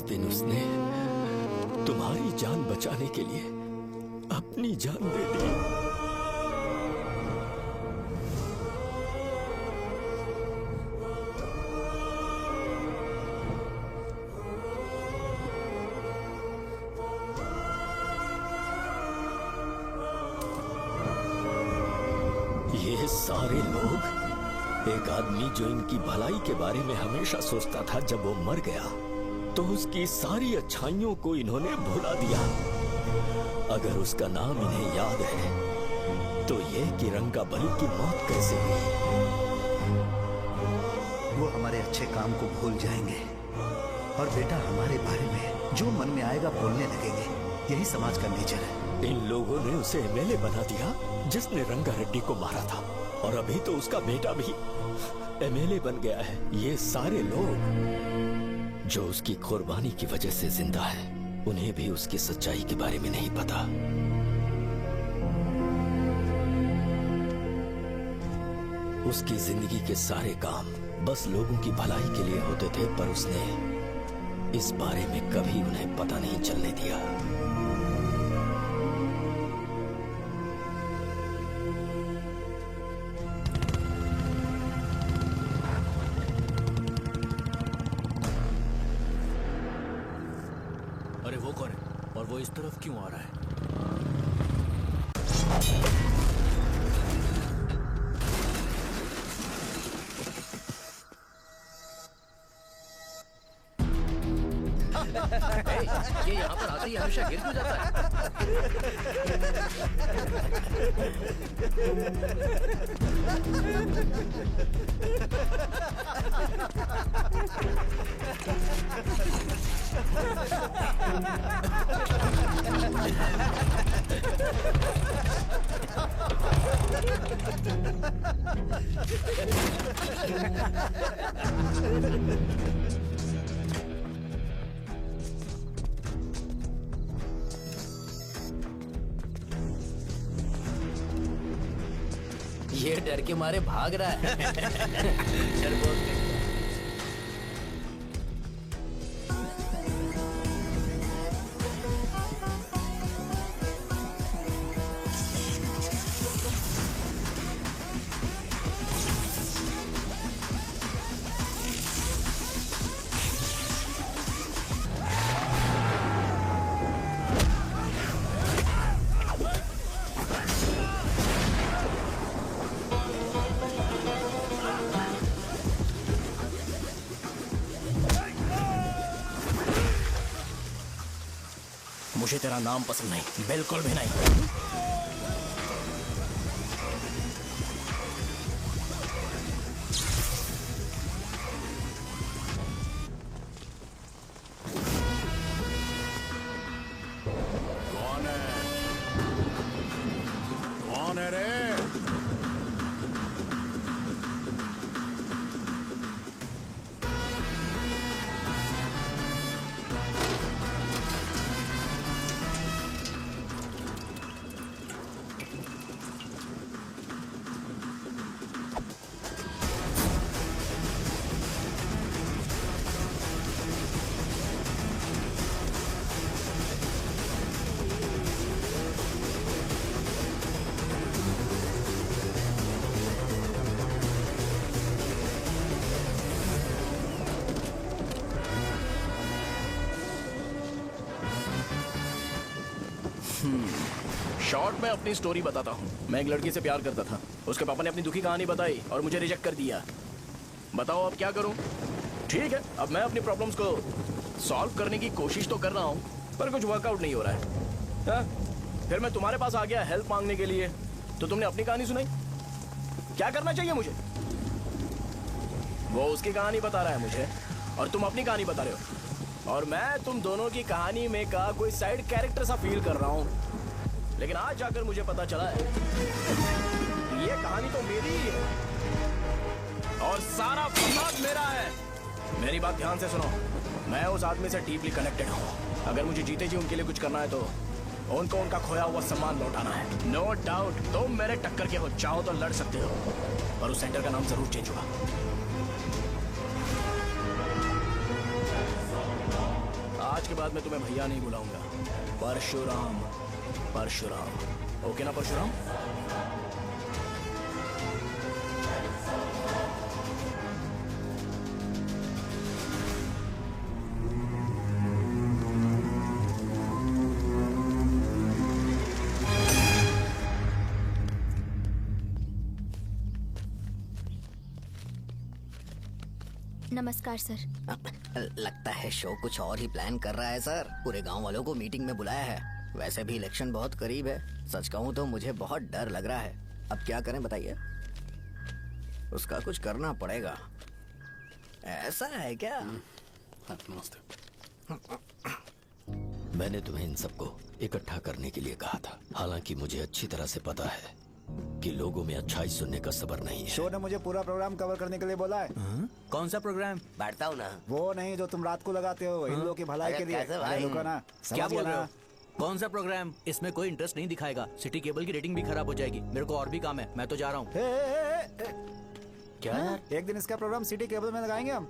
S5: दिन उसने तुम्हारी जान बचाने के लिए अपनी जान दे दी। ये सारे लोग, एक आदमी जो इनकी भलाई के बारे में हमेशा सोचता था, जब वो मर गया तो उसकी सारी अच्छाइयों को इन्होंने भुला दिया। अगर उसका नाम इन्हें याद है तो ये कि रंगाबली की मौत कैसे हुई।
S6: वो हमारे अच्छे काम को भूल जाएंगे और बेटा हमारे बारे में जो मन में आएगा बोलने लगेंगे। यही समाज का नेचर है।
S5: इन लोगों ने उसे एमएलए बना दिया जिसने रंगा रेड्डी को मारा था, और अभी तो उसका बेटा भी एमएलए बन गया है। ये सारे लोग जो उसकी कुर्बानी की वजह से जिंदा हैं, उन्हें भी उसकी सच्चाई के बारे में नहीं पता। उसकी जिंदगी के सारे काम बस लोगों की भलाई के लिए होते थे, पर उसने इस बारे में कभी उन्हें पता नहीं चलने दिया।
S16: अरे वो कौन है और वो इस तरफ क्यों आ रहा है?
S15: ये यहाँ पर आते ही हमेशा गिर क्यों जाता
S3: ये डर के मारे भाग रहा है। डरपोक नहीं।
S9: मुझे तेरा नाम पसंद नहीं, बिल्कुल भी नहीं।
S4: कौन है? कौन है रे?
S9: शॉर्ट में अपनी स्टोरी बताता हूँ। मैं एक लड़की से प्यार करता था। उसके पापा ने अपनी दुखी कहानी बताई और मुझे रिजेक्ट कर दिया। बताओ अब क्या करूँ? ठीक है, अब मैं अपनी प्रॉब्लम्स को सॉल्व करने की कोशिश तो कर रहा हूँ, पर कुछ वर्कआउट नहीं हो रहा है। हाँ? फिर मैं तुम्हारे पास आ गया हेल्प मांगने के लिए, तो तुमने अपनी कहानी सुनाई। क्या करना चाहिए मुझे? वो उसकी कहानी बता रहा है मुझे और तुम अपनी कहानी बता रहे हो, और मैं तुम दोनों की कहानी में का कोई साइड कैरेक्टर सा फील कर रहा हूँ। लेकिन आज जाकर मुझे पता चला है ये कहानी तो मेरी ही है और सारा फसाद मेरा है। मेरी बात ध्यान से सुनो, मैं उस आदमी से डीपली कनेक्टेड हूँ। अगर मुझे जीते जी उनके लिए कुछ करना है तो उनको उनका खोया हुआ सम्मान लौटाना है। नो डाउट तुम मेरे टक्कर के हो, चाहो तो लड़ सकते हो, पर उस सेंटर का नाम जरूर चेंज हुआ। आज के बाद मैं तुम्हें भैया नहीं बुलाऊंगा, परशुराम। परशुराम, ओके ना परशुराम?
S14: नमस्कार सर।
S3: लगता है शो कुछ और ही प्लान कर रहा है सर। पूरे गांव वालों को मीटिंग में बुलाया है। वैसे भी इलेक्शन बहुत करीब है। सच कहूँ तो मुझे बहुत डर लग रहा है। अब क्या करें बताइए? उसका कुछ करना पड़ेगा। ऐसा है क्या?
S5: मैंने तुम्हें इन सबको इकट्ठा करने के लिए कहा था। हालांकि मुझे अच्छी तरह से पता है कि लोगों में अच्छाई सुनने का सब्र नहीं है।
S11: शो ने मुझे पूरा प्रोग्राम कवर करने के लिए बोला है।
S16: कौन सा प्रोग्राम?
S3: बैठता हूँ ना।
S11: वो नहीं जो तुम रात को लगाते हो इन लोगों की भलाई के लिए।
S3: भाई?
S11: रुको ना,
S16: क्या
S11: समझ
S16: बोल
S11: गया
S16: रहे हो?
S11: ना?
S16: कौन सा प्रोग्राम? इसमें कोई इंटरेस्ट नहीं दिखाएगा। सिटी केबल की रेटिंग भी खराब हो जाएगी। मेरे को और भी काम है, मैं तो जा रहा हूँ।
S11: क्या यार? एक दिन इसका प्रोग्राम सिटी केबल में लगाएंगे हम।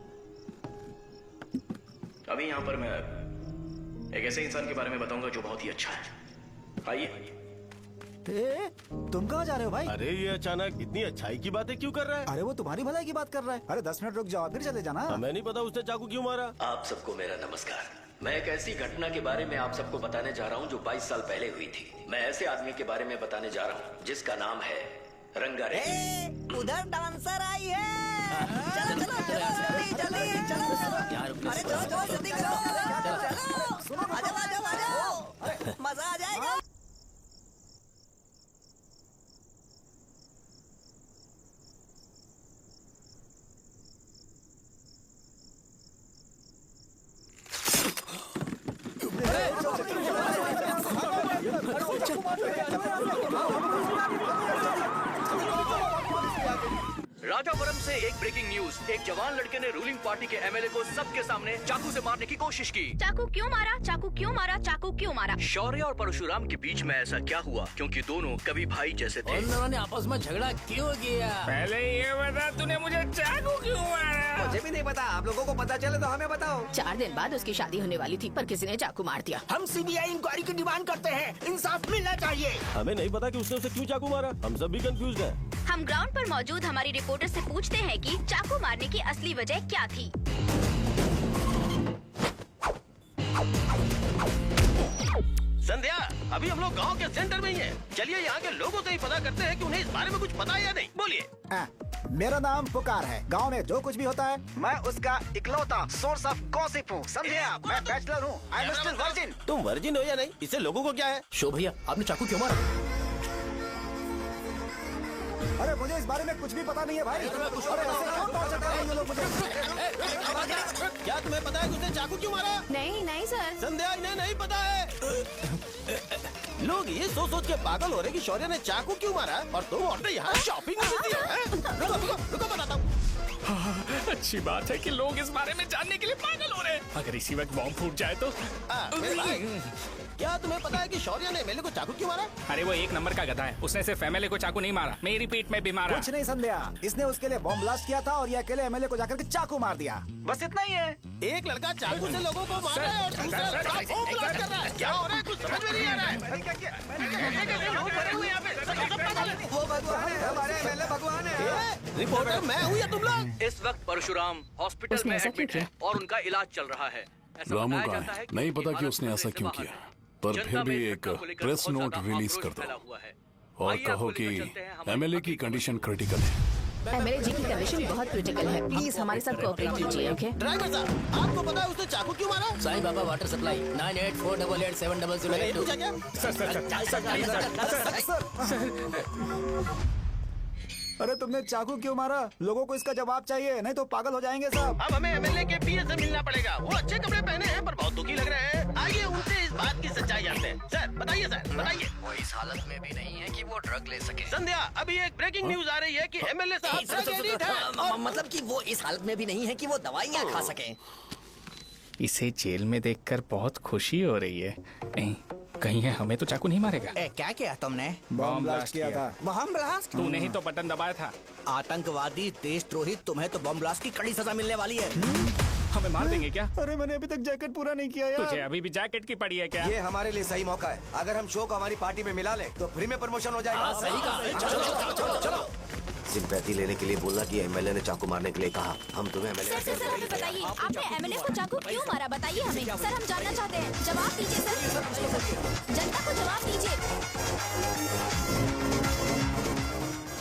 S9: अभी यहाँ पर मैं एक ऐसे इंसान के बारे में बताऊंगा जो बहुत ही अच्छा है। आइए।
S11: तुम कहाँ जा रहे हो भाई?
S8: अरे ये अचानक इतनी अच्छाई की बातें क्यों कर रहा है?
S11: अरे वो तुम्हारी भलाई की बात कर रहा है। अरे 10 मिनट रुक जाओ फिर चले जाना।
S8: हमें नहीं पता उसने चाकू क्यों मारा।
S5: आप सबको मेरा नमस्कार। मैं एक ऐसी घटना के बारे में आप सबको बताने जा रहा हूँ जो 22 साल पहले हुई थी। मैं ऐसे आदमी के बारे में बताने जा रहा हूँ जिसका नाम है रंगारेड्डी।
S3: उधर डांसर आई है। चलो चलो जल्दी जल्दी चलो। अरे चलो चलो जल्दी करो। चलो आ जाओ मजा आ जाएगा।
S15: राजापुरम से एक ब्रेकिंग न्यूज। एक जवान लड़के ने रूलिंग पार्टी के एमएलए को सबके सामने चाकू से मारने की कोशिश की।
S17: चाकू क्यों मारा? चाकू क्यों मारा? चाकू क्यों मारा?
S15: शौर्य और परशुराम के बीच में ऐसा क्या हुआ? क्योंकि दोनों कभी भाई जैसे थे।
S3: उन दोनों ने आपस में झगड़ा क्यों किया?
S10: पहले ये बता, तूने मुझे चाकू क्यों मारा?
S6: मुझे भी नहीं पता। आप लोगों को पता चले तो हमें बताओ।
S2: 4 दिन बाद उसकी शादी होने वाली थी पर किसी ने चाकू मार दिया।
S12: हम सीबीआई इंक्वायरी की डिमांड करते हैं। इंसाफ मिलना चाहिए।
S8: हमें नहीं पता कि उसने उसे क्यों चाकू मारा। हम सब भी कंफ्यूज हैं।
S17: हम ग्राउंड पर मौजूद हमारी रिपोर्टर से पूछते हैं कि चाकू मारने की असली वजह क्या थी।
S15: संध्या, अभी हम लोग गांव के सेंटर में ही हैं। चलिए यहाँ के लोगों से ही पता करते हैं कि उन्हें इस बारे में कुछ पता है या नहीं। बोलिए।
S11: मेरा नाम पुकार है। गांव में जो कुछ भी होता है मैं उसका इकलौता सोर्स ऑफ गॉसिप हूँ। समझे आप? मैं बैचलर हूँ। I am still virgin.
S8: तुम वर्जिन हो या नहीं, इससे लोगों को क्या है?
S16: शो भैया, आपने चाकू क्यों मारा?
S11: अरे मुझे इस बारे में कुछ भी पता नहीं है भाई। अरे ऐसे क्यों टॉर्चर कर रहे हैं ये लोग मुझे?
S8: क्या तुम्हें पता है कि उसने चाकू क्यों मारा?
S2: नहीं नहीं सर।
S8: संध्या, इन्हें नहीं पता है। लोग ये सोच सोच के पागल हो रहे कि शौर्य ने चाकू क्यों मारा और तुम औरतें यहाँ शॉपिंग में बिजी हो। रुको बताता हूँ।
S10: अच्छी बात है कि लोग इस बारे में जानने के लिए पागल हो रहे हैं। अगर इसी वक्त बॉम्ब फूट जाए तो।
S8: मेरे भाई, क्या तुम्हें पता है कि शौर्य ने एमएलए को चाकू क्यों मारा?
S10: अरे वो एक नंबर का गधा है। उसने सिर्फ एमएलए को चाकू नहीं मारा, मेरी पीठ में भी मारा।
S11: कुछ नहीं संध्या, इसने उसके लिए बॉम्ब ब्लास्ट किया था और ये अकेले एमएलए को जाकर के चाकू मार दिया। बस इतना ही है।
S8: एक लड़का चाकू से लोगों को मार रहा है और दूसरा लड़का बॉम्ब ब्लास्ट कर रहा है। क्या हो रहा है? कुछ समझ में नहीं आ रहा है।
S15: लोग भरे हुए यहाँ पे।
S6: वो भगवान है, हमारे एमएलए भगवान है।
S8: रिपोर्टर मैं हूँ या तुम लोग?
S15: इस वक्त परशुराम हॉस्पिटल
S2: उसने
S15: में
S2: ऐसा
S15: एडमिट
S2: क्यों
S15: है और उनका इलाज चल रहा है। ऐसा
S4: रामू
S15: बताया
S4: का
S15: जाता
S4: है,
S15: है कि
S4: नहीं
S15: उनकी
S4: पता कि
S15: हालत
S4: उसने ऐसा
S15: खतरे
S4: क्यों
S15: से
S4: किया,
S15: बाहर है।
S4: पर
S15: जनता
S4: फिर
S15: में
S4: भी
S15: इस
S4: एक
S15: घटना को लेकर
S4: प्रेस
S15: बहुत
S4: नोट
S15: ज्यादा
S4: रिलीज
S15: आक्रोश
S4: कर दो
S15: फैला हुआ है।
S4: और
S15: आइए
S4: कहो
S15: आपको
S4: कि
S15: लेकर चलते हैं हमारे
S4: एमएलए की कंडीशन क्रिटिकल है।
S2: एमएलए जी की कंडीशन बहुत क्रिटिकल है। प्लीज हमारे साथ कोऑपरेट कीजिए। ओके
S8: ड्राइवर साहब, आपको पता है उसने चाकू क्यों मारा?
S3: Sai Baba water supply 9848870082।
S10: क्या?
S11: अरे तुमने चाकू क्यों मारा? लोगों को इसका जवाब चाहिए, नहीं तो पागल हो जाएंगे सब।
S15: अब हमें एमएलए के पीए से मिलना पड़ेगा। वो अच्छे कपड़े पहने हैं पर बहुत दुखी लग रहे हैं। आइए उनसे इस बात की सच्चाई जानते हैं। सर बताइए, सर बताइए।
S3: वो इस हालत में भी नहीं है कि वो ड्रग ले सके।
S15: संध्या, अभी एक ब्रेकिंग न्यूज आ रही है कि एमएलए साहब ड्रग एडिक्ट हैं।
S3: मतलब कि वो इस हालत में भी नहीं है कि वो दवाइयाँ खा सके।
S10: इसे जेल में देखकर बहुत खुशी हो रही है। कहीं है हमें तो चाकू नहीं मारेगा।
S16: क्या किया तुमने?
S11: बॉम्ब ब्लास्ट किया था।
S16: Bomb blast?
S10: तूने ही तो बटन दबाया था।
S16: आतंकवादी, देशद्रोही, तुम्हें तो बम ब्लास्ट की कड़ी सजा मिलने वाली है।
S10: हमें मार देंगे क्या?
S11: अरे मैंने अभी तक जैकेट पूरा नहीं किया यार।
S10: तुझे अभी भी जैकेट की पड़ी है क्या?
S7: ये हमारे लिए सही मौका है। अगर हम शो को हमारी पार्टी में मिला लें तो फ्री में प्रमोशन हो जाएगा।
S3: सही कहा। चलो चलो चलो चलो।
S7: सिंपैथी लेने के लिए बोला कि एमएलए ने चाकू मारने के लिए कहा। हम तुम्हें एमएलए
S17: सर हमें बताइए, आपने एमएलए को चाकू क्यों मारा? बताइए हमें सर, हम जानना चाहते हैं। जवाब दीजिए सर, जनता को जवाब दीजिए।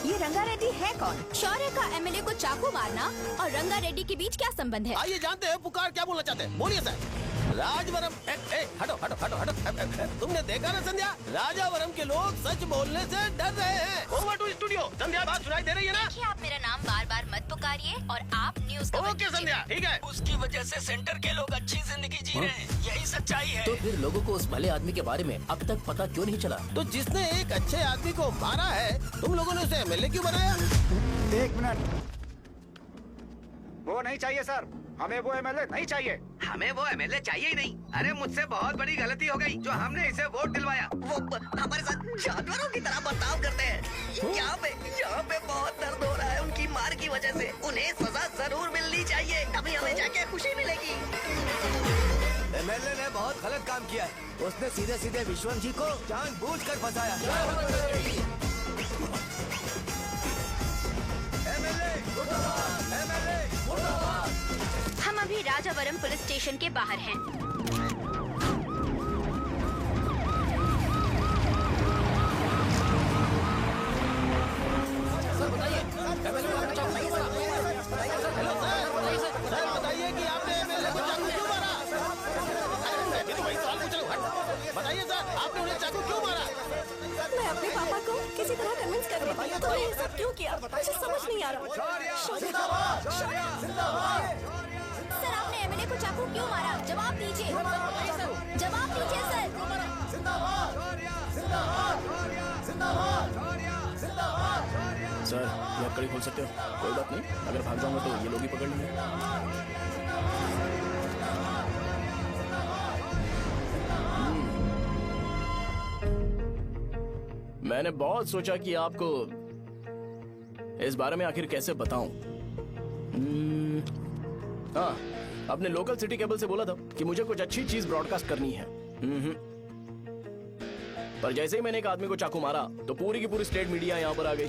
S2: ये रंगा रेड्डी है कौन?
S17: शौर्य का एमएलए को चाकू मारना और रंगा रेड्डी के बीच क्या संबंध है?
S15: आइए जानते हैं पुकार क्या बोलना चाहते हैं। बोलिए सर। राजवरम हटो हटो हटो हटो। तुमने देखा ना संध्या, राजावरम के लोग सच बोलने से डर रहे हैं। Over to studio. संध्या बात सुनाई दे रही है ना?
S17: देखिए, आप मेरा नाम बार बार मत पुकारिए और आप न्यूज
S15: ओके संध्या, ठीक है।
S3: उसकी वजह से सेंटर के लोग अच्छी जिंदगी जी रहे हैं, यही सच्चाई है।
S16: तो फिर लोगों को उस भले आदमी के बारे में अब तक पता क्यों नहीं चला?
S15: तो जिसने एक अच्छे आदमी को मारा है, तुम लोगों ने उसे एमएलए क्यों बनाया?
S11: 1 मिनट। वो नहीं चाहिए सर, हमें वो एमएलए नहीं चाहिए।
S7: हमें वो एमएलए चाहिए ही नहीं। अरे मुझसे बहुत बड़ी गलती हो गई जो हमने इसे वोट दिलवाया। वो हमारे साथ जानवरों की तरह बर्ताव करते हैं। यहाँ पे बहुत दर्द हो रहा है उनकी मार की वजह से। उन्हें सजा जरूर मिलनी चाहिए, तभी हमें जाके खुशी मिलेगी। एमएलए ने बहुत गलत काम किया है। उसने सीधे सीधे विश्वम जी को जानबूझकर फंसाया।
S17: हम अभी राजावरम पुलिस स्टेशन के बाहर हैं।
S15: सर बताइए, सर बताइए कि आपने एमएलए को चाकू क्यों मारा? मैं तो वही सवाल पूछ रहा हूँ। बताइए सर, आपने उन्हें चाकू क्यों मारा?
S14: मैं अपने पापा को किसी तरह कन्विंस कर रही थी। तो ये सब क्यों किया मुझे समझ नहीं आ रहा।
S17: सर, आपने एमएलए को चाकू क्यों मारा? जवाब दीजिए, जवाब दीजिए सर।
S9: सर, ये आप कड़ी खोल सकते हो? कोई बात नहीं, अगर भाग जाऊंगा तो ये लोग ही पकड़ लेंगे। मैंने बहुत सोचा कि आपको इस बारे में आखिर कैसे बताऊं। हाँ, अपने लोकल सिटी केबल से बोला था कि मुझे कुछ अच्छी चीज ब्रॉडकास्ट करनी है। पर जैसे ही मैंने एक आदमी को चाकू मारा तो पूरी की पूरी स्टेट मीडिया यहाँ पर आ गई।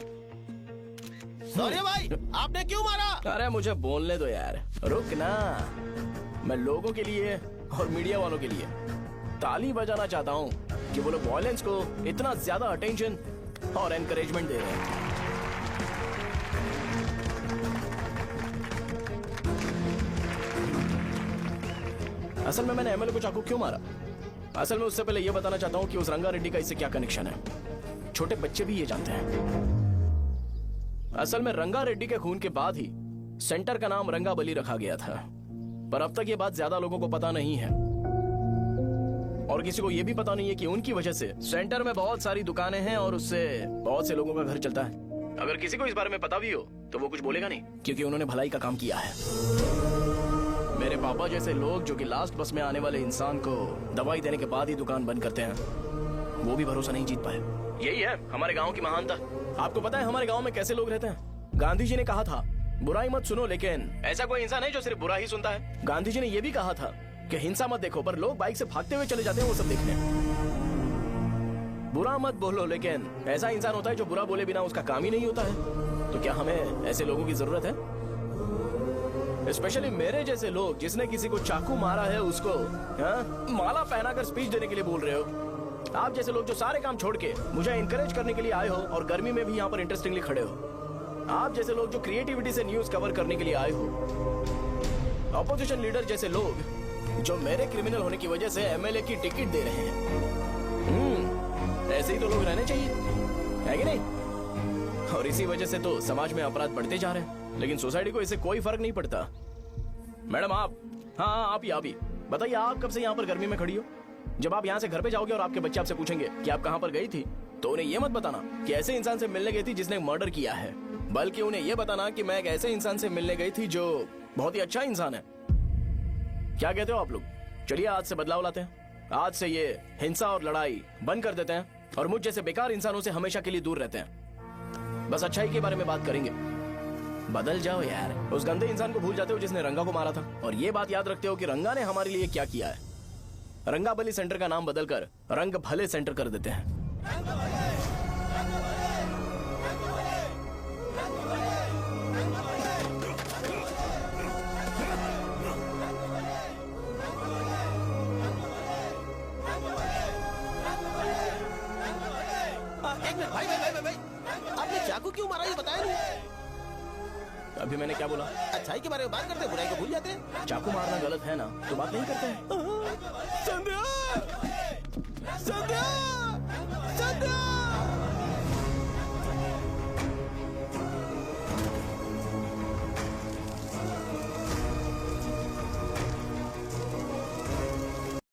S15: सॉरी भाई, आपने क्यों मारा?
S9: अरे मुझे बोलने दो यार, रुक ना। मैं लोगों के लिए और मीडिया वालों के लिए ताली बजाना चाहता हूँ कि वो लोग वायलेंस को इतना ज्यादा अटेंशन और एनकरेजमेंट दे रहे हैं। असल में मैंने एमएलए को चाकू क्यों मारा? असल में उससे पहले यह बताना चाहता हूँ कि उस रंगा रेड्डी का इससे क्या कनेक्शन है। छोटे बच्चे भी ये जानते हैं। असल में रंगा रेड्डी के खून के बाद ही सेंटर का नाम रंगा बली रखा गया था। पर अब तक ये बात ज्यादा लोगों को पता नहीं है और किसी को ये भी पता नहीं है कि उनकी वजह से सेंटर में बहुत सारी दुकानें हैं और उससे बहुत से लोगों का घर चलता है। अगर किसी को इस बारे में पता भी हो तो वो कुछ बोलेगा नहीं, क्योंकि उन्होंने भलाई का काम किया है। मेरे पापा जैसे लोग जो कि लास्ट बस में आने वाले इंसान को दवाई देने के बाद ही दुकान बंद करते हैं, वो भी भरोसा नहीं जीत पाए। यही है हमारे गाँव की महानता। आपको पता है हमारे गाँव में कैसे लोग रहते हैं? गांधी जी ने कहा था बुराई मत सुनो, लेकिन ऐसा कोई इंसान है जो सिर्फ बुरा ही सुनता है। गांधी जी ने यह भी कहा था कि हिंसा मत देखो, पर लोग बाइक से भागते हुए चले जाते हैं वो सब देखने। बुरा मत बोलो, लेकिन ऐसा इंसान होता है जो बुरा बोले बिना उसका काम ही नहीं होता है। तो क्या हमें ऐसे लोगों की जरूरत है? स्पेशली मेरे जैसे लोग जिसने किसी को चाकू मारा है उसको माला पहनाकर स्पीच देने के लिए बोल रहे हो। आप जैसे लोग जो सारे काम छोड़ के मुझे इंकरेज करने के लिए आए हो और गर्मी में भी यहाँ पर इंटरेस्टिंगली खड़े हो। आप जैसे लोग जो क्रिएटिविटी से न्यूज कवर करने के लिए आए हो। ऑपोजिशन लीडर जैसे लोग जो मेरे क्रिमिनल होने की वजह से एमएलए की टिकट दे रहे हैं। ऐसे ही तो लोग रहने चाहिए, है कि नहीं? और इसी वजह से तो समाज में अपराध बढ़ते जा रहे हैं, लेकिन सोसाइटी को इससे कोई फर्क नहीं पड़ता। मैडम आप, हाँ आप ही बताइए, आप कब से यहाँ पर गर्मी में खड़ी हो? जब आप यहाँ से घर पे जाओगे और आपके बच्चे आपसे पूछेंगे कि आप कहाँ पर गई थी, तो उन्हें यह मत बताना कि ऐसे इंसान से मिलने गई थी जिसने मर्डर किया है, बल्कि उन्हें यह बताना कि मैं एक ऐसे इंसान से मिलने गई थी जो बहुत ही अच्छा इंसान है। क्या कहते हो आप लोग? चलिए आज से बदलाव लाते हैं। आज से ये हिंसा और लड़ाई बंद कर देते हैं और मुझ जैसे बेकार इंसानों से हमेशा के लिए दूर रहते हैं। बस अच्छाई के बारे में बात करेंगे। बदल जाओ यार। उस गंदे इंसान को भूल जाते हो जिसने रंगा को मारा था, और ये बात याद रखते हो कि रंगा ने हमारे लिए क्या किया है। रंगाबली सेंटर का नाम बदलकर रंग भले सेंटर कर देते हैं।
S15: एक मिनट भाई भाई भाई भाई, आपने चाकू क्यों मारा ये बताया नहीं।
S9: अभी मैंने क्या बोला?
S15: अच्छाई के बारे में बात करते हैं, बुराई को भूल जाते हैं।
S9: चाकू मारना गलत है ना, तो बात नहीं करते हैं।
S15: संध्या संध्या संध्या